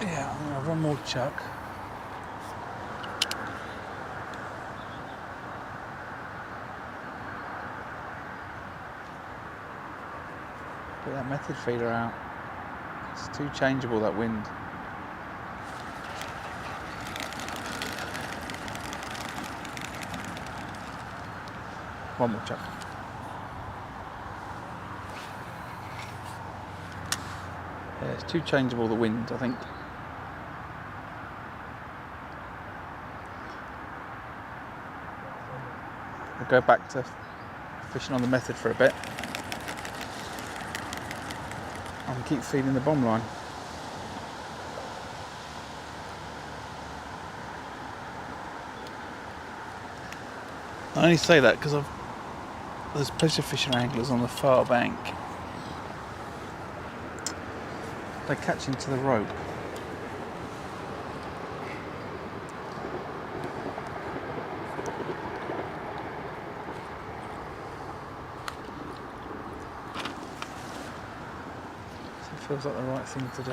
Yeah, I'm gonna have one more chuck. Put that method feeder out. It's too changeable, that wind. One more chuck. Yeah, it's too changeable, the wind, I think. We'll go back to fishing on the method for a bit and keep feeding the bomb line. I only say that because there's pleasure fishing anglers on the far bank. They catch into the rope. Feels like the right thing to do.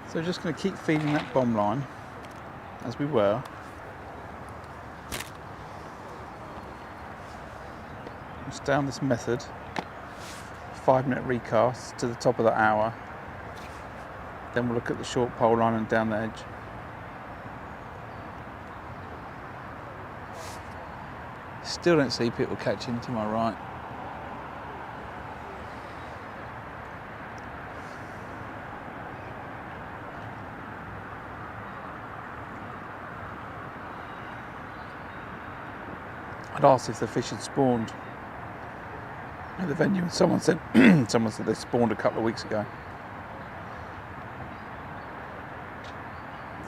So we're just going to keep feeding that bomb line as we were. Just down this method, 5-minute recast to the top of the hour. Then we'll look at the short pole line and down the edge. Still don't see people catching to my right. I'd asked if the fish had spawned at the venue, and someone said they spawned a couple of weeks ago.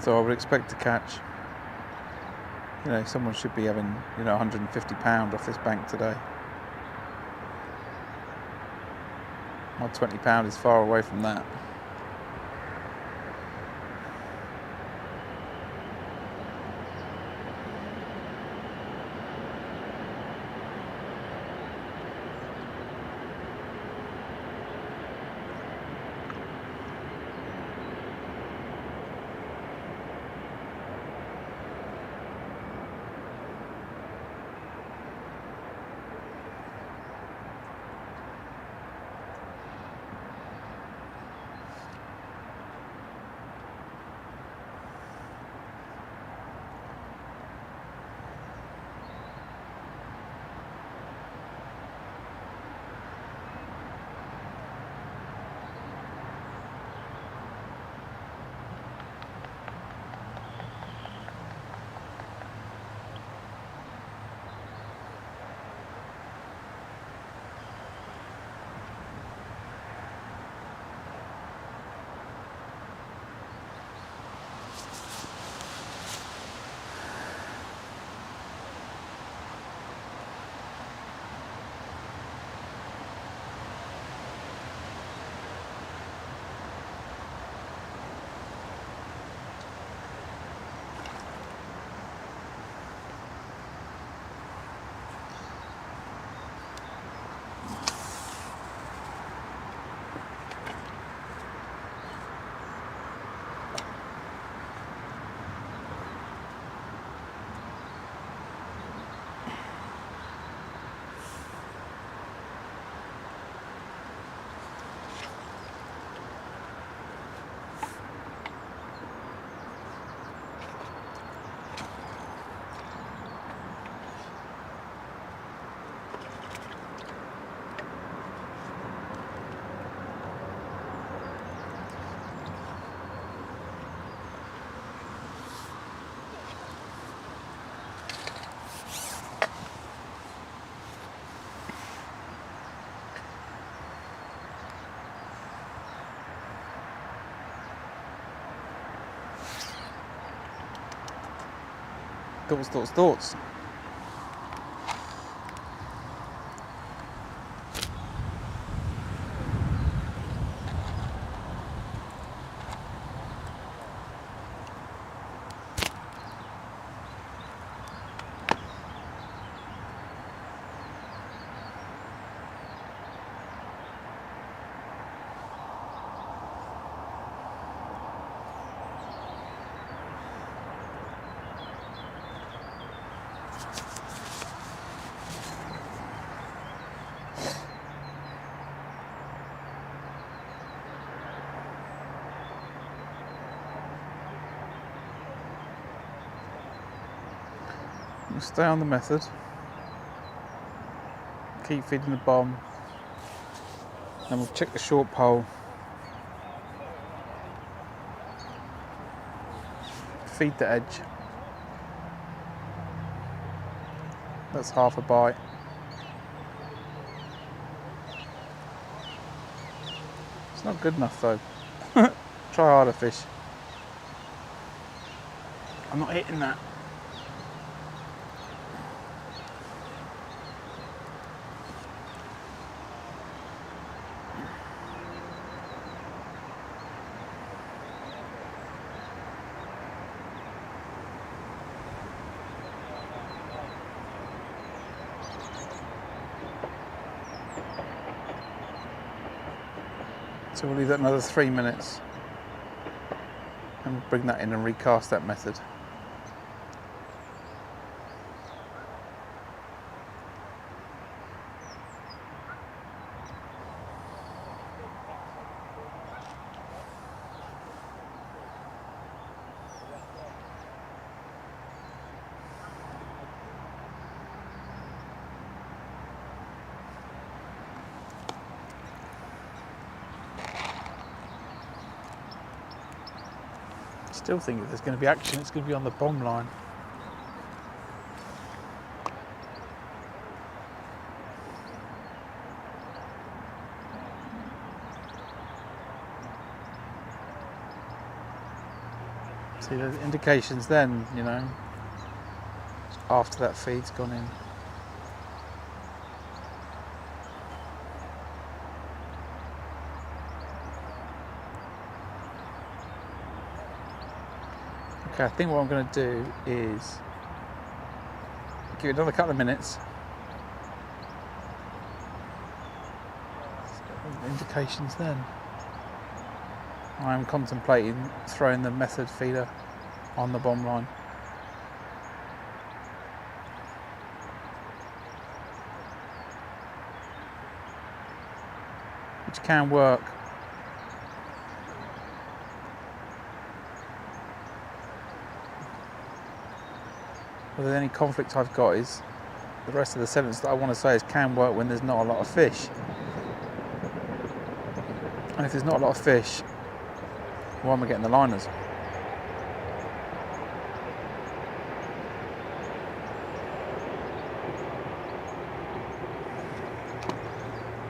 So I would expect to catch, someone should be having, £150 off this bank today. My £20 is far away from that. Thoughts. We'll stay on the method. Keep feeding the bomb. Then we'll check the short pole. Feed the edge. That's half a bite. It's not good enough though. Try harder fish. I'm not hitting that. So we'll leave that another 3 minutes and we'll bring that in and recast that method. Still think if there's going to be action, it's going to be on the bomb line. See the indications then, you know, after that feed's gone in. Okay, I think what I'm going to do is give it another couple of minutes. Indications then. I'm contemplating throwing the method feeder on the bomb line. Which can work. But the only conflict I've got is the rest of the sentence that I want to say is can work when there's not a lot of fish. And if there's not a lot of fish, why am I getting the liners?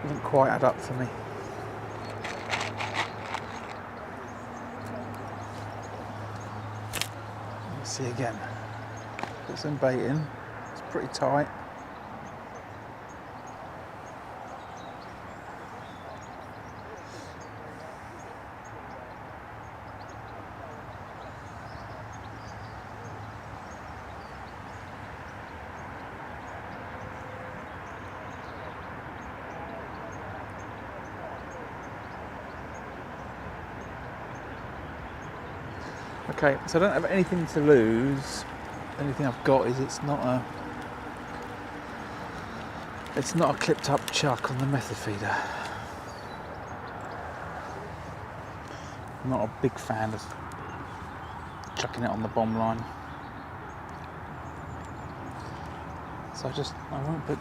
Doesn't quite add up for me. Let's see again. Put some bait in. It's pretty tight. Okay, so I don't have anything to lose. The only thing I've got is it's not a clipped up chuck on the method feeder. I'm not a big fan of chucking it on the bomb line. So I won't put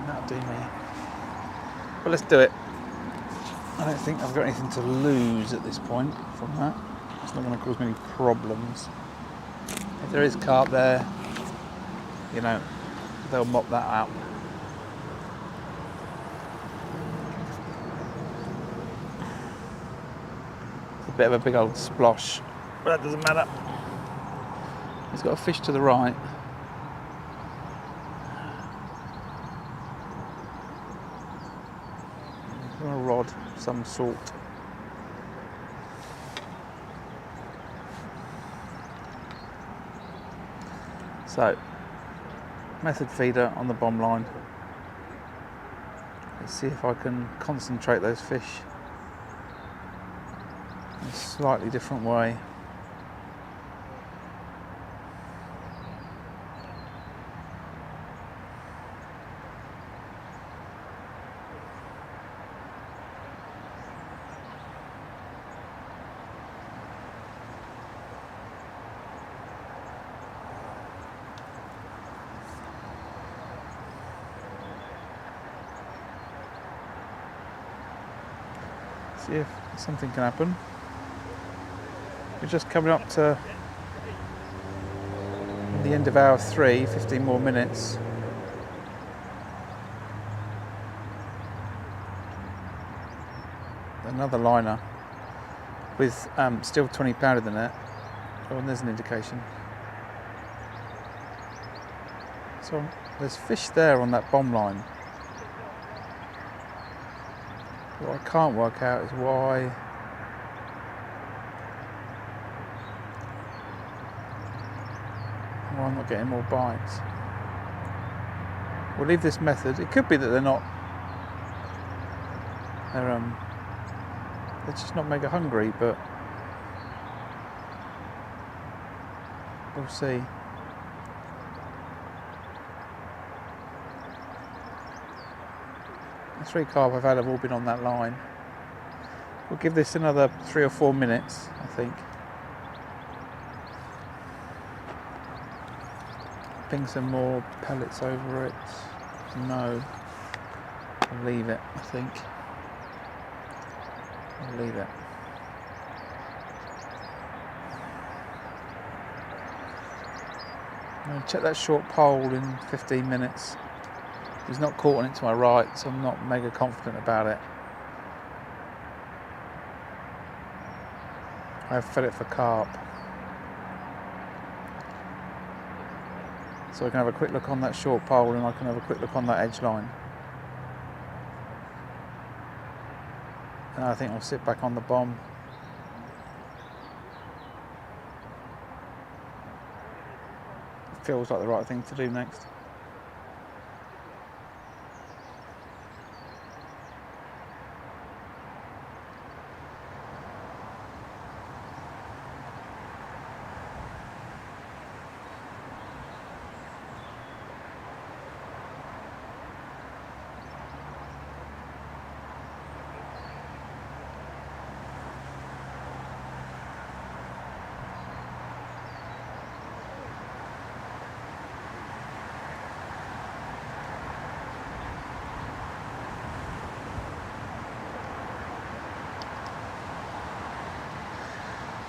that'll do me. But let's do it. I don't think I've got anything to lose at this point from that. It's not going to cause me any problems. If there is carp there, you know, they'll mop that out. The bit of a big old splosh, but that doesn't matter. He's got a fish to the right. A rod of some sort. So, method feeder on the bomb line. Let's see if I can concentrate those fish in a slightly different way. See if something can happen. We're just coming up to the end of hour 3, 15 more minutes. Another liner with still 20 pounder in it. Oh, and there's an indication. So there's fish there on that bomb line. What I can't work out is why I'm not getting more bites. We'll leave this method. It could be that they're just not mega hungry, but we'll see. The 3 carp I've had have all been on that line. We'll give this another 3 or 4 minutes, I think. Ping some more pellets over it. No. I'll leave it, I think. I'll leave it. I'm going to check that short pole in 15 minutes. He's not caught on it to my right, so I'm not mega confident about it. I've fed it for carp. So I can have a quick look on that short pole and I can have a quick look on that edge line. And I think I'll sit back on the bomb. It feels like the right thing to do next.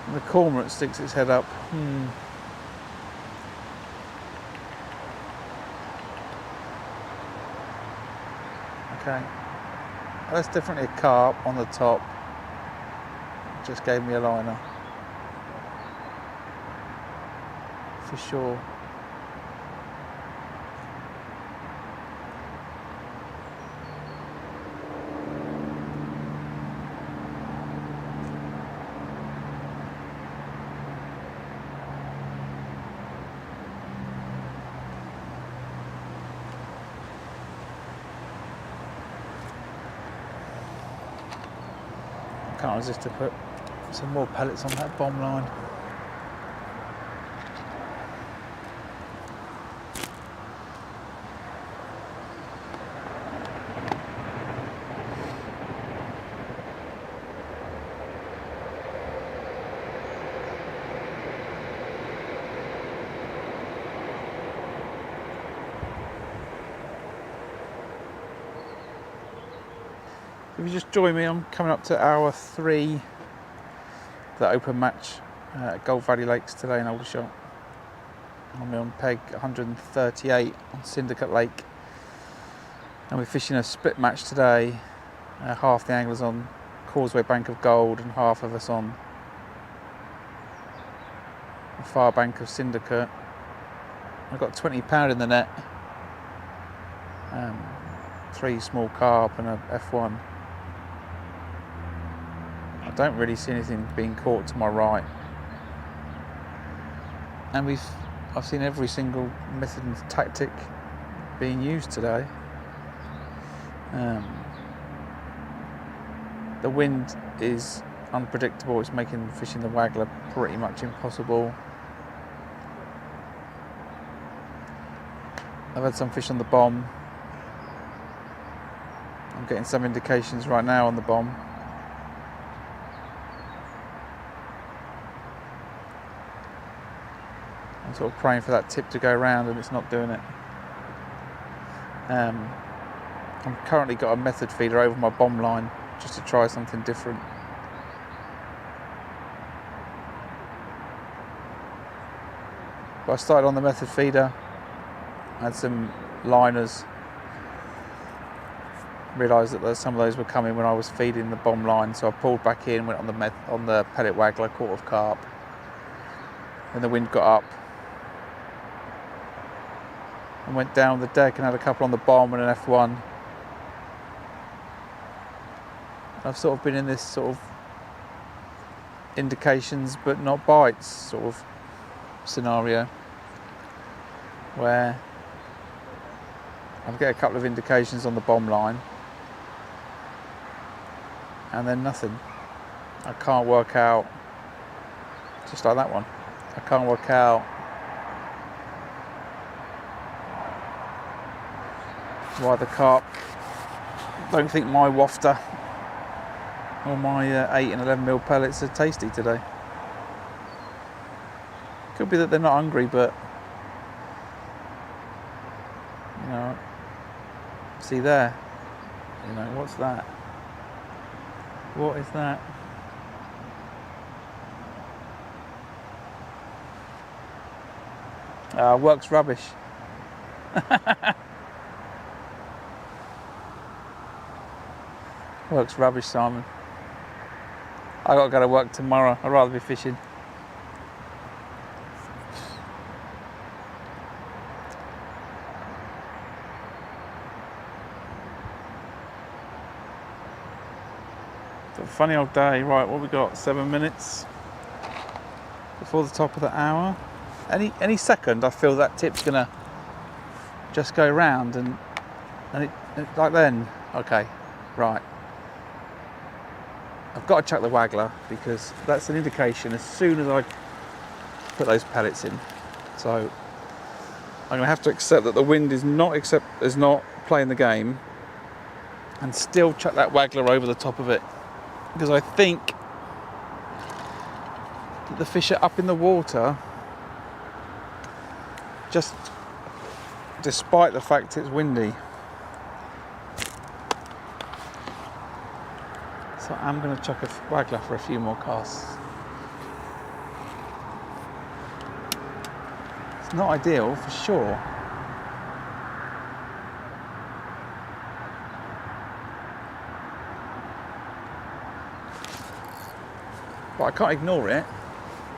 And the cormorant sticks its head up. Okay. That's definitely a carp on the top. Just gave me a liner. For sure. Can't resist to put some more pellets on that bomb line. If you just join me, I'm coming up to hour 3, the open match at Gold Valley Lakes today in Aldershot. I'm on peg 138 on Syndicate Lake, and we're fishing a split match today. Half the anglers on Causeway Bank of Gold and half of us on a far bank of Syndicate. I've got £20 in the net, 3 small carp and a F1. I don't really see anything being caught to my right, and I've seen every single method and tactic being used today. The wind is unpredictable. It's making fishing the waggler pretty much impossible. I've had some fish on the bomb. I'm getting some indications right now on the bomb. I'm sort of praying for that tip to go round, and it's not doing it. I've currently got a method feeder over my bomb line just to try something different. But I started on the method feeder, had some liners, realised that some of those were coming when I was feeding the bomb line, so I pulled back in, went on the pellet waggler, caught of carp. Then the wind got up and went down the deck and had a couple on the bomb and an F1. I've sort of been in this sort of indications but not bites sort of scenario, where I get a couple of indications on the bomb line and then nothing. I can't work out, just like that one, I can't work out why the carp don't think my wafter or my 8 and 11mm pellets are tasty today. Could be that they're not hungry, but you know, see there, you know, what's that? What is that? Works rubbish. Works rubbish, Simon. I got to go to work tomorrow. I'd rather be fishing. It's a funny old day. Right, what we got? 7 minutes before the top of the hour. Any second, I feel that tip's gonna just go round and it like then. Okay, right. I've got to chuck the waggler because that's an indication as soon as I put those pellets in. So I'm going to have to accept that the wind is not playing the game, and still chuck that waggler over the top of it, because I think that the fish are up in the water, just despite the fact it's windy. So I'm going to chuck a waggler for a few more casts. It's not ideal for sure. But I can't ignore it,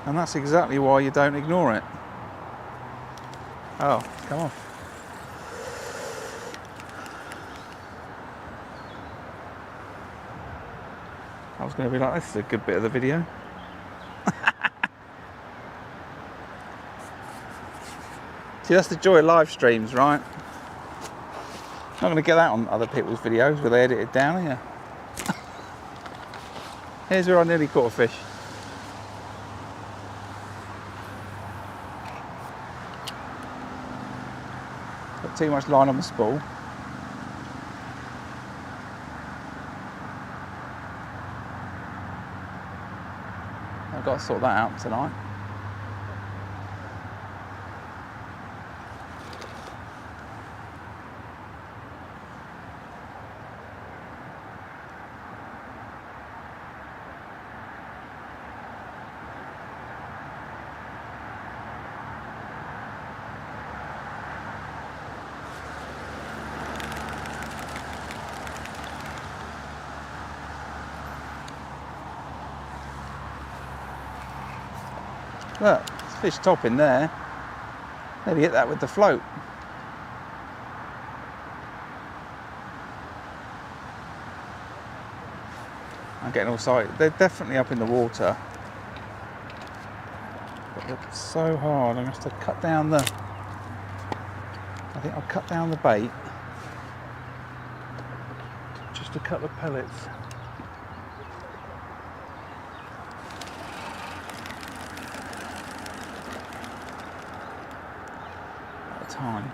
and that's exactly why you don't ignore it. Oh, come on. I was going to be like, this is a good bit of the video. See, that's the joy of live streams, right? Not going to get that on other people's videos where they edit it down, are you? Here's where I nearly caught a fish. Got too much line on the spool. I've got to sort that out tonight. Look, Fish top in there. Nearly hit that with the float. I'm getting all excited. They're definitely up in the water. But it's so hard. I'm going to have to cut down the... I think I'll cut down the bait. Just a couple of pellets. At a time.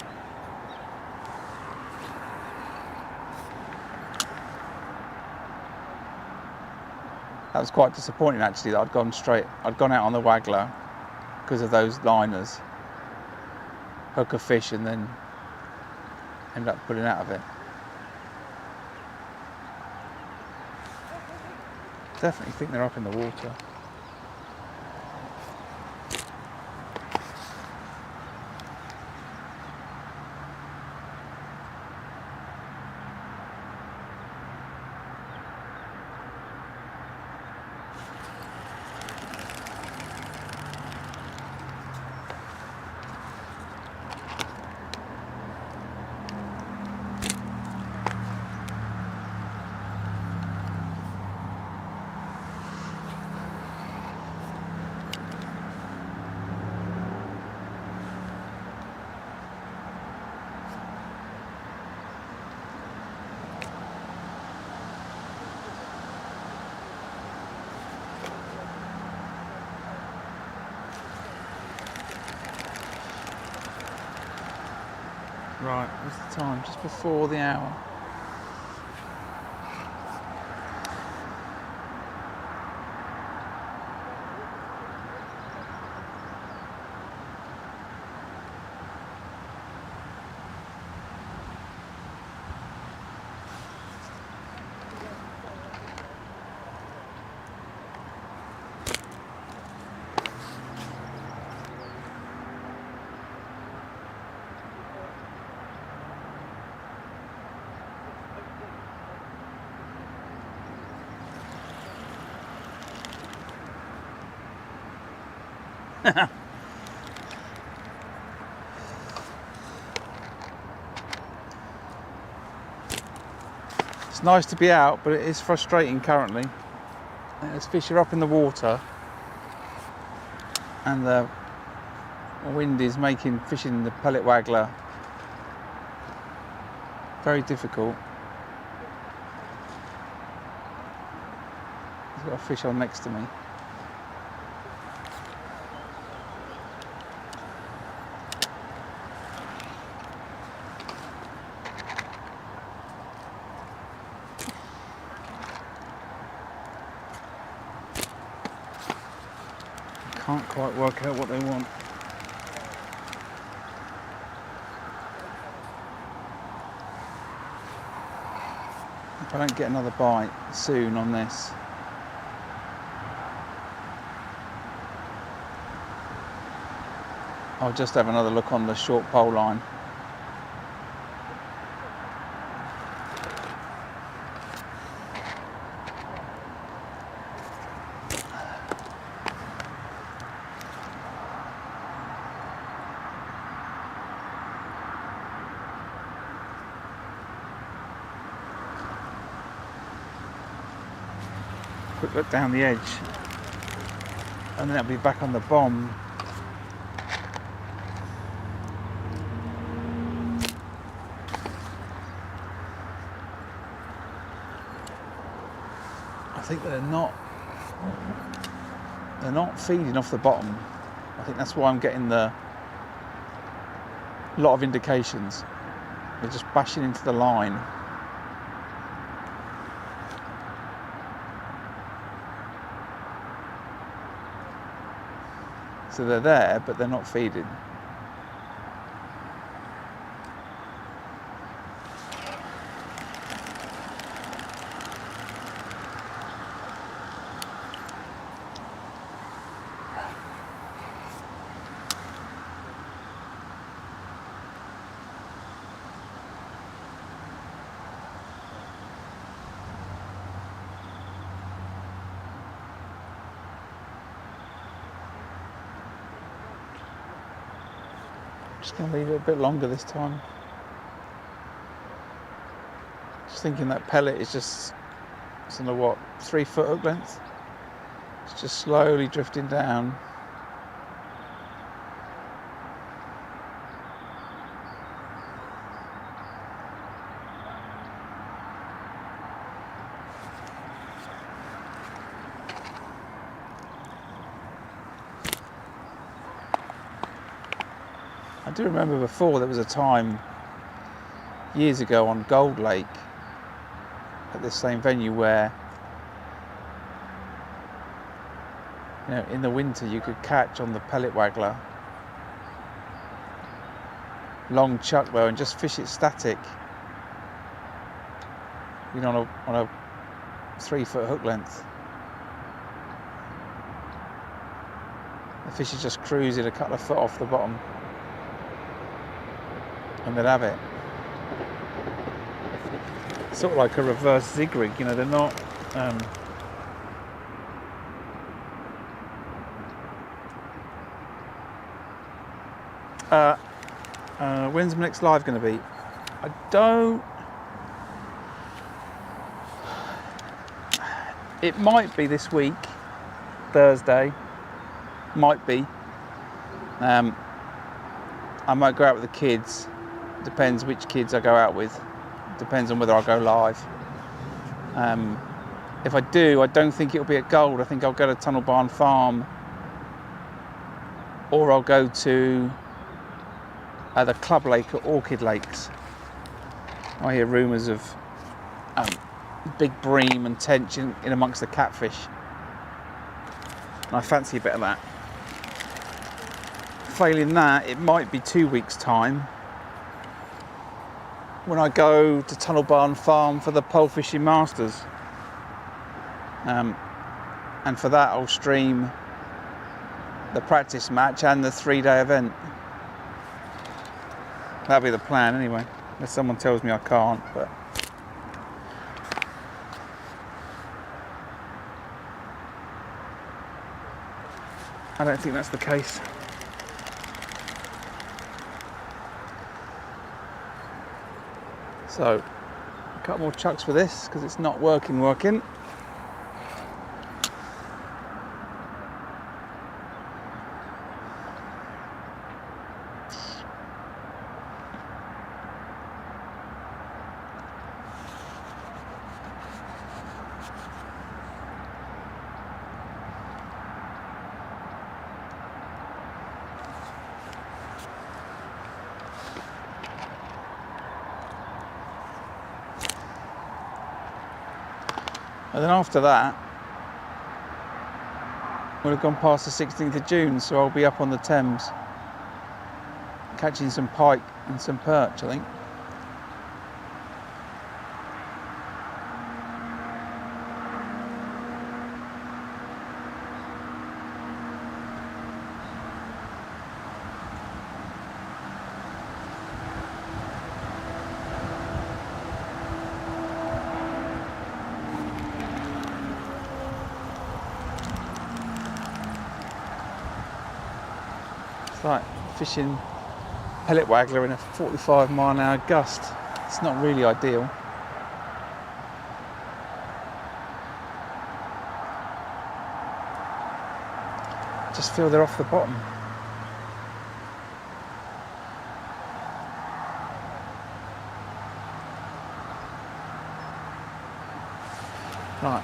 That was quite disappointing actually, that I'd gone out on the waggler because of those liners. Hook a fish and then end up pulling out of it. Definitely think they're up in the water. Right, what's the time? Just before the hour. It's nice to be out, but it is frustrating currently. As fish are up in the water and the wind is making fishing the pellet waggler very difficult. There's got a fish on next to me. Can't quite work out what they want. If I don't get another bite soon on this, I'll just have another look on the short pole line. Quick look down the edge, and then I'll be back on the bomb. I think they're not feeding off the bottom. I think that's why I'm getting a lot of indications. They're just bashing into the line. So they're there, but they're not feeding. Just going to leave it a bit longer this time. Just thinking that pellet is just, I don't know what, 3 foot hook length. It's just slowly drifting down. I do remember before there was a time years ago on Gold Lake at this same venue where, you know, in the winter you could catch on the pellet waggler long chuck bow and just fish it static, you know, on a 3 foot hook length. The fish is just cruising a couple of foot off the bottom and they'd have it. Sort of like a reverse zig rig, you know, they're not when's my next live going to be? I don't. It might be this week, Thursday. Might be. I might go out with the kids. Depends which kids I go out with. Depends on whether I go live. If I do, I don't think it'll be at Gold. I think I'll go to Tunnel Barn Farm, or I'll go to the Club Lake at Orchid Lakes. I hear rumours of big bream and tench in amongst the catfish. And I fancy a bit of that. Failing that, it might be 2 weeks' time when I go to Tunnel Barn Farm for the Pole Fishing Masters. And for that I'll stream the practice match and the 3-day event. That'll be the plan anyway, unless someone tells me I can't, but I don't think that's the case. So, a couple more chucks for this because it's not working. And then after that, we'll have gone past the 16th of June, so I'll be up on the Thames catching some pike and some perch, I think. Like fishing pellet waggler in a 45-mile-an-hour gust. It's not really ideal. Just feel they're off the bottom. Right,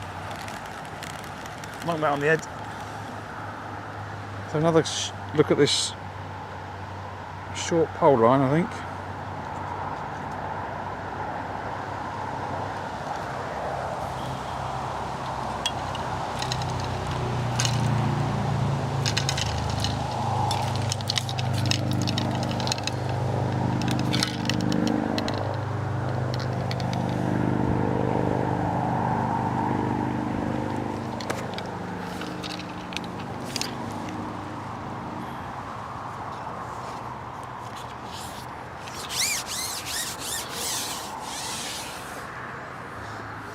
mark that on the head. So another look at this short pole line, I think.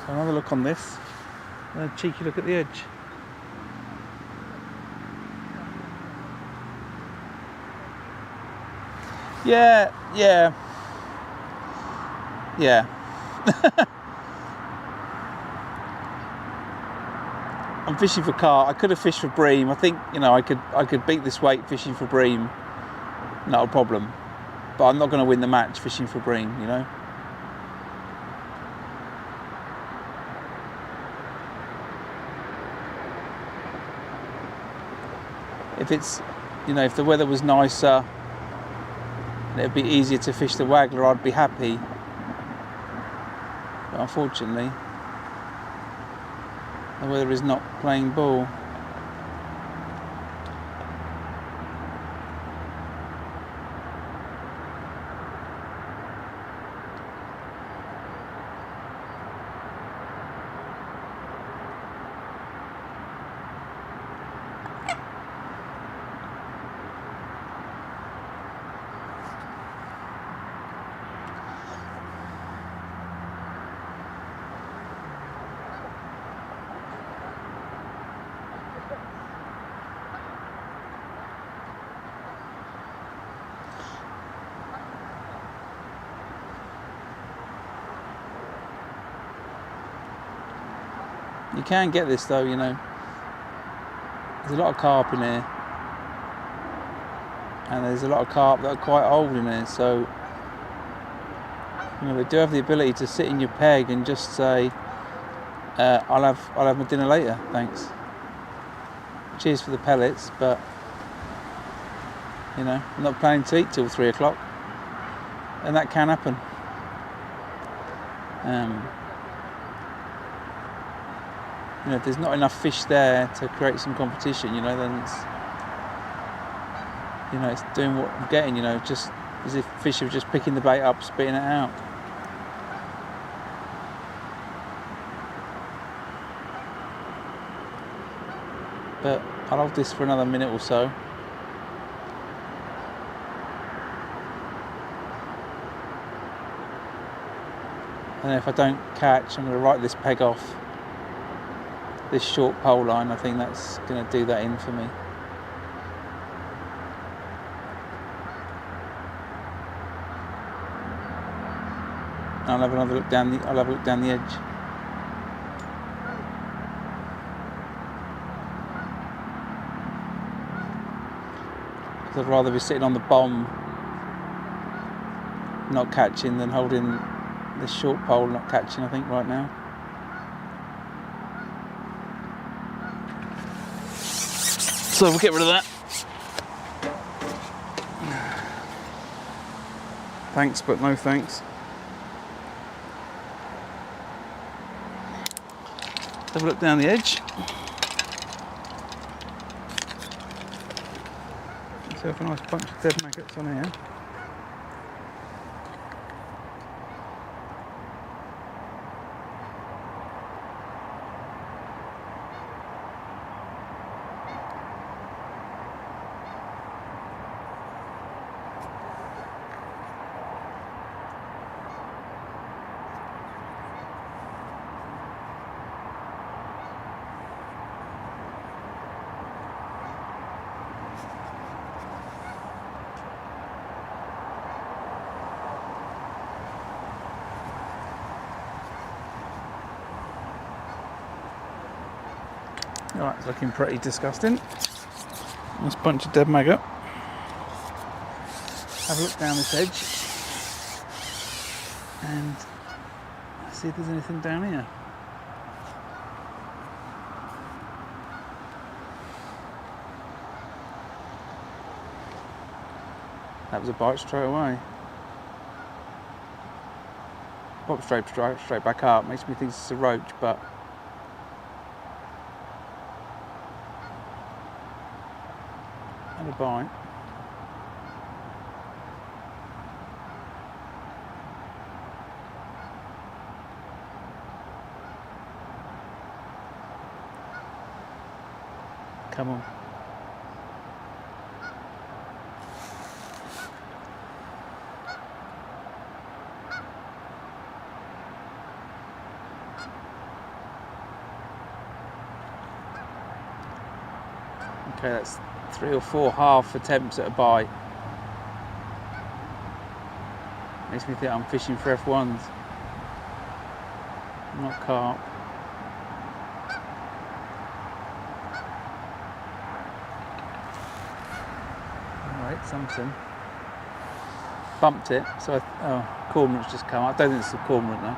Another look on this, and a cheeky look at the edge. Yeah. I'm fishing for carp. I could have fished for bream. I think, you know, I could beat this weight fishing for bream, not a problem. But I'm not going to win the match fishing for bream, you know. If it's, you know, if the weather was nicer and it'd be easier to fish the waggler, I'd be happy. But unfortunately, the weather is not playing ball. You can get this though, you know. There's a lot of carp in here, and there's a lot of carp that are quite old in here, so you know, they do have the ability to sit in your peg and just say, I'll have my dinner later, thanks. Cheers for the pellets, but you know, I'm not planning to eat till 3 o'clock, and that can happen. You know, if there's not enough fish there to create some competition, you know, then it's, you know, it's doing what I'm getting, you know, just as if fish are just picking the bait up, spitting it out. But I'll hold this for another minute or so. And if I don't catch, I'm going to write this peg off. This short pole line, I think that's going to do that in for me. I'll have another look down the. I'll have a look down the edge. Because I'd rather be sitting on the bomb, not catching, than holding this short pole, not catching. I think right now. So we'll get rid of that. Thanks, but no thanks. Have a look down the edge. Let's have a nice bunch of dead maggots on here. Alright, it's looking pretty disgusting. Nice bunch of dead maggot. Have a look down this edge and see if there's anything down here. That was a bite straight away. Pop straight back up. Makes me think it's a roach, but had a bite. Come on. Okay, that's 3 or 4 half attempts at a bite. Makes me think I'm fishing for F1s, not carp. Alright, something. Bumped it, so cormorant's just come up. I don't think it's a cormorant though.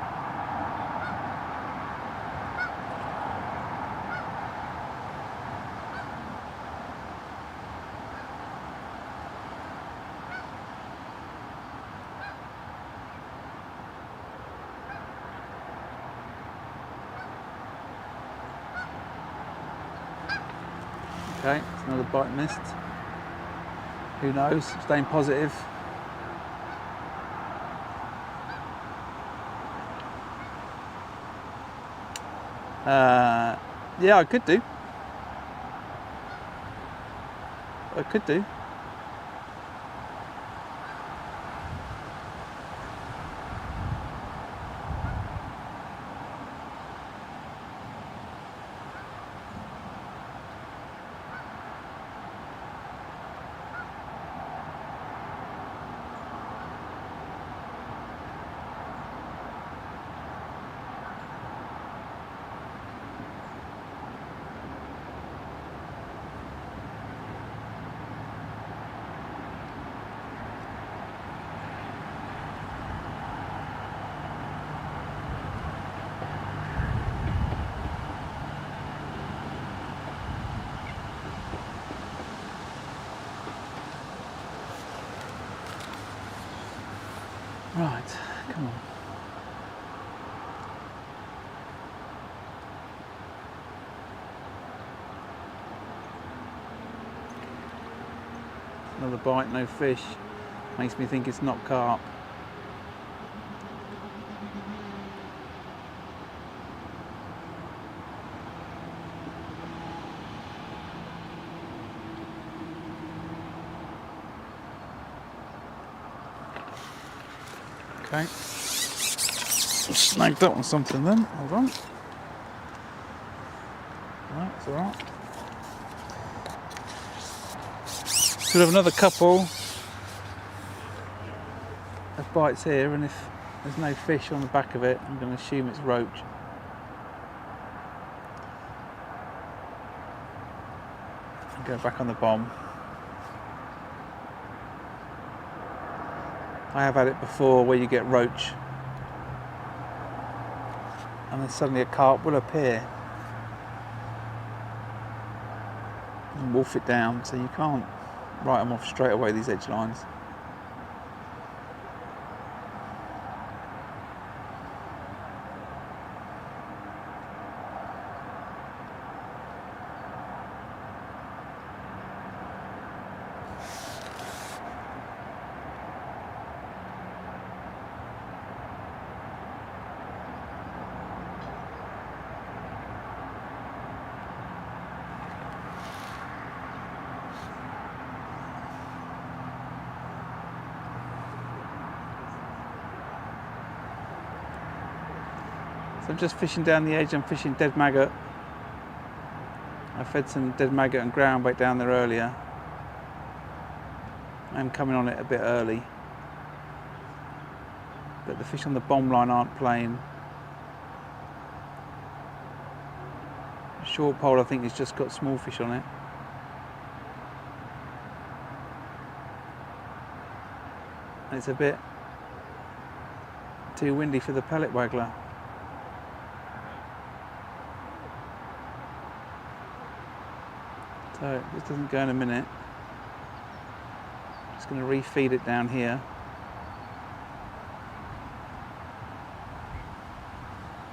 Okay, it's another bite missed. Who knows? Staying positive. Yeah, I could do. Right, come on. Another bite, no fish. Makes me think it's not carp. Okay. Snagged up on something then. Hold on. Right, it's alright. Could have another couple of bites here, and if there's no fish on the back of it, I'm going to assume it's roach. And go back on the bomb. I have had it before where you get roach and then suddenly a carp will appear and wolf it down, so you can't write them off straight away, these edge lines. So I'm just fishing down the edge. I'm fishing dead maggot. I fed some dead maggot and ground bait down there earlier. I'm coming on it a bit early, but the fish on the bomb line aren't playing. Short pole I think has just got small fish on it. It's a bit too windy for the pellet waggler. So this doesn't go in a minute. Just going to refeed it down here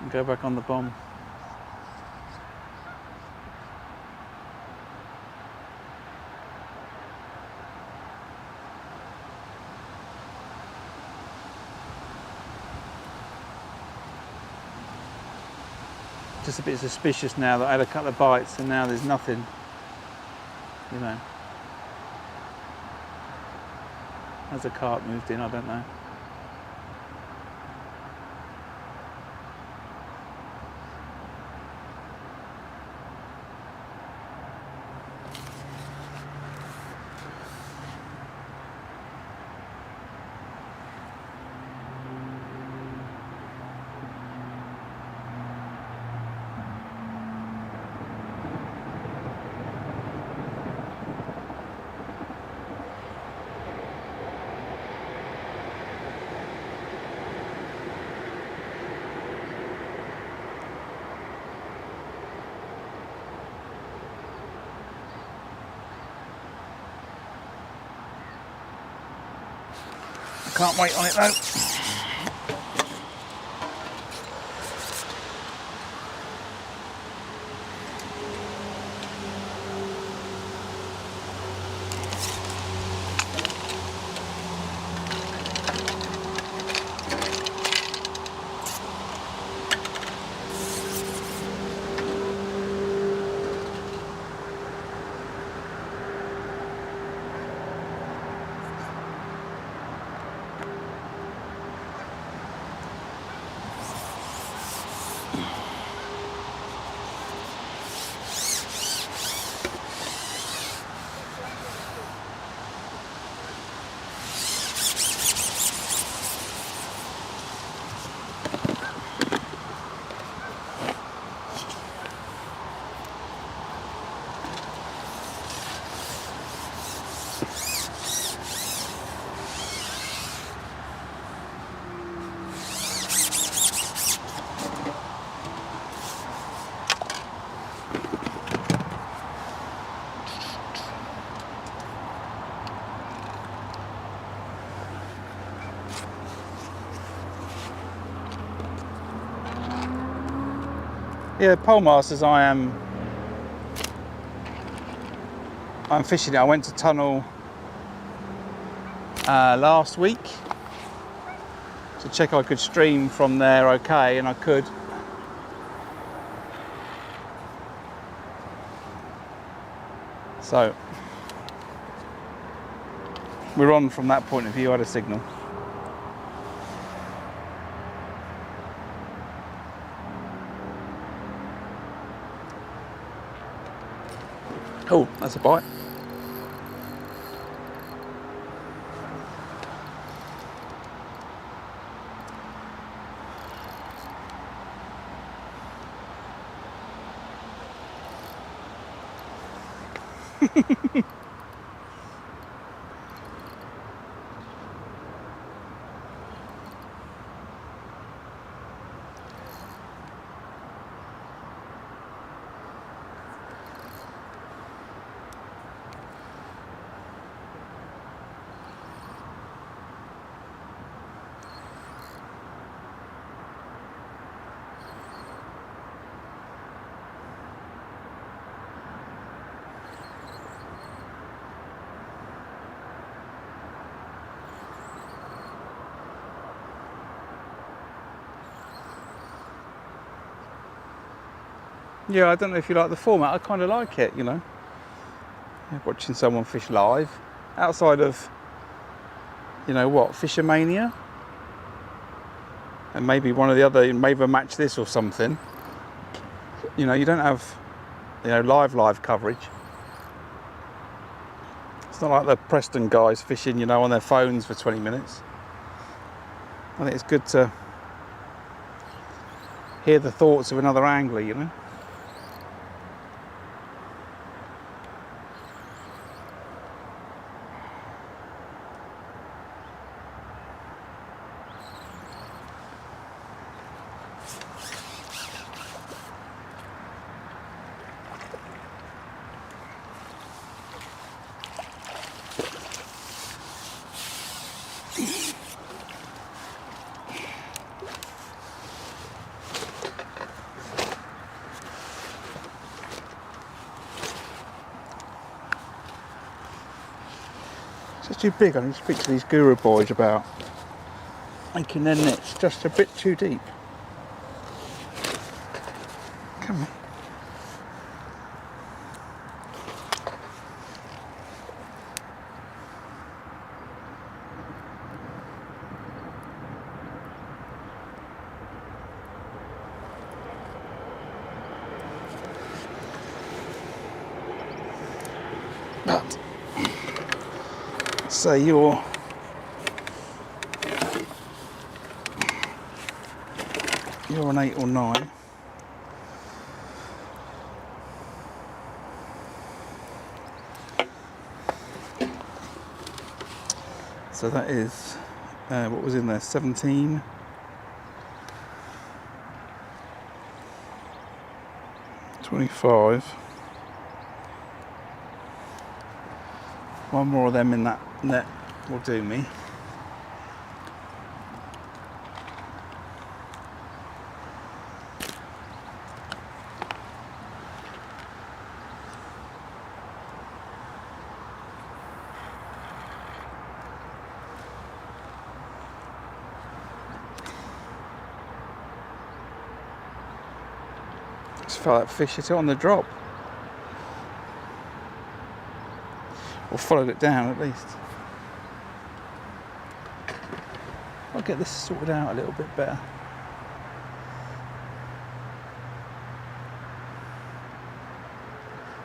and go back on the bomb. Just a bit suspicious now that I had a couple of bites and now there's nothing, you know. Has a carp moved in? I don't know. Can't wait on it though. Yeah, pole masters. I'm fishing it. I went to tunnel last week to check I could stream from there okay, and I could. So we're on from that point of view. I had a signal. Oh, that's a bite. Yeah, I don't know if you like the format. I kind of like it, you know. Watching someone fish live, outside of, you know what, Fishermania, and maybe one of the other, maybe a Match This or something. You know, you don't have, you know, live coverage. It's not like the Preston guys fishing, you know, on their phones for 20 minutes. I think it's good to hear the thoughts of another angler, you know. It's too big. I need to speak to these guru boys about making their nets just a bit too deep. Come on. But say you're an 8 or 9. So that is what was in there, 17, 25. One more of them in that net will do me. just felt that fish hit it on the drop. Or followed it down at least. I'll get this sorted out a little bit better.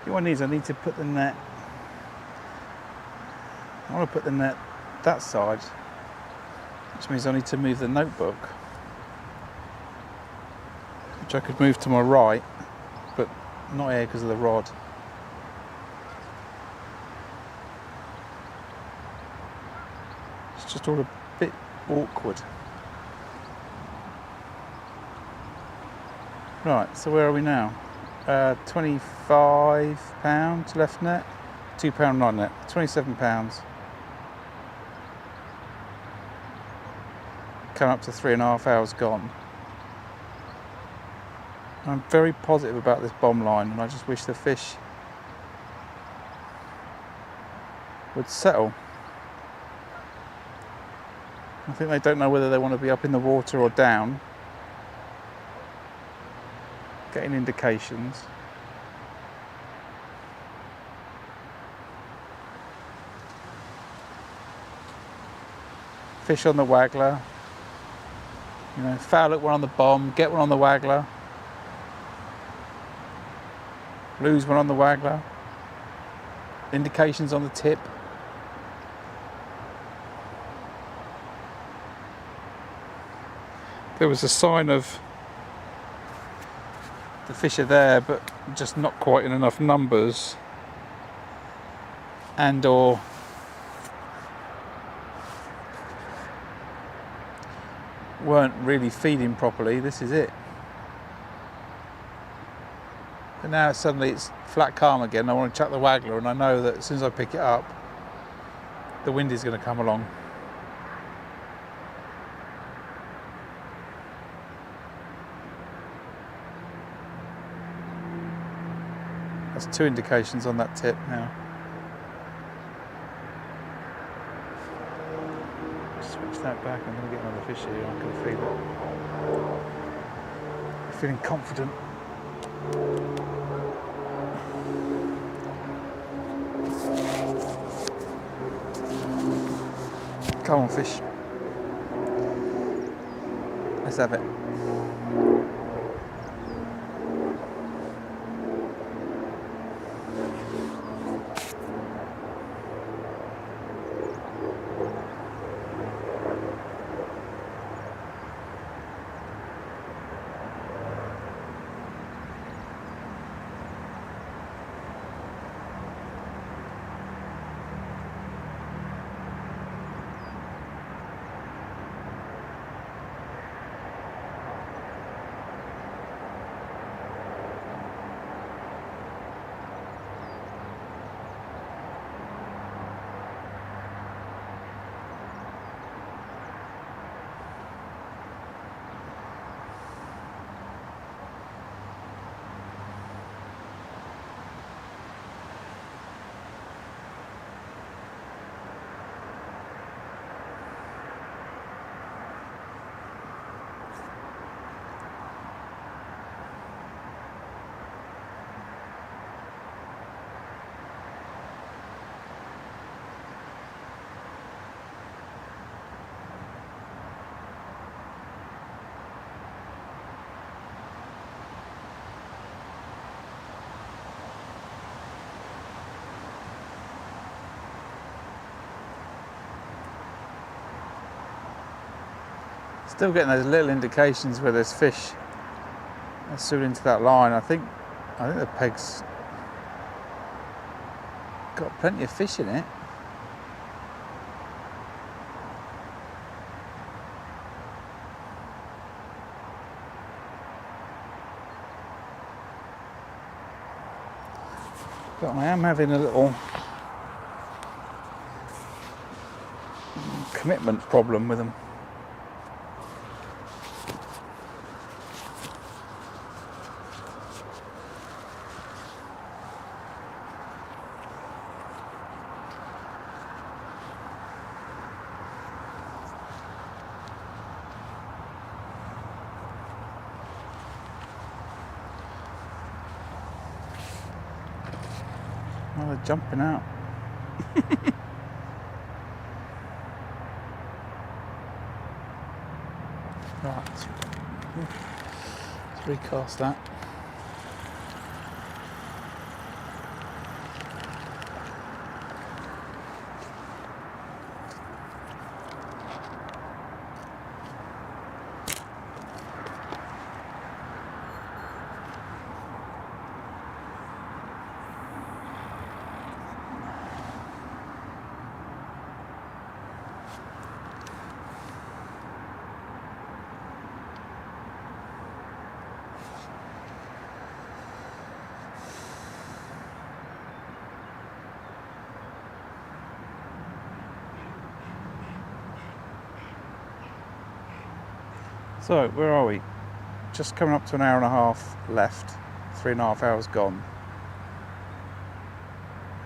What I need to put the net. I want to put the net that side, which means I need to move the notebook, which I could move to my right, but not here because of the rod. It's just all a bit awkward. Right, so where are we now? £25 left net, £2 non net, £27. Come up to 3.5 hours gone. I'm very positive about this bomb line, and I just wish the fish would settle. I think they don't know whether they want to be up in the water or down. Getting indications. Fish on the waggler. You know, foul it one on the bomb, get one on the waggler. Lose one on the waggler. Indications on the tip. There was a sign of the fish are there, but just not quite in enough numbers, and or weren't really feeding properly. This is it. But now suddenly it's flat calm again. I want to chuck the waggler, and I know that as soon as I pick it up, the wind is going to come along. That's 2 indications on that tip now. Switch that back. I'm going to get another fish here. I can feel it. I'm feeling confident. Come on, fish. Let's have it. Still getting those little indications where there's fish soon into that line. I think the peg's got plenty of fish in it. But I am having a little commitment problem with them. Oh, they're jumping out. Right, let's recast that. So, where are we? Just coming up to an hour and a half left. 3.5 hours gone.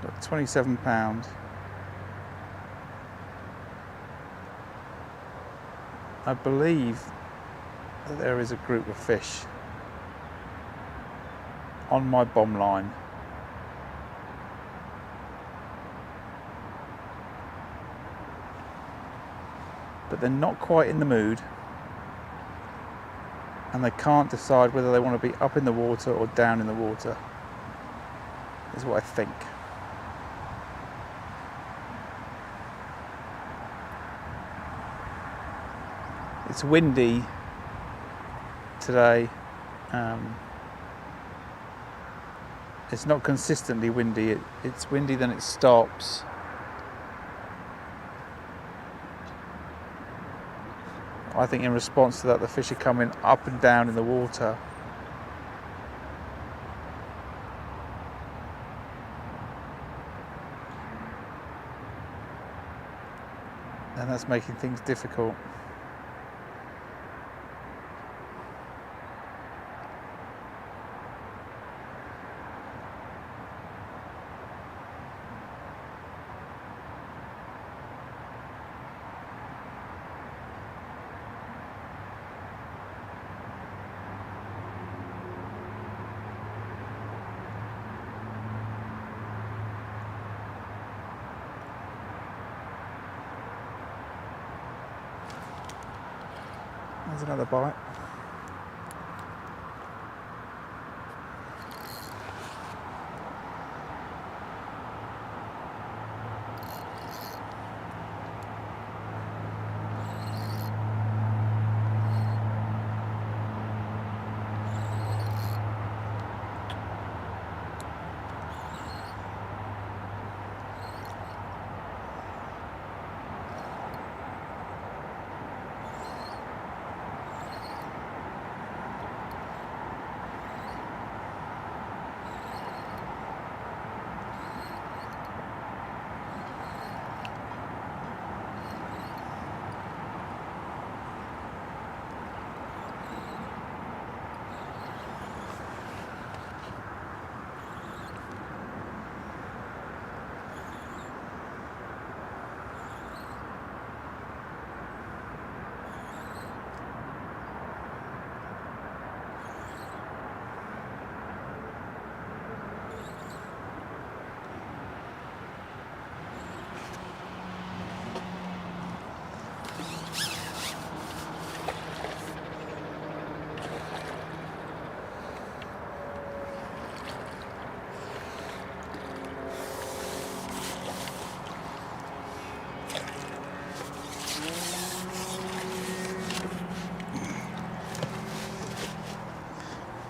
Got £27. I believe that there is a group of fish on my bomb line. But they're not quite in the mood. And they can't decide whether they want to be up in the water or down in the water, is what I think. It's windy today. It's not consistently windy. It's windy, then it stops. I think in response to that, the fish are coming up and down in the water. And that's making things difficult. There's another bite.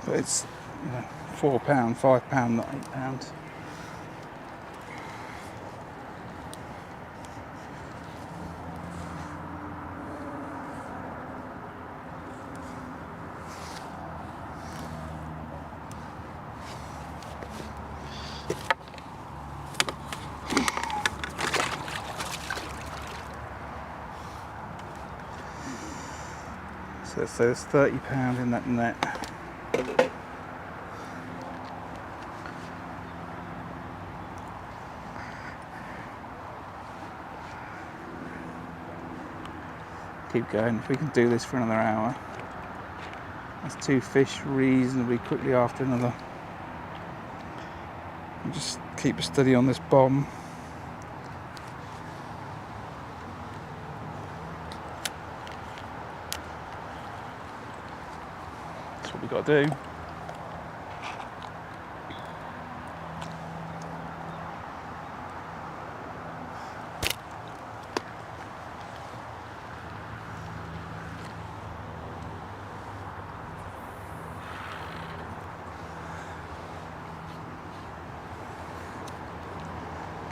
But it's £4, £5, not £8. So there's £30 in that net. Keep going. If we can do this for another hour, that's 2 fish reasonably quickly after another And just keep steady on this bomb. That's what we got to do.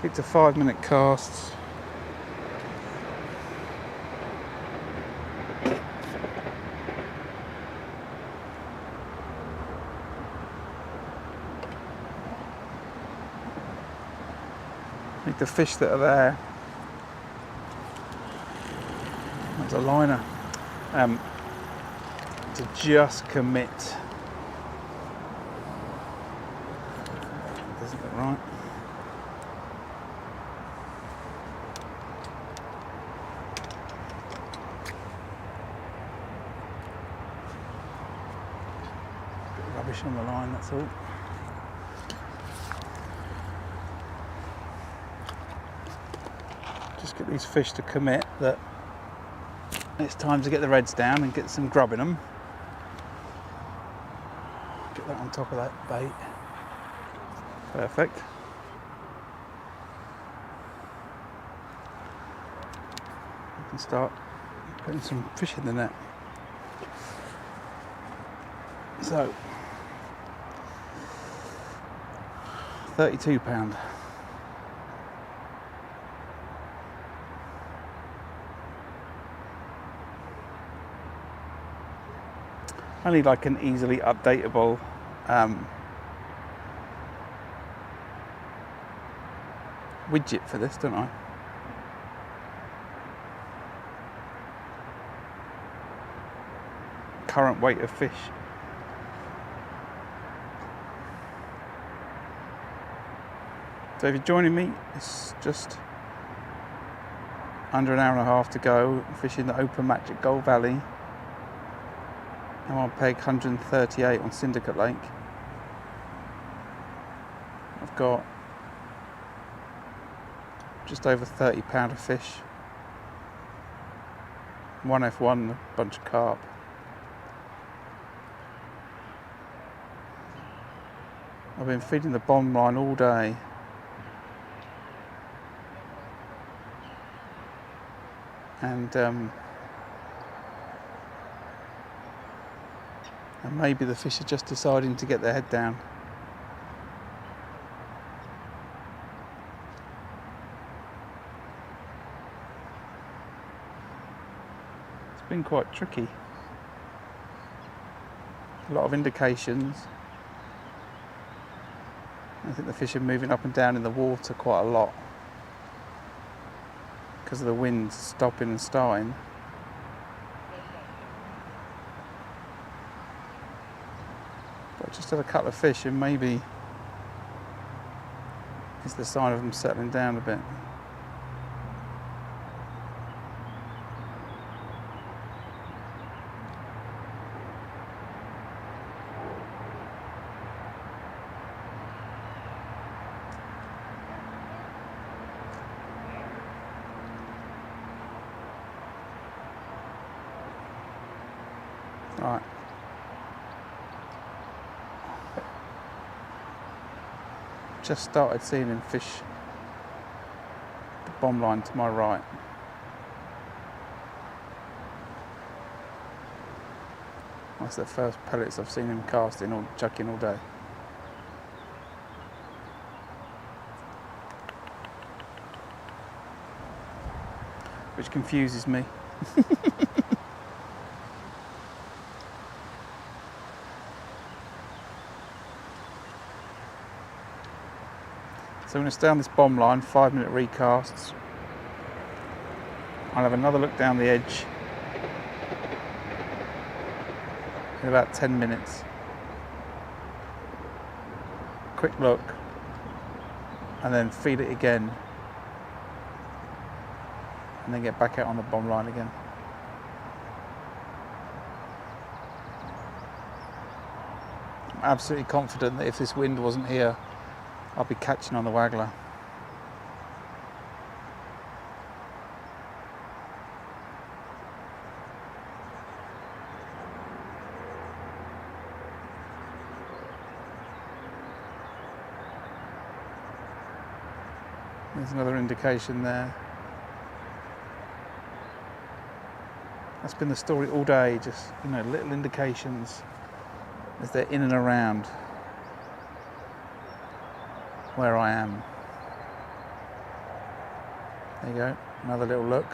Keep to 5-minute casts. Need the fish that are there. There's a liner. To just commit. Doesn't look right. Bit of rubbish on the line, that's all. Just get these fish to commit that it's time to get the reds down and get some grub in them. Get that on top of that bait. Perfect. We can start putting some fish in the net. So, £32. I need like an easily updatable widget for this, don't I? Current weight of fish. So if you're joining me, it's just under an hour and a half to go, fishing the open match at Gold Valley. I'm on peg 138 on Syndicate Lake. I've got just over £30 of fish. One F1, a bunch of carp. I've been feeding the bomb line all day. And maybe the fish are just deciding to get their head down. It's been quite tricky. A lot of indications. I think the fish are moving up and down in the water quite a lot because of the winds stopping and starting. But I just had a couple of fish and maybe it's the sign of them settling down a bit. Right. Just started seeing him fish the bomb line to my right. That's the first pellets I've seen him casting or chucking all day. Which confuses me. So I'm going to stay on this bomb line, 5-minute recasts. I'll have another look down the edge in about 10 minutes. Quick look, and then feed it again, and then get back out on the bomb line again. I'm absolutely confident that if this wind wasn't here, I'll be catching on the waggler. There's another indication there. That's been the story all day, just, you know, little indications as they're in and around where I am. There you go, another little look.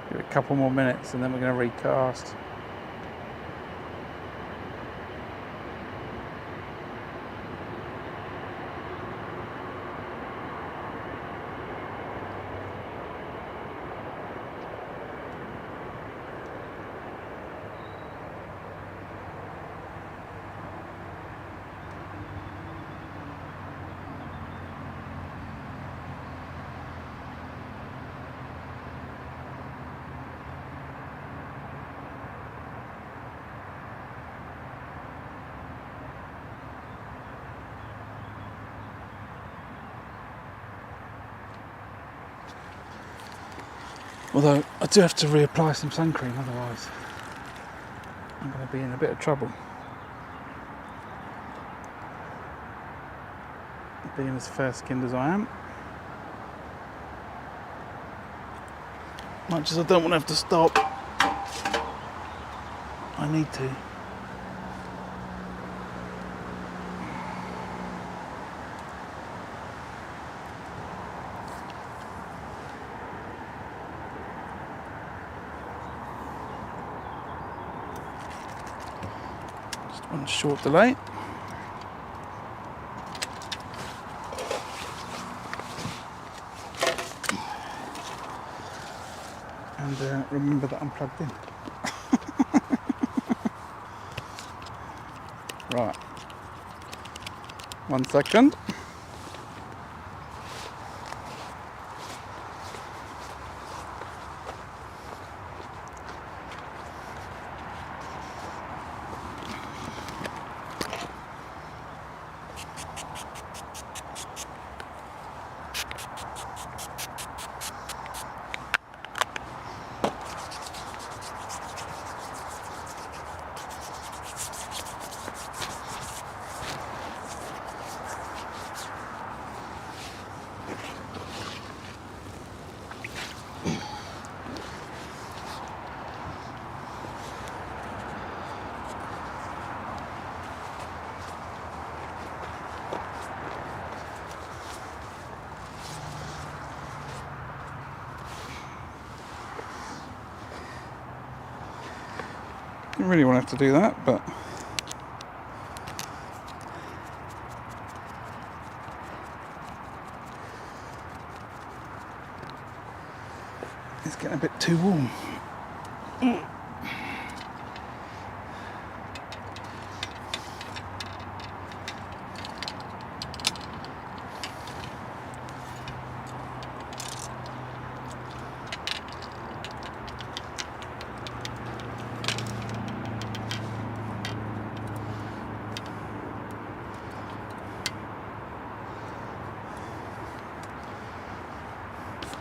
Give it a couple more minutes and then we're going to recast. Although I do have to reapply some sun cream, otherwise I'm going to be in a bit of trouble. Being as fair-skinned as I am. Much as I don't want to have to stop, I need to. Just one short delay. And remember that I'm plugged in. Right. 1 second. Didn't really want to have to do that, but it's getting a bit too warm.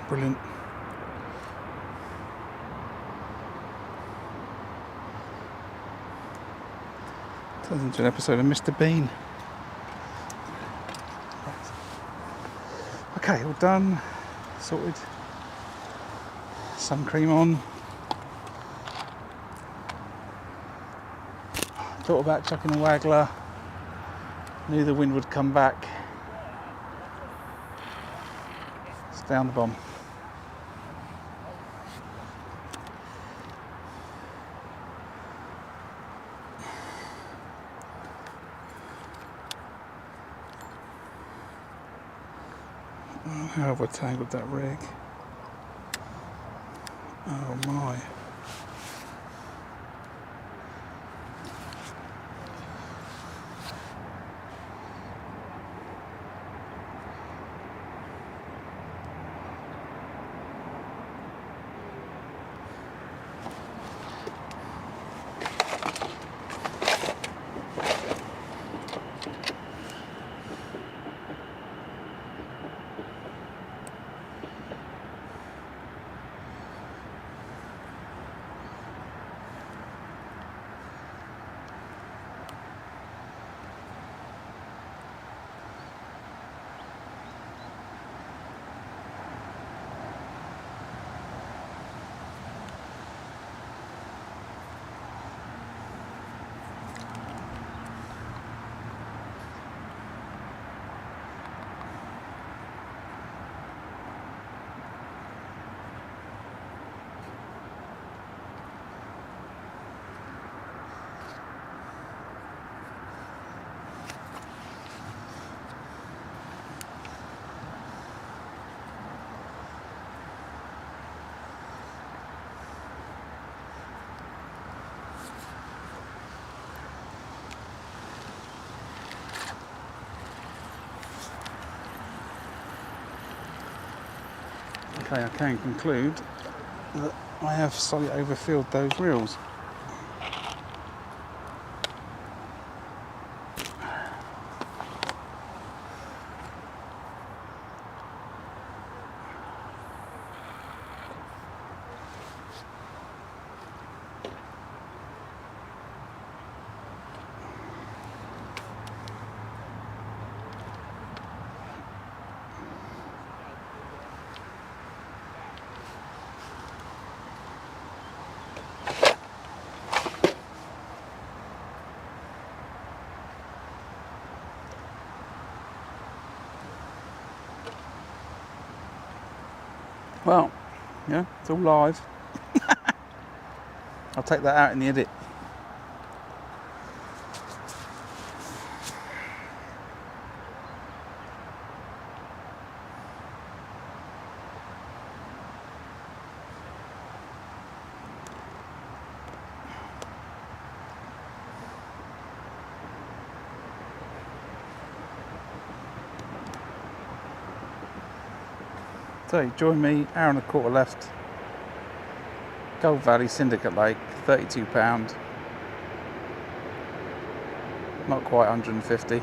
Brilliant. Turns into an episode of Mr. Bean. Okay, all done, sorted. Sun cream on. Thought about chucking a waggler. Knew the wind would come back. It's down the bomb. How have I tangled that rig? Oh my. Okay, I can conclude that I have slightly overfilled those reels. Well, yeah, it's all live. I'll take that out in the edit. So join me, hour and a quarter left. Gold Valley Syndicate Lake, £32. Not quite 150.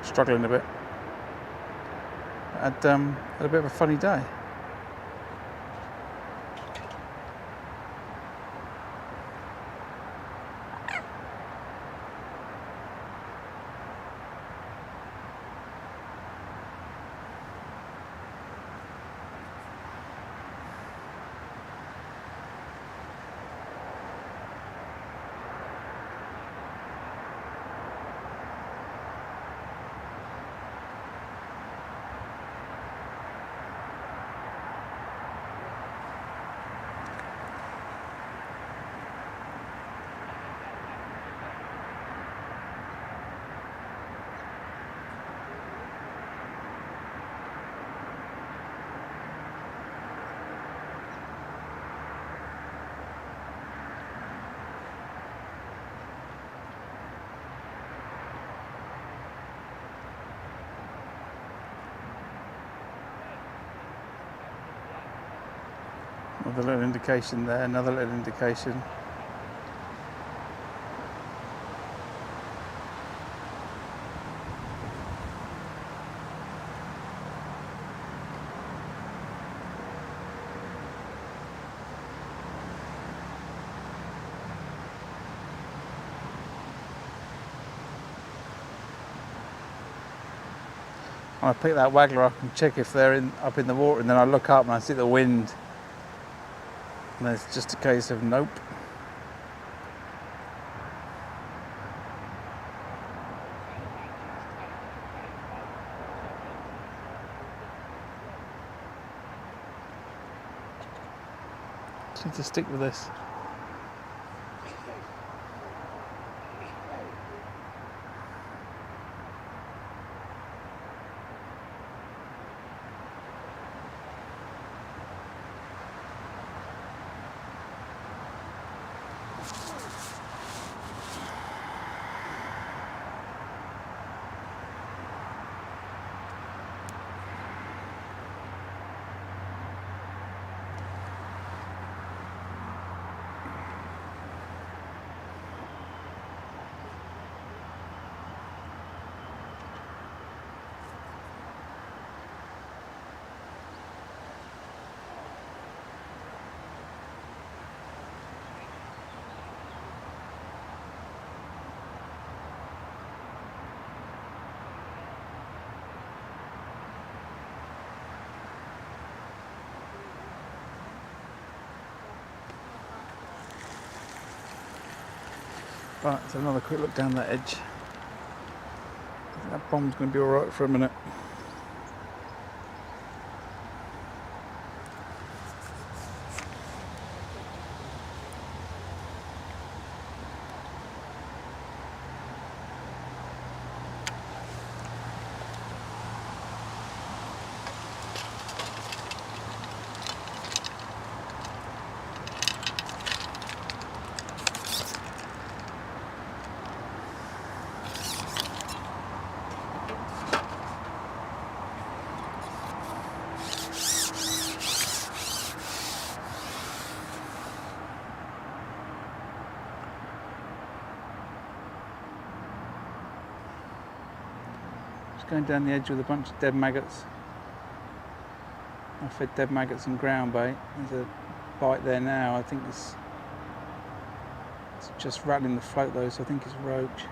Struggling a bit. Had a bit of a funny day. Another little indication there, another little indication. I pick that waggler up and check if they're up in the water, and then I look up and I see the wind. And it's just a case of nope. Just need to stick with this. Right, so another quick look down that edge. I think that bomb's going to be alright for a minute. Going down the edge with a bunch of dead maggots. I fed dead maggots and ground bait. There's a bite there now. I think it's just rattling the float though, so I think it's roach.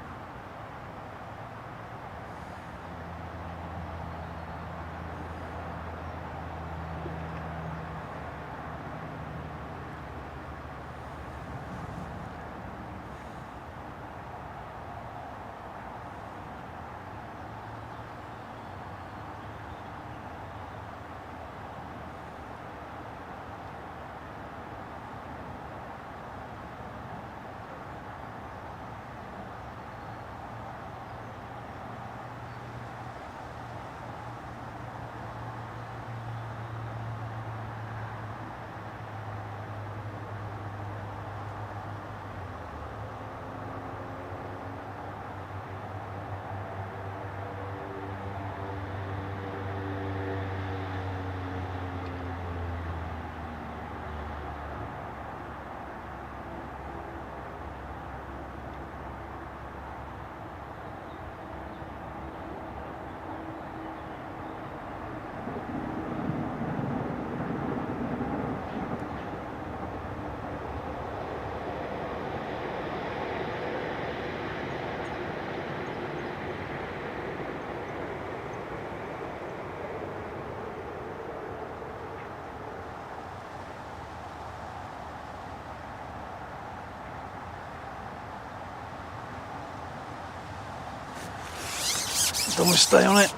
Don't want to stay on it.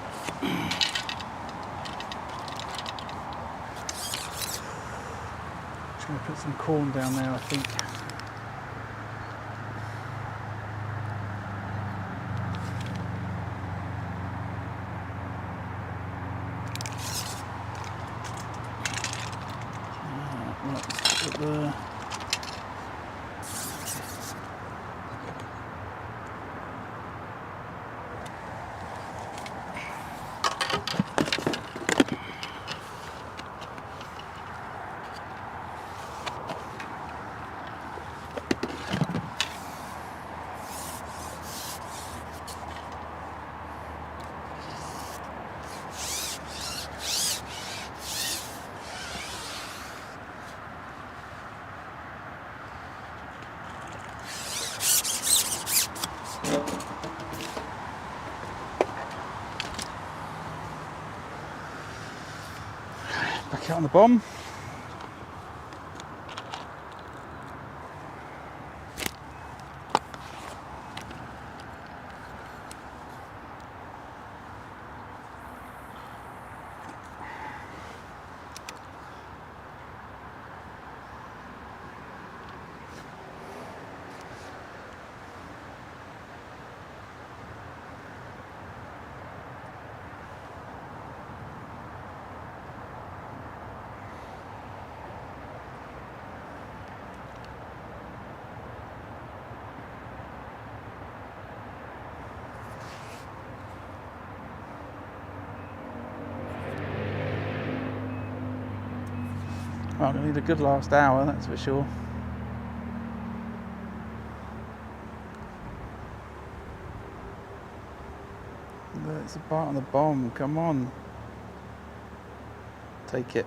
Just going to put some corn down there, I think. Right, put there. Back out on the bomb. Well, I'm going to need a good last hour, that's for sure. It's a bite on the bomb, come on. Take it.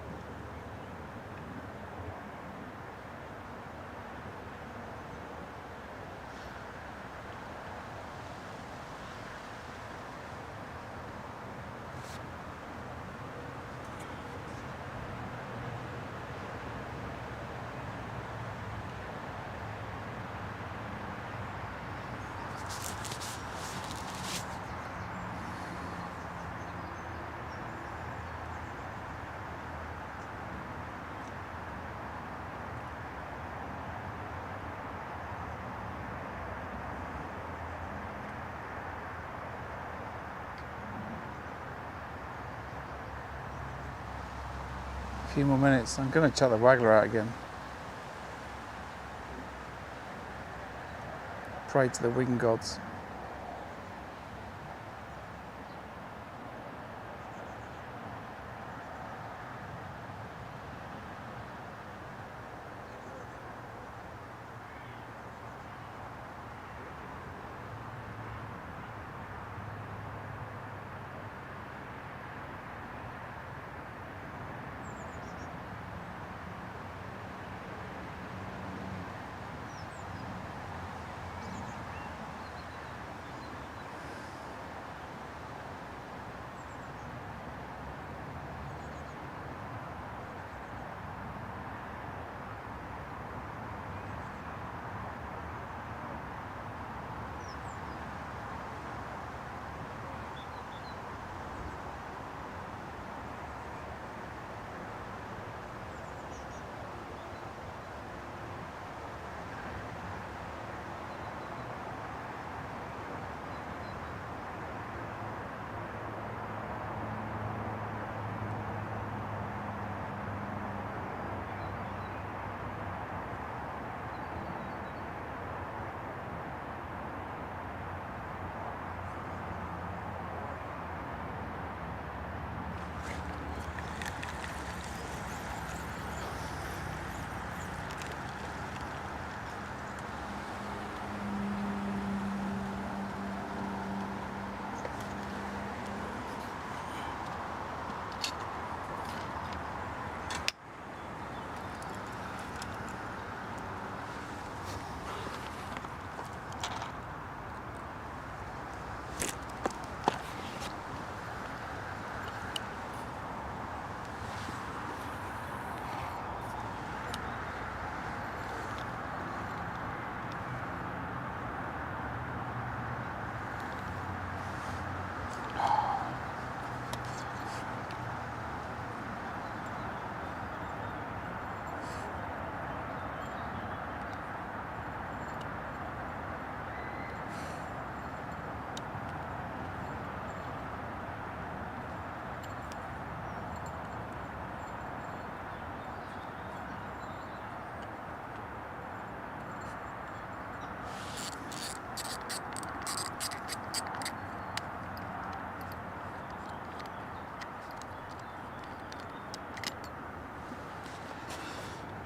A few more minutes. I'm going to chuck the waggler out again. Pray to the wing gods.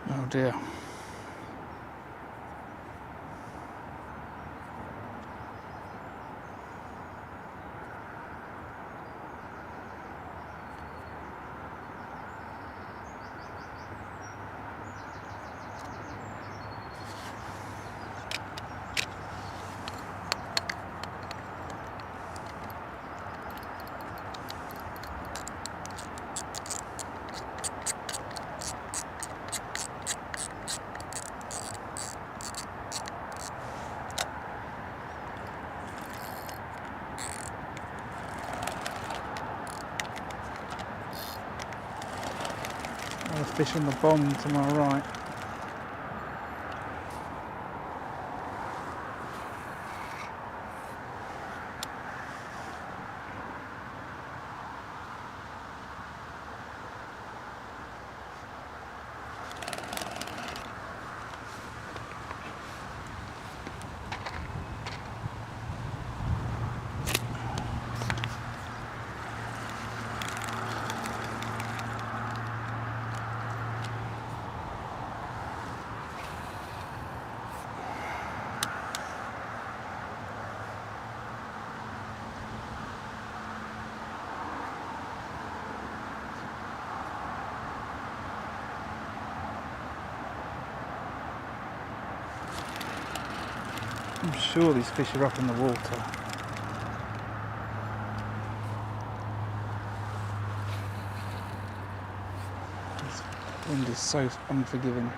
Oh dear. Another fish on the bomb to my right. I'm sure these fish are up in the water. This wind is so unforgiving.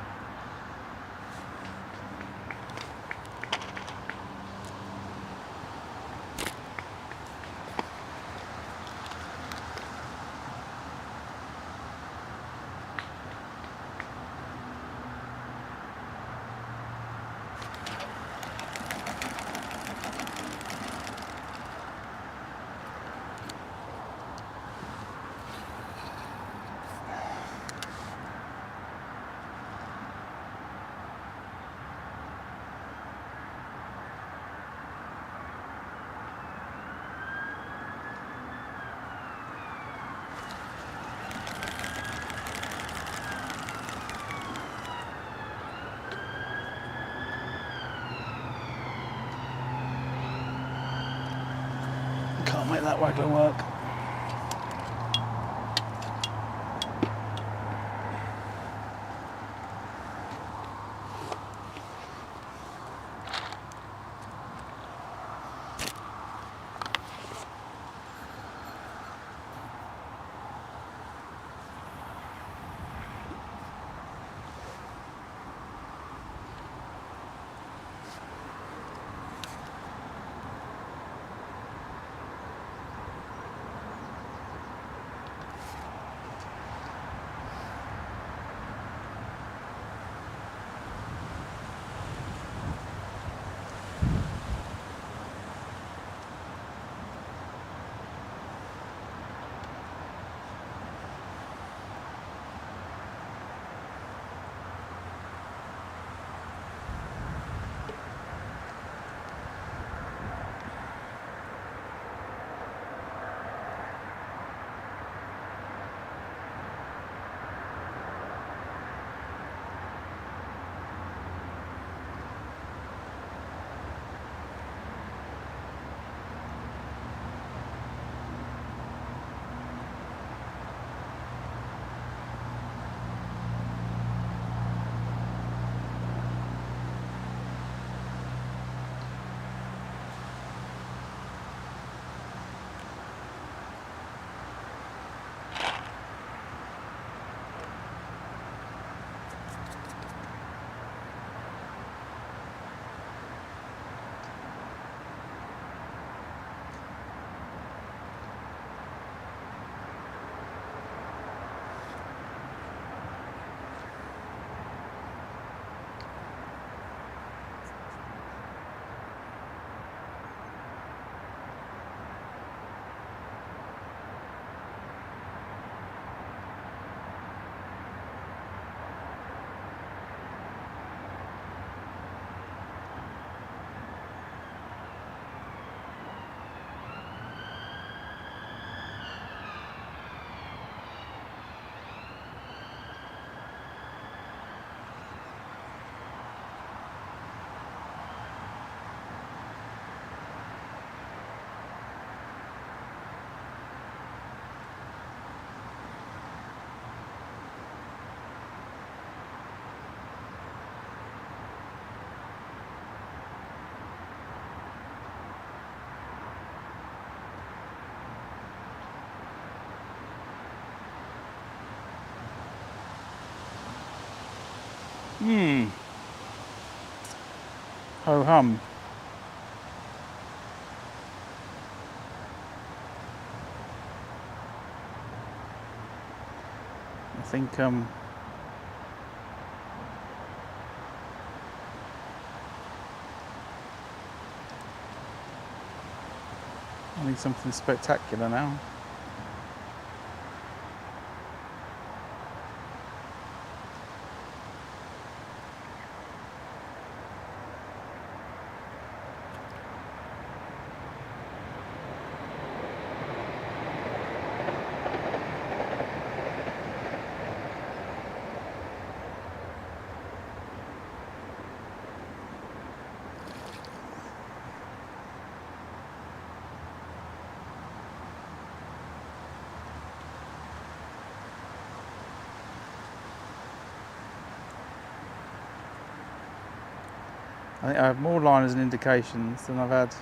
Can't make that waggler work. Ho hum. I think I need something spectacular now. I think I have more liners and indications than I've had.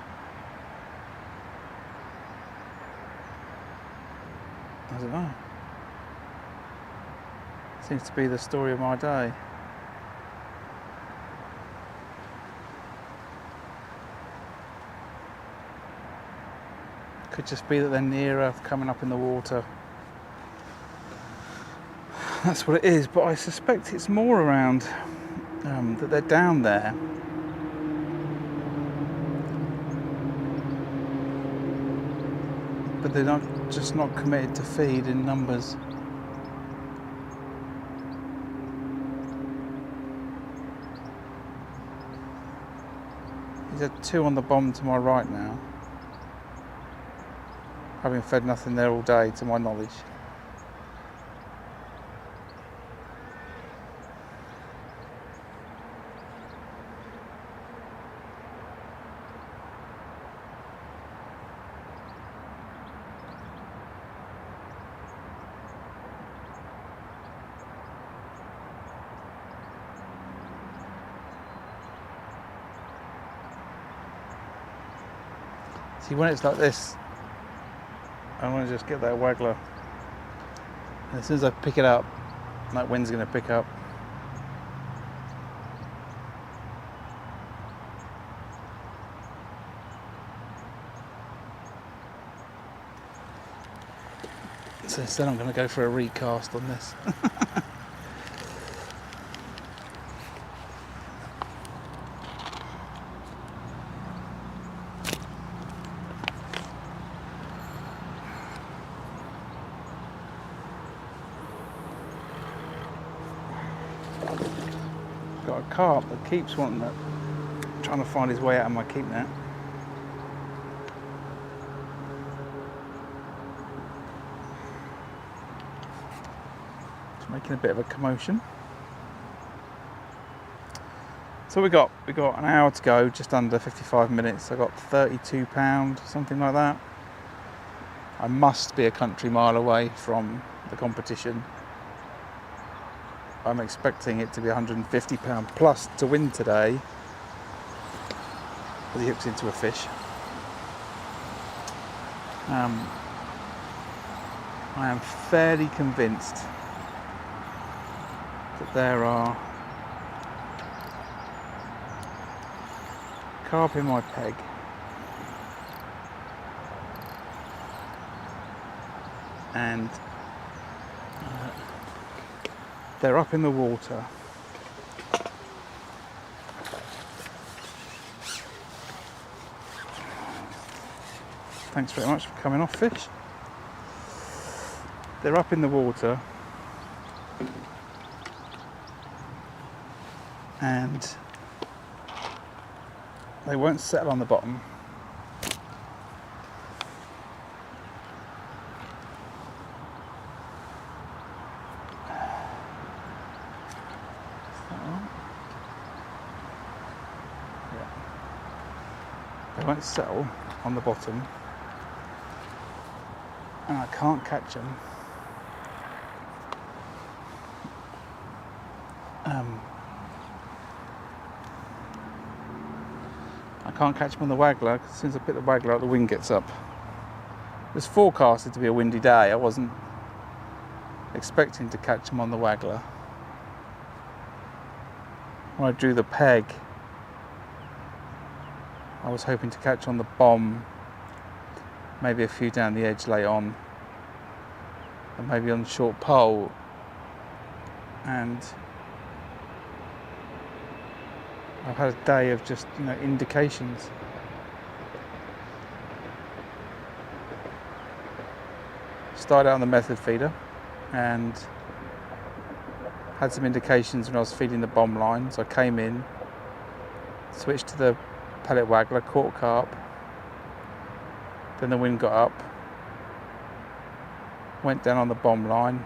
I don't know. Seems to be the story of my day. Could just be that they're nearer coming up in the water. That's what it is, but I suspect it's more around that they're down there. But they're just not committed to feed in numbers. There's 2 on the bomb to my right now. Having fed nothing there all day, to my knowledge. See, when it's like this, I want to just get that waggler. And as soon as I pick it up, that wind's going to pick up. So instead I'm going to go for a recast on this. Got a carp that keeps wanting that, trying to find his way out of my keep net. It's making a bit of a commotion. So we got an hour to go, just under 55 minutes. I got £32, something like that. I must be a country mile away from the competition. I'm expecting it to be £150 plus to win today, as he hooks into a fish. I am fairly convinced that there are carp in my peg. And they're up in the water. Thanks very much for coming off, fish. They're up in the water. And they won't settle on the bottom. They won't settle on the bottom, and I can't catch them. I can't catch them on the waggler, because as soon as I pick the waggler up, the wind gets up. It was forecasted to be a windy day. I wasn't expecting to catch them on the waggler. When I drew the peg, I was hoping to catch on the bomb, maybe a few down the edge late on, and maybe on the short pole. And I've had a day of just, indications. Started out on the method feeder and had some indications when I was feeding the bomb line. So I came in, switched to the pellet waggler, caught carp, then the wind got up, went down on the bomb line,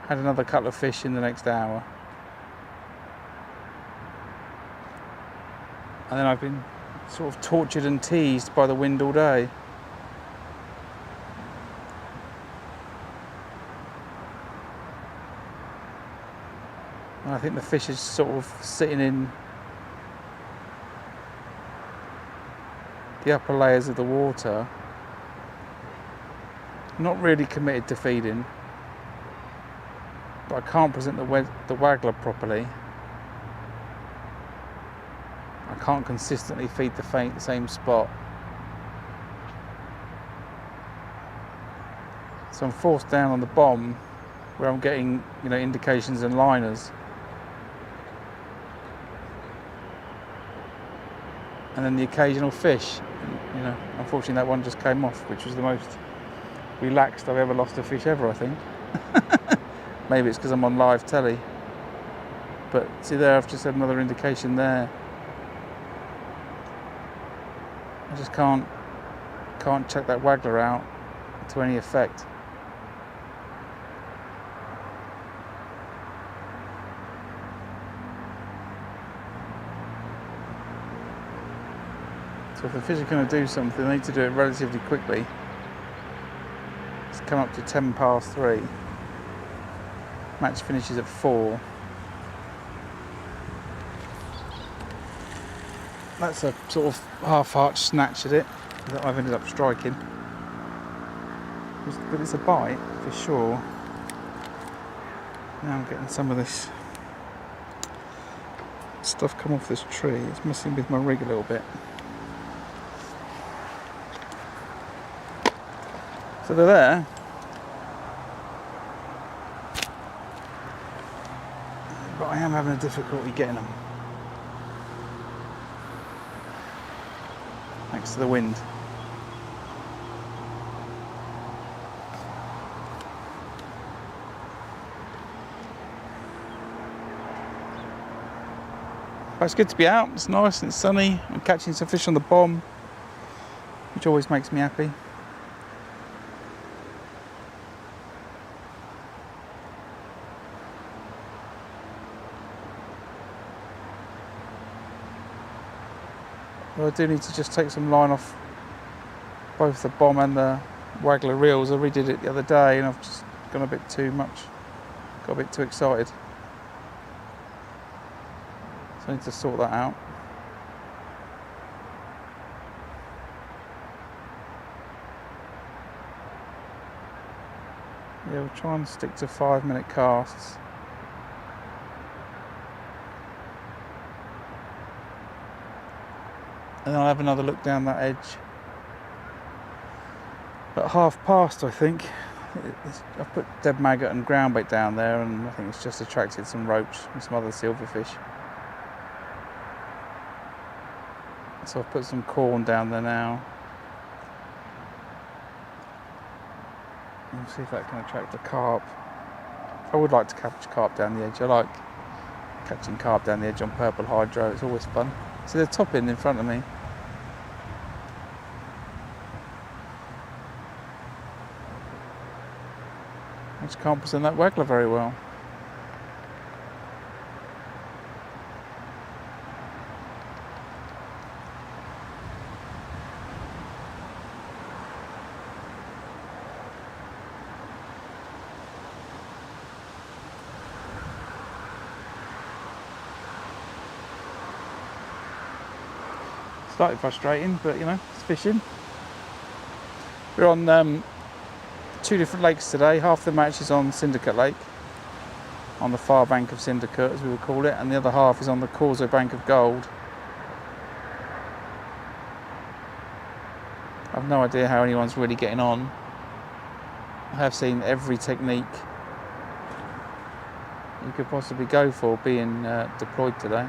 had another couple of fish in the next hour, and then I've been sort of tortured and teased by the wind all day. And I think the fish is sort of sitting in the upper layers of the water. Not really committed to feeding, but I can't present the waggler properly. I can't consistently feed the same spot. So I'm forced down on the bomb where I'm getting, indications and liners. And then the occasional fish. Unfortunately that one just came off, which was the most relaxed I've ever lost a fish ever, I think. Maybe it's because I'm on live telly. But see there, I've just had another indication there. I just can't check that waggler out to any effect. So if the fish are going to do something, they need to do it relatively quickly. It's come up to 3:10. Match finishes at 4. That's a sort of half-arch snatch at it that I've ended up striking. But it's a bite for sure. Now I'm getting some of this stuff come off this tree. It's messing with my rig a little bit. So they're there. But I am having a difficulty getting them. Thanks to the wind. But it's good to be out. It's nice and it's sunny. I'm catching some fish on the bomb, which always makes me happy. Well, I do need to just take some line off both the bomb and the waggler reels. I redid it the other day and I've just gone a bit too much, got a bit too excited. So I need to sort that out. Yeah, we'll try and stick to 5-minute casts. And then I'll have another look down that edge. At past, I think. I've put dead maggot and ground bait down there, and I think it's just attracted some roach and some other silverfish. So I've put some corn down there now. We'll see if that can attract the carp. I would like to catch carp down the edge. I like catching carp down the edge on purple hydro. It's always fun. See the top end in front of me. I just can't present that waggler very well. Slightly frustrating, but it's fishing. We're on 2 different lakes today. Half the match is on Syndicate Lake, on the far bank of Syndicate as we would call it, and the other half is on the causeway bank of Gold. I've no idea how anyone's really getting on. I have seen every technique you could possibly go for being deployed today.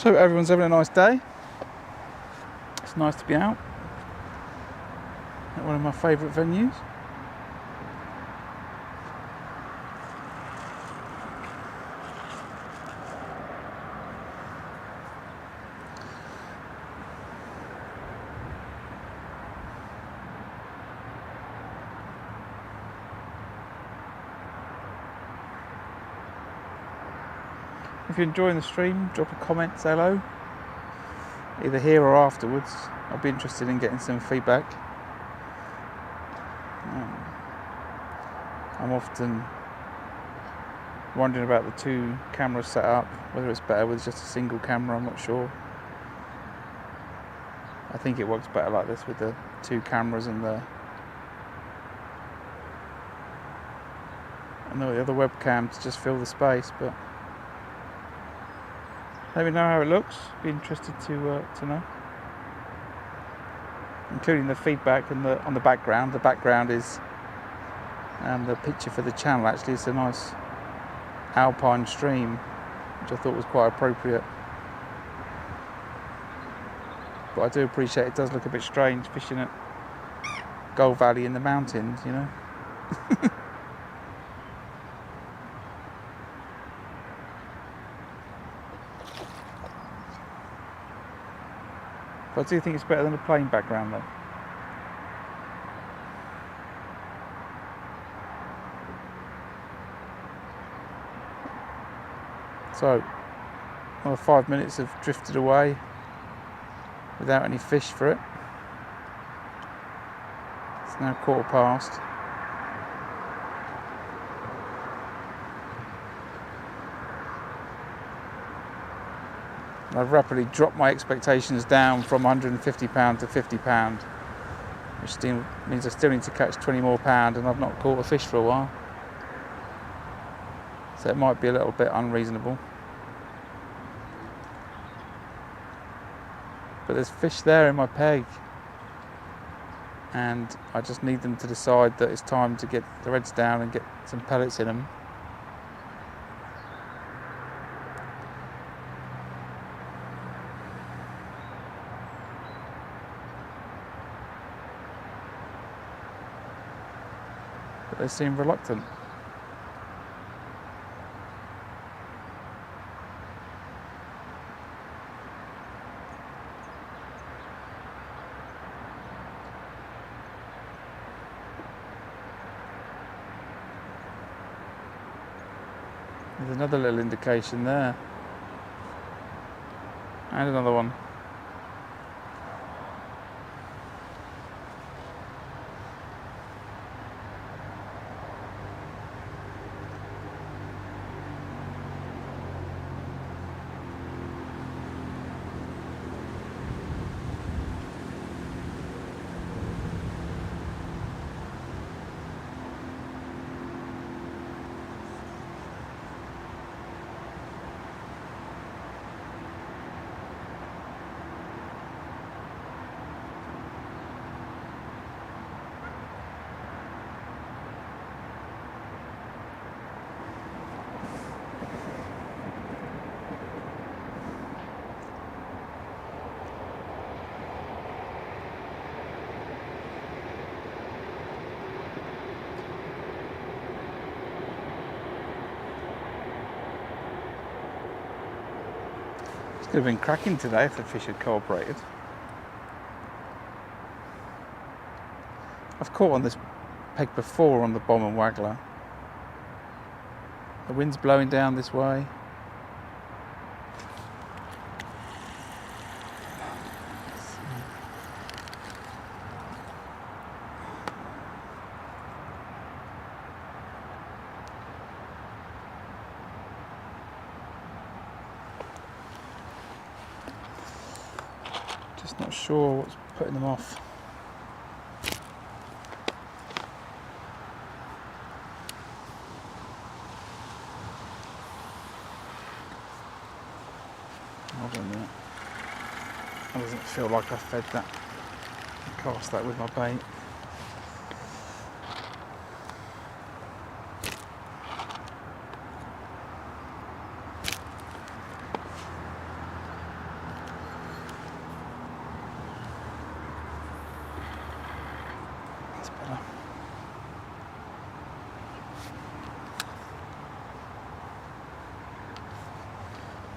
So everyone's having a nice day. It's nice to be out at one of my favourite venues. If you're enjoying the stream, drop a comment, say hello, either here or afterwards. I'd be interested in getting some feedback. I'm often wondering about the 2 camera setup, whether it's better with just a single camera, I'm not sure. I think it works better like this with the 2 cameras and the other webcam to just fill the space, but let me know how it looks. Be interested to know, including the feedback and on the background. The background is the picture for the channel. Actually, it's a nice alpine stream, which I thought was quite appropriate. But I do appreciate it does look a bit strange fishing at Gold Valley in the mountains, you know. But I do think it's better than a plain background though. So, another 5 minutes have drifted away without any fish for it. It's now 1:15. I've rapidly dropped my expectations down from £150 to £50, which still means I still need to catch 20 more pound, and I've not caught a fish for a while. So it might be a little bit unreasonable. But there's fish there in my peg, and I just need them to decide that it's time to get the reds down and get some pellets in them. But they seem reluctant. There's another little indication there. And another one. Could have been cracking today if the fish had cooperated. I've caught on this peg before on the bomb and waggler. The wind's blowing down this way. Just not sure what's putting them off. Hold on a minute. That doesn't feel like I fed that. I cast that with my bait.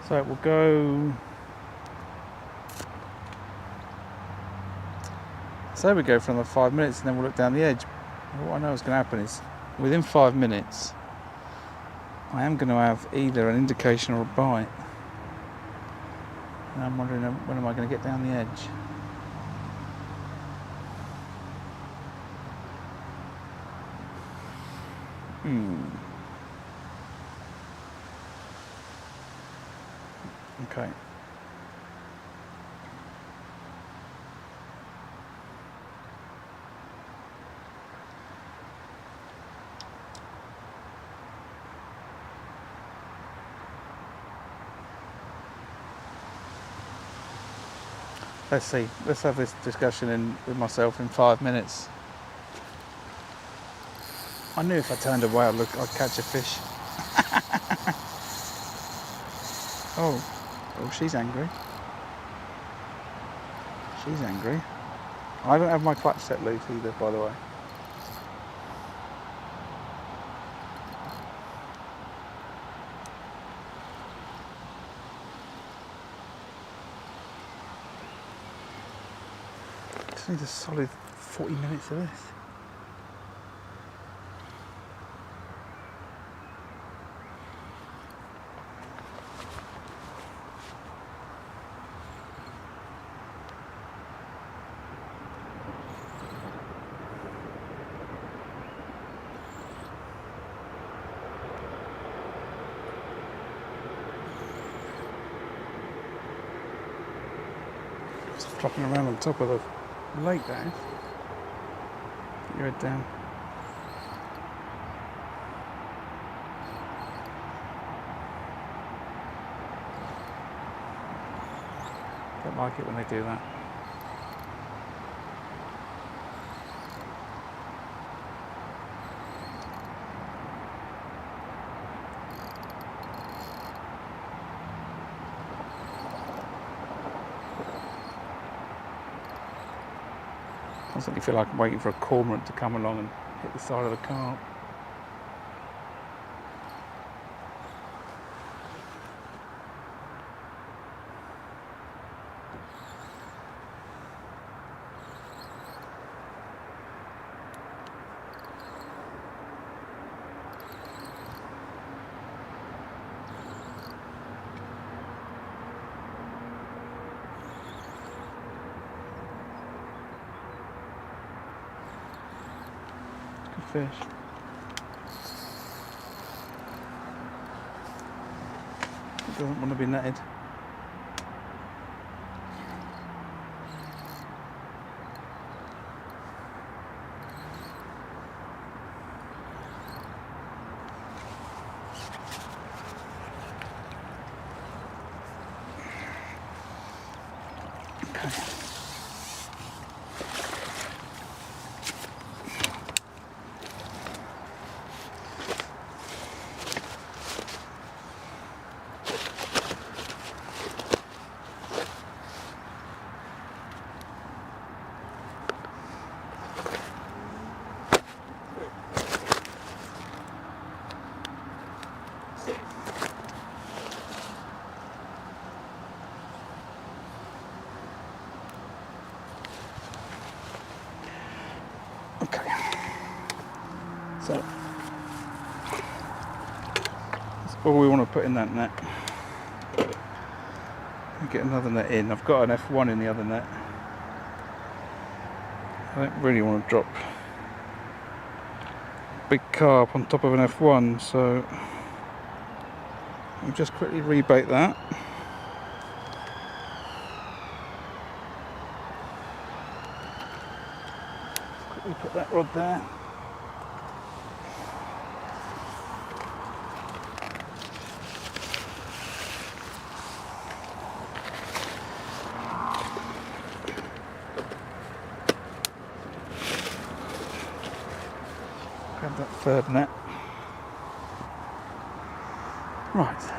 So it will go. So we go for another 5 minutes and then we'll look down the edge. What I know is going to happen is within 5 minutes I am going to have either an indication or a bite. And I'm wondering when am I going to get down the edge. Okay. Let's see. Let's have this discussion with myself in 5 minutes. I knew if I turned away I'd catch a fish. Oh, she's angry. She's angry. I don't have my clutch set loose either, by the way. Just need a solid 40 minutes of this. Just flopping around on top of the lake, that is. Put your head down. Don't like it when they do that. I constantly feel like I'm waiting for a cormorant to come along and hit the side of the carp. Fish. It doesn't want to be netted. Okay. Okay, so that's all we want to put in that net. Get another net in. I've got an F1 in the other net. I don't really want to drop big carp on top of an F1, so I'll just quickly rebait that. Quickly put that rod there. Grab that third net. Right.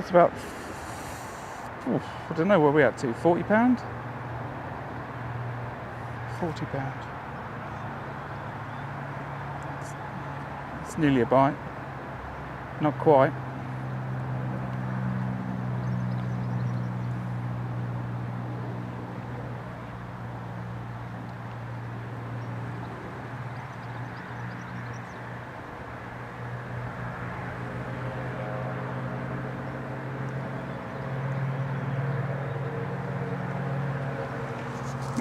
That's about, I don't know where we're at to, £40? £40. It's nearly a bite. Not quite.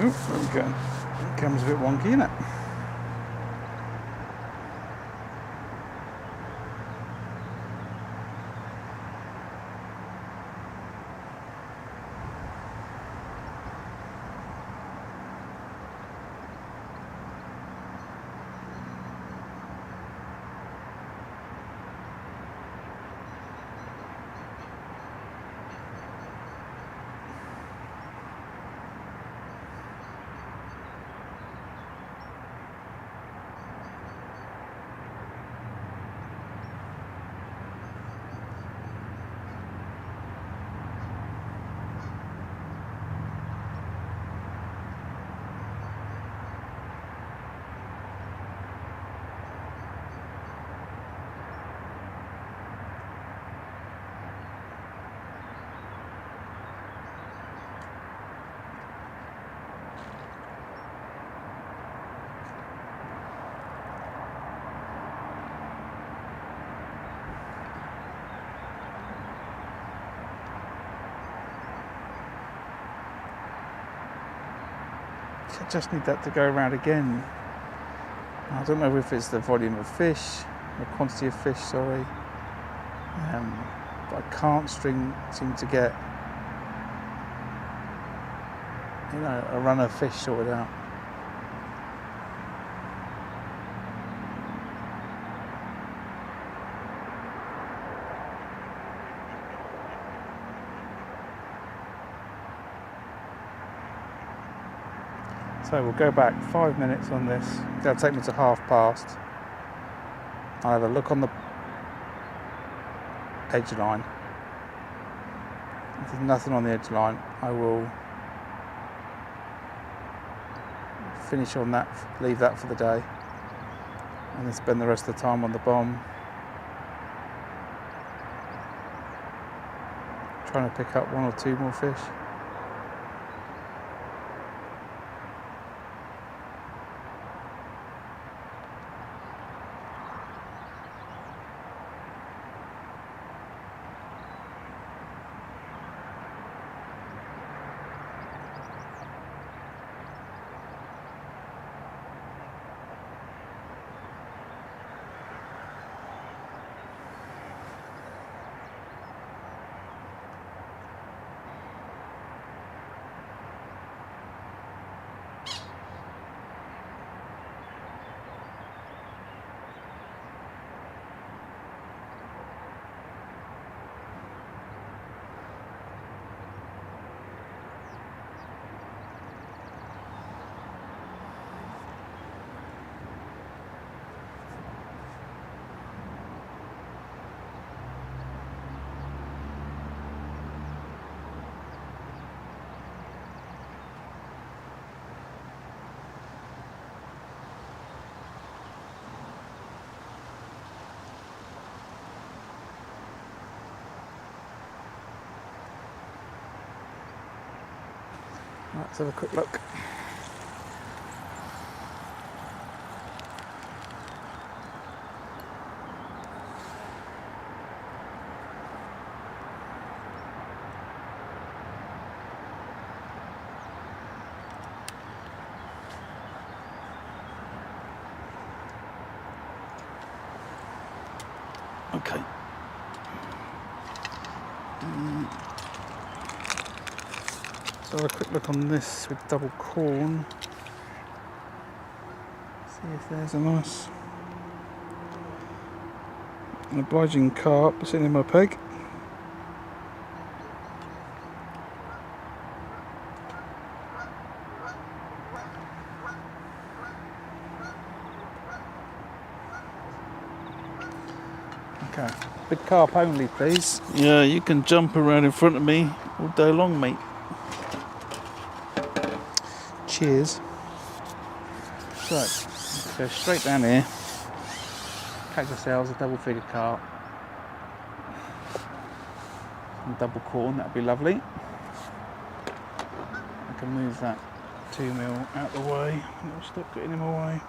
Oop, there we go. It comes a bit wonky, isn't it? I just need that to go around again. I don't know if it's the volume of fish, the quantity of fish, sorry. But I can't seem to get, a run of fish sorted out. So we'll go back 5 minutes on this. That'll take me to past. I'll have a look on the edge line. If there's nothing on the edge line, I will finish on that, leave that for the day, and then spend the rest of the time on the bomb, trying to pick up 1 or 2 more fish. Let's have a quick look. Okay. So have a quick look on this with double corn. See if there's a nice an obliging carp sitting in my peg. Okay. Big carp only, please. Yeah, you can jump around in front of me all day long, mate. Cheers. So, let's go straight down here. Catch ourselves a double figure carp. Some double corn, that'd be lovely. I can move that 2mm out the way. It'll stop getting in my way.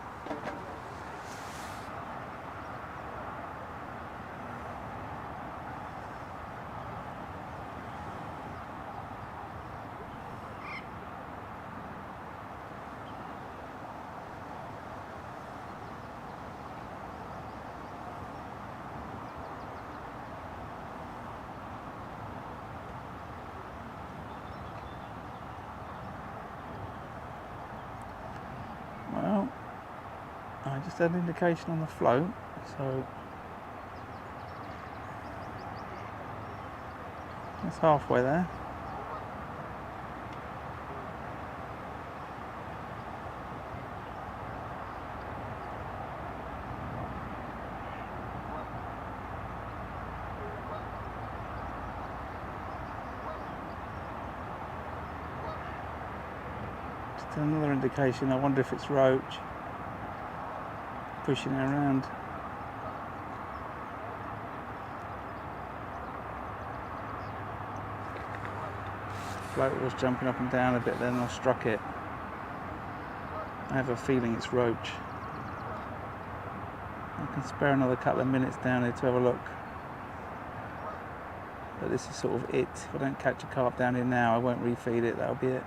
Well, I just had an indication on the float, so that's halfway there. Just another indication. I wonder if it's roach pushing it around. Float was jumping up and down a bit, then I struck it. I have a feeling it's roach. I can spare another couple of minutes down here to have a look. But this is sort of it. If I don't catch a carp down here now, I won't refeed it. That'll be it.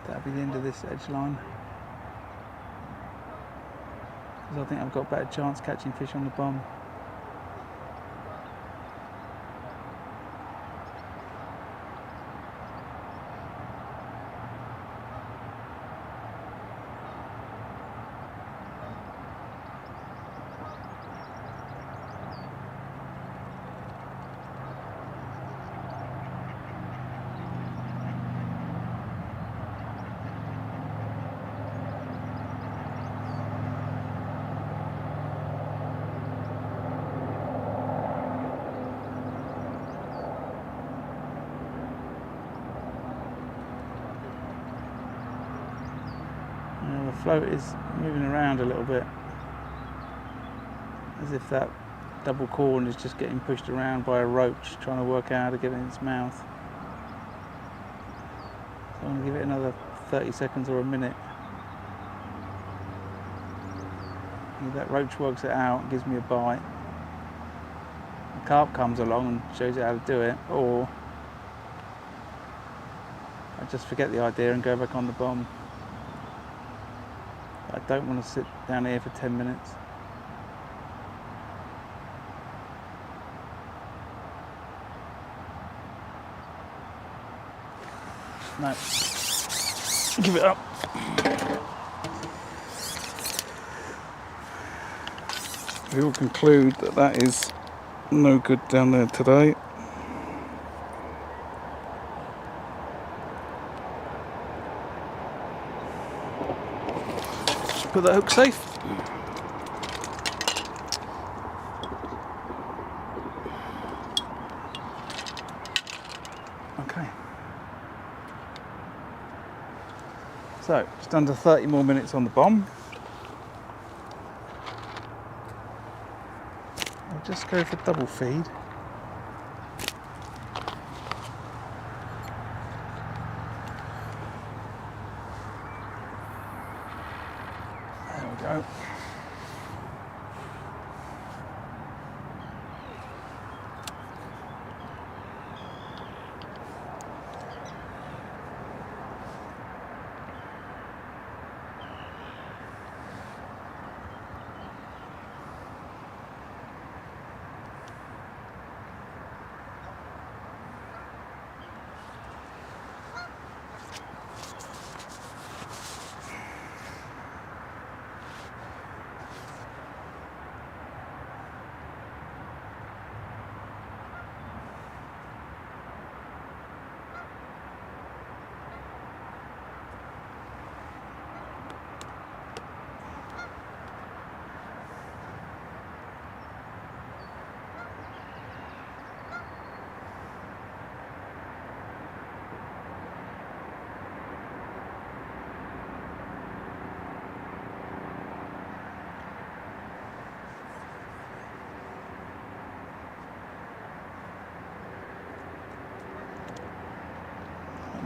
That'll be the end of this edge line. Because I think I've got a better chance catching fish on the bomb. The float is moving around a little bit, as if that double corn is just getting pushed around by a roach trying to work out how to get it in its mouth. So I'm going to give it another 30 seconds or a minute. If that roach works it out and gives me a bite, the carp comes along and shows it how to do it, or I just forget the idea and go back on the bomb. I don't want to sit down here for 10 minutes. No. Give it up. We will conclude that that is no good down there today. Put that hook safe. Okay. So, just under 30 more minutes on the bomb. I'll just go for double feed. There we go.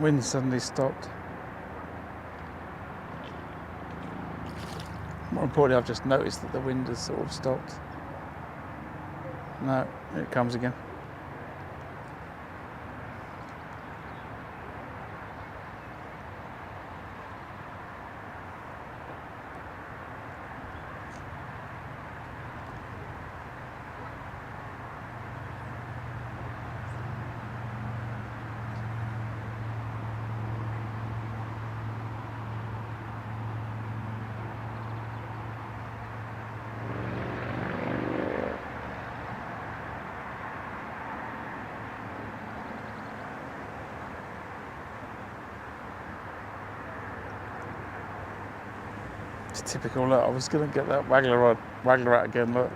Wind suddenly stopped. More importantly, I've just noticed that the wind has sort of stopped. No, here it comes again. It's typical. Look, I was going to get that waggler out again. Look.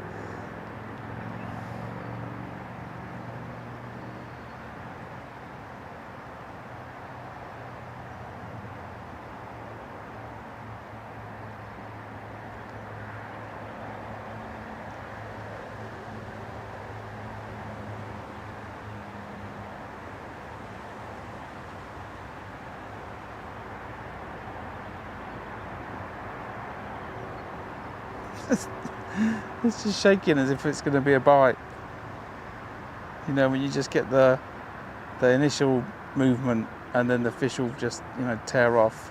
It's just shaking as if it's going to be a bite. You know, when you just get the initial movement and then the fish will just, you know, tear off.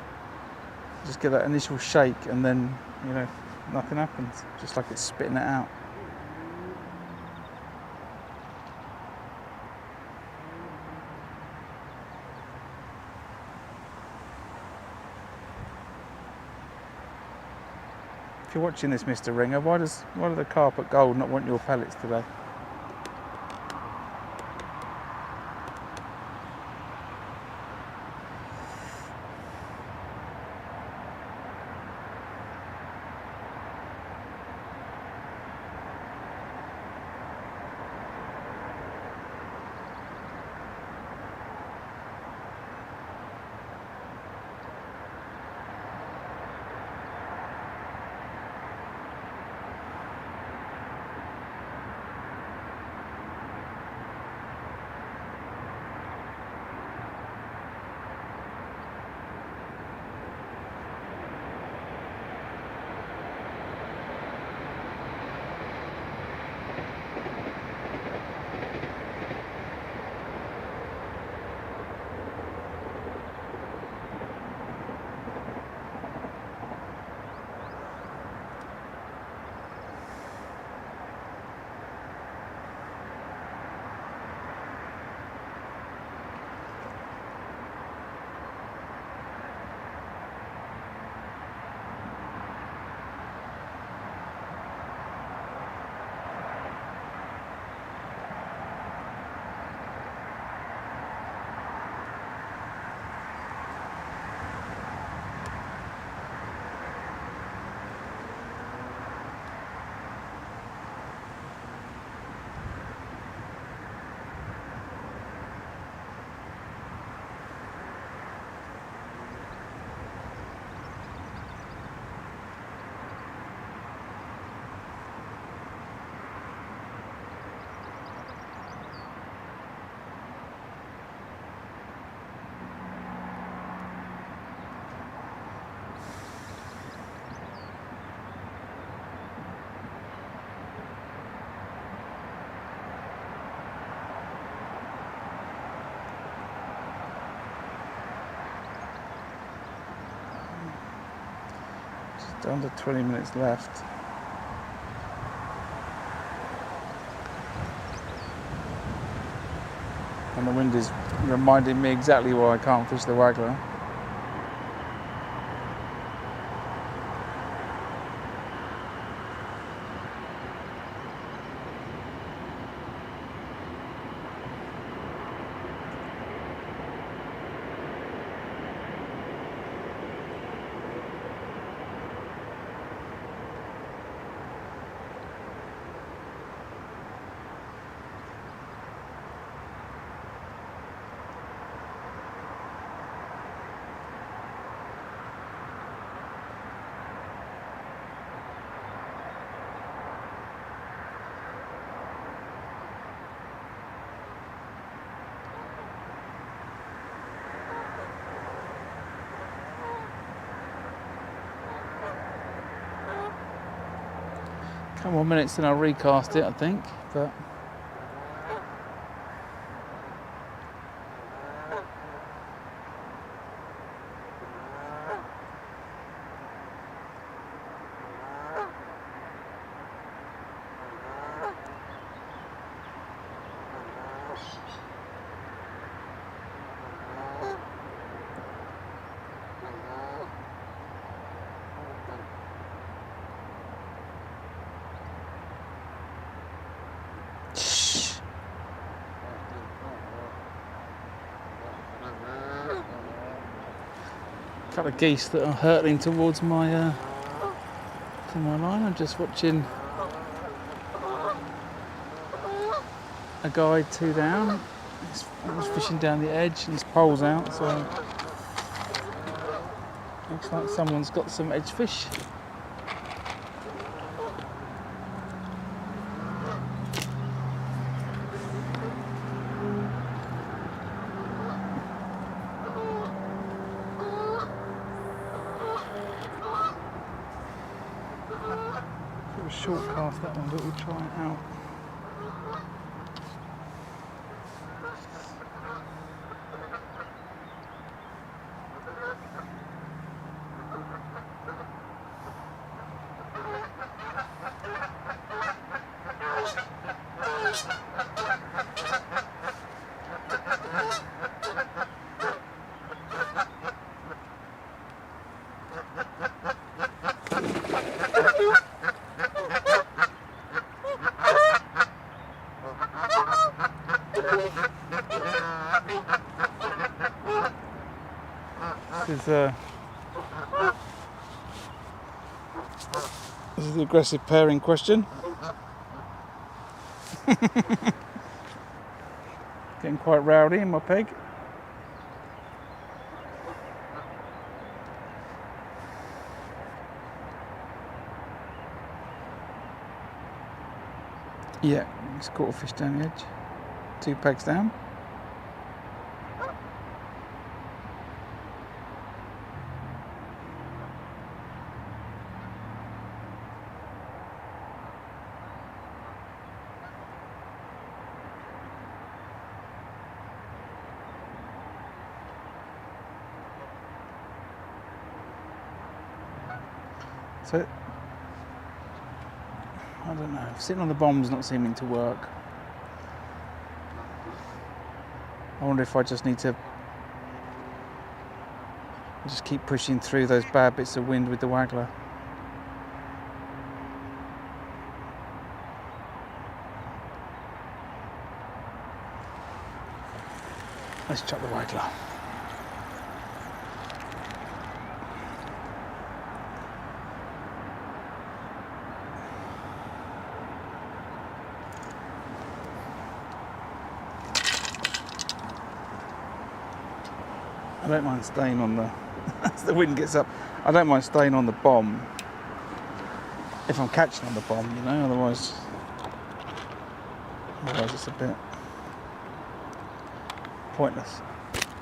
Just get that initial shake and then, you know, nothing happens. Just like it's spitting it out. If you're watching this, Mr. Ringer, why does the carpet gold not want your pellets today? Under 20 minutes left. And the wind is reminding me exactly why I can't fish the waggler. couple more minutes then I'll recast it, I think. But a couple of geese that are hurtling towards my to my line. I'm just watching a guy 2 down. He's fishing down the edge and his pole's out, so looks like someone's got some edge fish. Short cast that one, but we'll try it out. This is the aggressive pair in question. Getting quite rowdy in my peg. Yeah, he's caught a fish down the edge. 2 pegs down. So, I don't know, sitting on the bomb's not seeming to work. I wonder if I just need to just keep pushing through those bad bits of wind with the waggler. Let's chuck the waggler. I don't mind staying on the, as the wind gets up, I don't mind staying on the bomb if I'm catching on the bomb, you know, otherwise it's a bit pointless.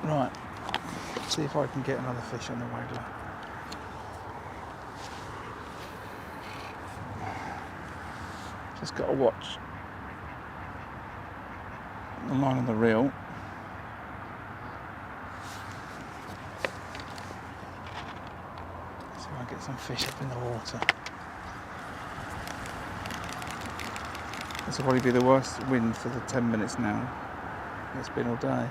Right, see if I can get another fish on the waggler. Just got to watch the line on the reel. Get some fish up in the water. This will probably be the worst wind for the 10 minutes now. It's been all day.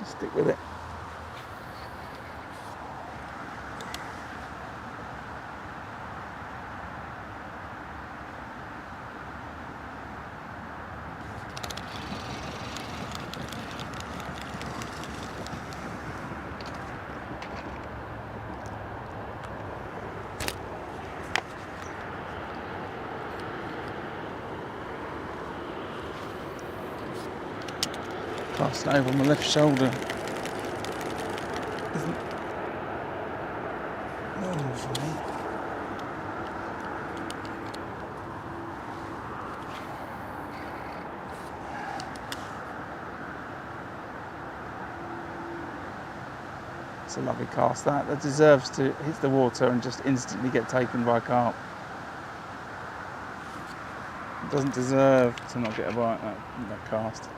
Stick with it. Casting over my left shoulder. Isn't normal for me. It's a lovely cast that deserves to hit the water and just instantly get taken by a carp. It doesn't deserve to not get a bite, that cast.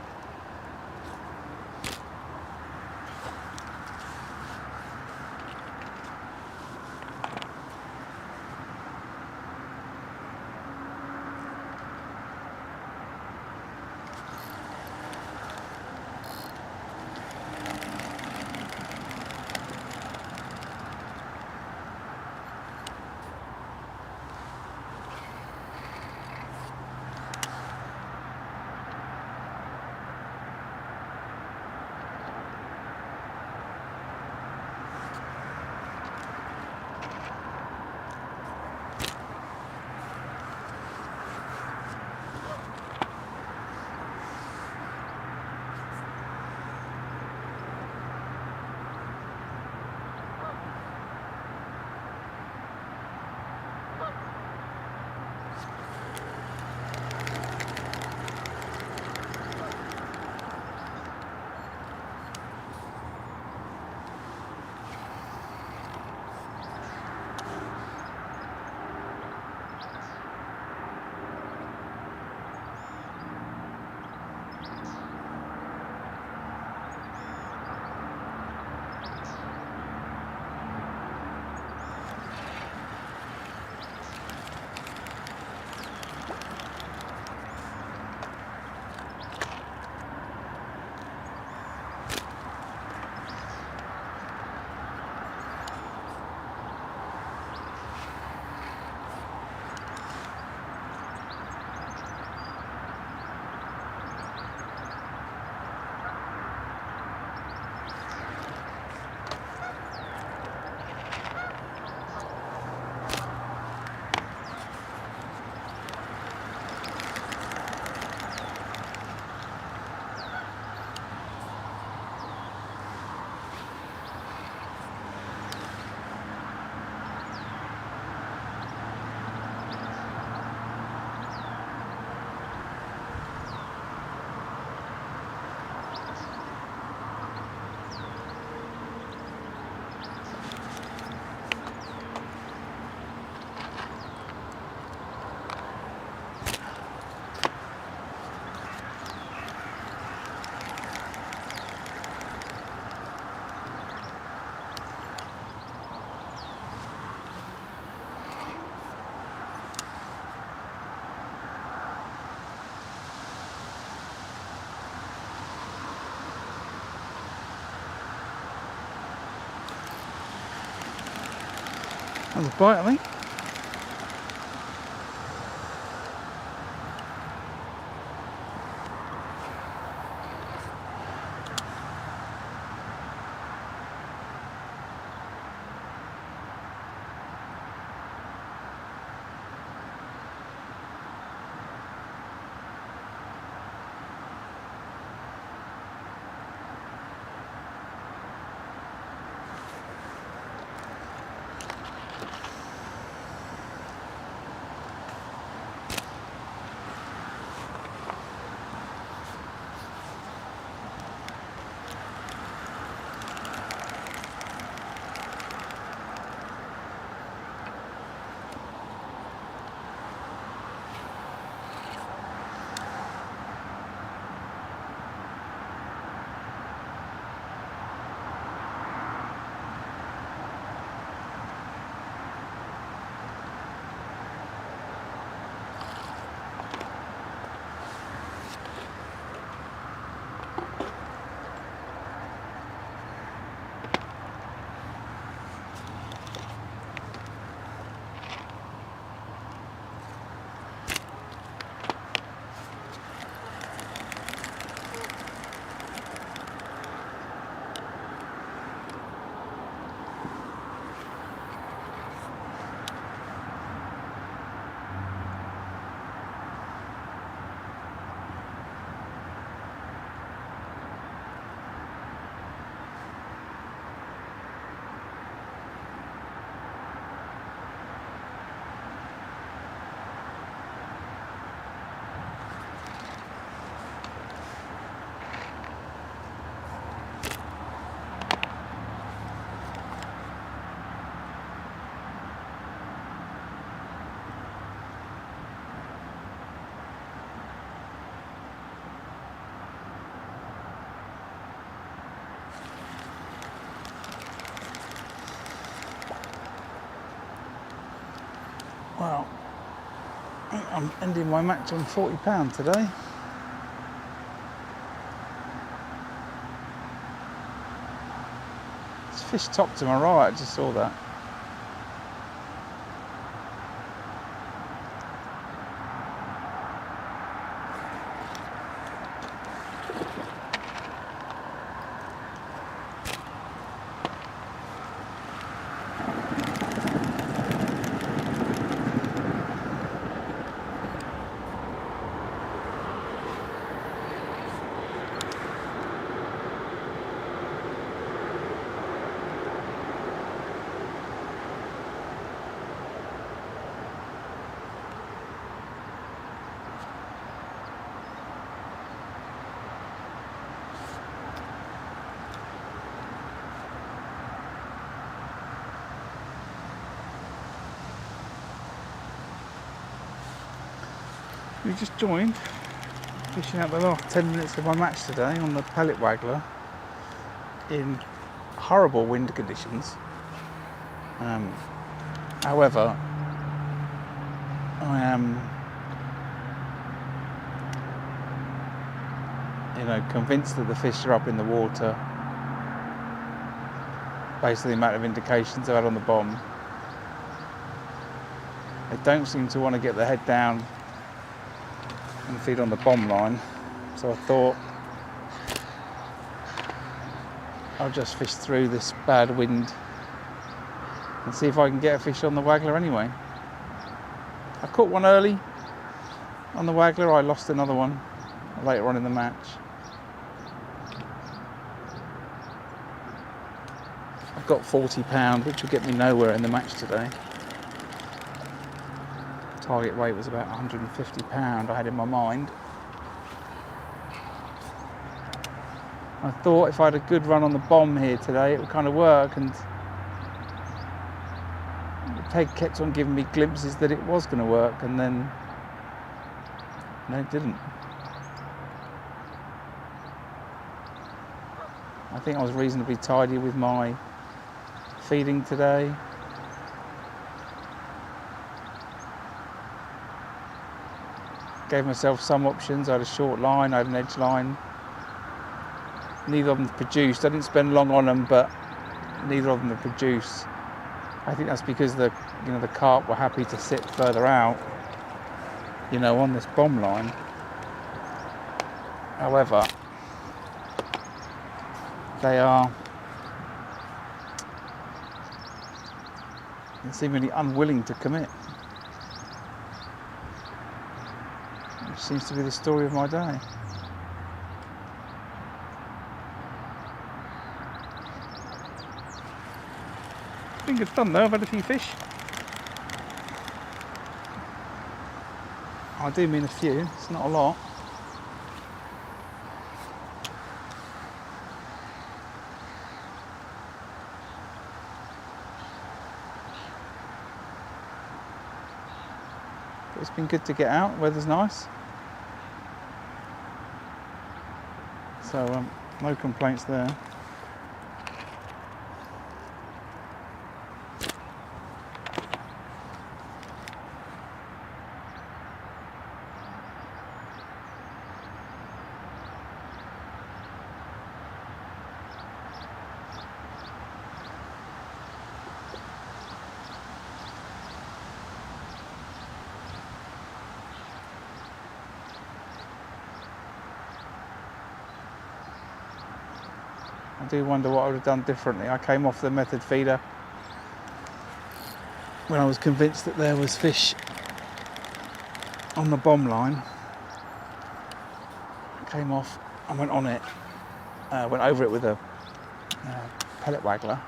That was a bite, I think. Well, I'm ending my match on £40 today. There's fish top to my right, I just saw that. We just joined, fishing out the last 10 minutes of my match today on the pellet waggler in horrible wind conditions. However, I am, convinced that the fish are up in the water based on the amount of indications I've had on the bomb. They don't seem to want to get their head down and feed on the bomb line, so I thought I'll just fish through this bad wind and see if I can get a fish on the waggler anyway. I caught one early on the waggler, I lost another one later on in the match. I've got £40, which will get me nowhere in the match today. Target weight was about £150 I had in my mind. I thought if I had a good run on the bomb here today, it would kind of work, and the peg kept on giving me glimpses that it was going to work, and then no, it didn't. I think I was reasonably tidy with my feeding today. Gave myself some options. I had a short line, I had an edge line. Neither of them produced. I didn't spend long on them, but neither of them have produced. I think that's because the carp were happy to sit further out, on this bomb line. However, they're seemingly unwilling to commit. Which seems to be the story of my day. It's been good fun though, I've had a few fish. I do mean a few, it's not a lot. But it's been good to get out, weather's nice. So no complaints there. I do wonder what I would have done differently. I came off the method feeder when I was convinced that there was fish on the bomb line. I came off and went on it, went over it with a pellet waggler.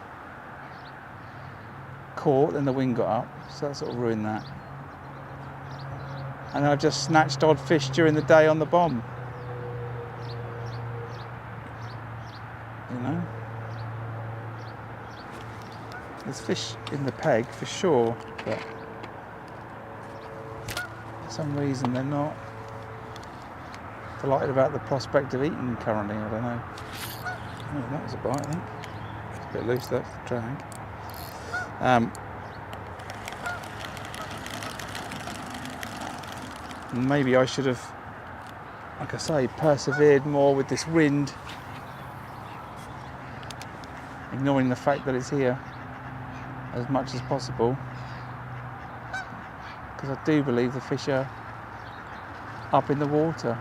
Caught, then the wind got up, so that sort of ruined that. And I just snatched odd fish during the day on the bomb. There's fish in the peg for sure, but for some reason they're not delighted about the prospect of eating currently. I don't know. Oh, that was a bite, I think. It's a bit loose, that's the drag. And maybe I should have, like I say, persevered more with this wind, ignoring the fact that it's here as much as possible, because I do believe the fish are up in the water.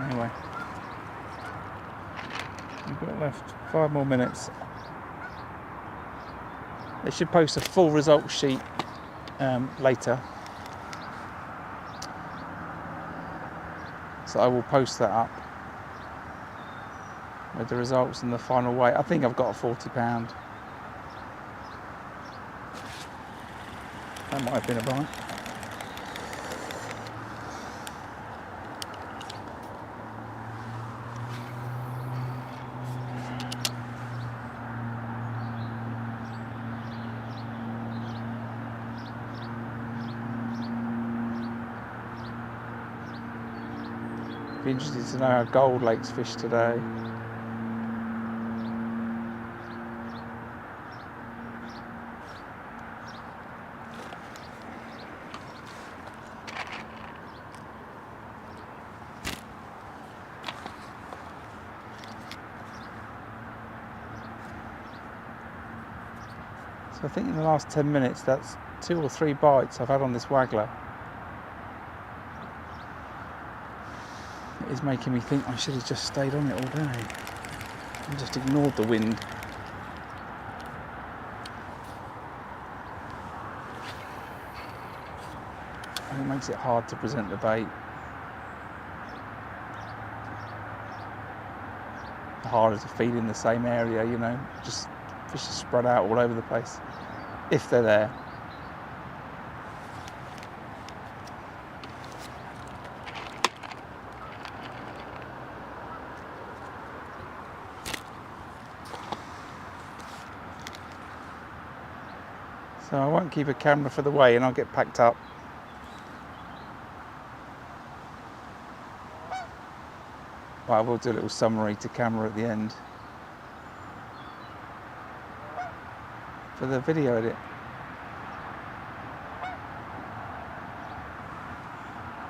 Anyway, we've got left 5 more minutes. They should post a full result sheet later, so I will post that up with the results and the final weight. I think I've got a 40 pound. That might have been a bite. Be interested to know how Gold Lakes fish today. So I think in the last 10 minutes, that's 2 or 3 bites I've had on this waggler. It is making me think I should have just stayed on it all day and just ignored the wind. And it makes it hard to present the bait. Harder to feed in the same area, you know, just fish are spread out all over the place, if they're there. So I won't keep a camera for the weigh and I'll get packed up. But I will do a little summary to camera at the end for the video edit.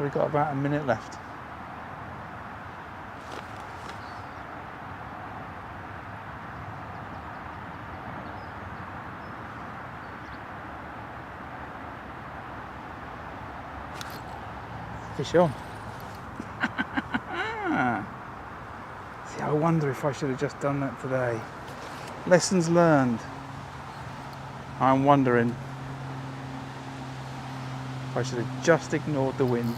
We've got about a minute left. Fish on. See, I wonder if I should have just done that today. Lessons learned. I'm wondering if I should have just ignored the wind.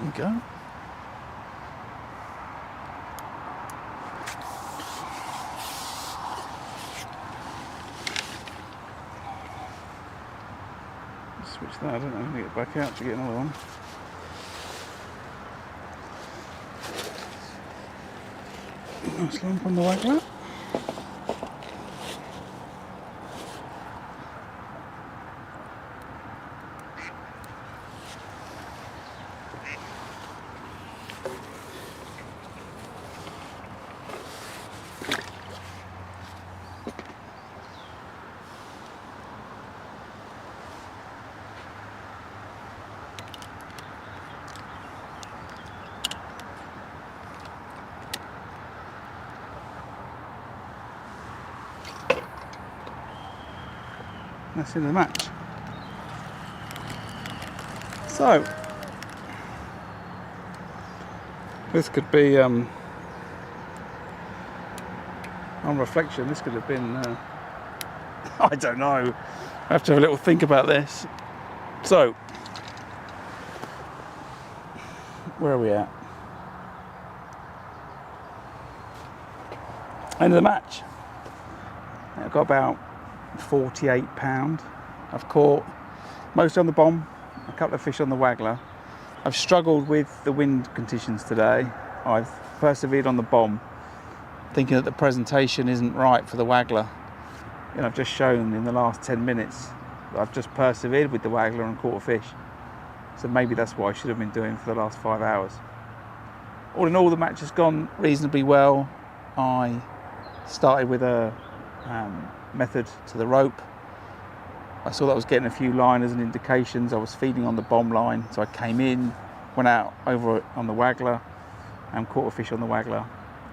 There we go. Switch that, I don't know, I'm going to get back out to get another one. Nice lump on the waggler. That's in the match. So this could be on reflection, this could have been I don't know, I have to have a little think about this. So where are we at? End of the match. I've got about 48 pound. I've caught most on the bomb, a couple of fish on the waggler. I've struggled with the wind conditions today. I've persevered on the bomb, thinking that the presentation isn't right for the waggler. And I've just shown in the last 10 minutes that I've just persevered with the waggler and caught a fish. So maybe that's what I should have been doing for the last 5 hours. All in all, the match has gone reasonably well. I started with a method to the rope. I saw that I was getting a few liners and indications. I was feeding on the bomb line, so I came in, went out over on the waggler and caught a fish on the waggler,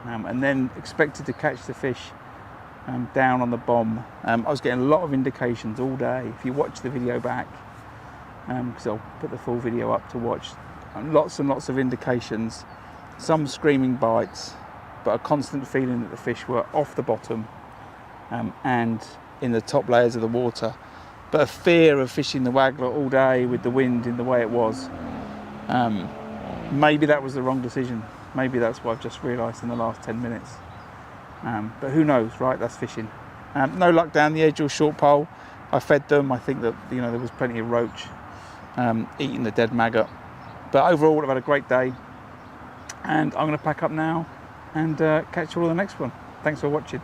and then expected to catch the fish down on the bomb. I was getting a lot of indications all day. If you watch the video back, because I'll put the full video up to watch, lots and lots of indications, some screaming bites, but a constant feeling that the fish were off the bottom and in the top layers of the water, but a fear of fishing the waggler all day with the wind in the way it was. Maybe that was the wrong decision. Maybe that's what I've just realised in the last 10 minutes. But who knows, right? That's fishing. No luck down the edge or short pole. I fed them. I think that there was plenty of roach eating the dead maggot. But overall, I've had a great day, and I'm going to pack up now and catch you all on the next one. Thanks for watching.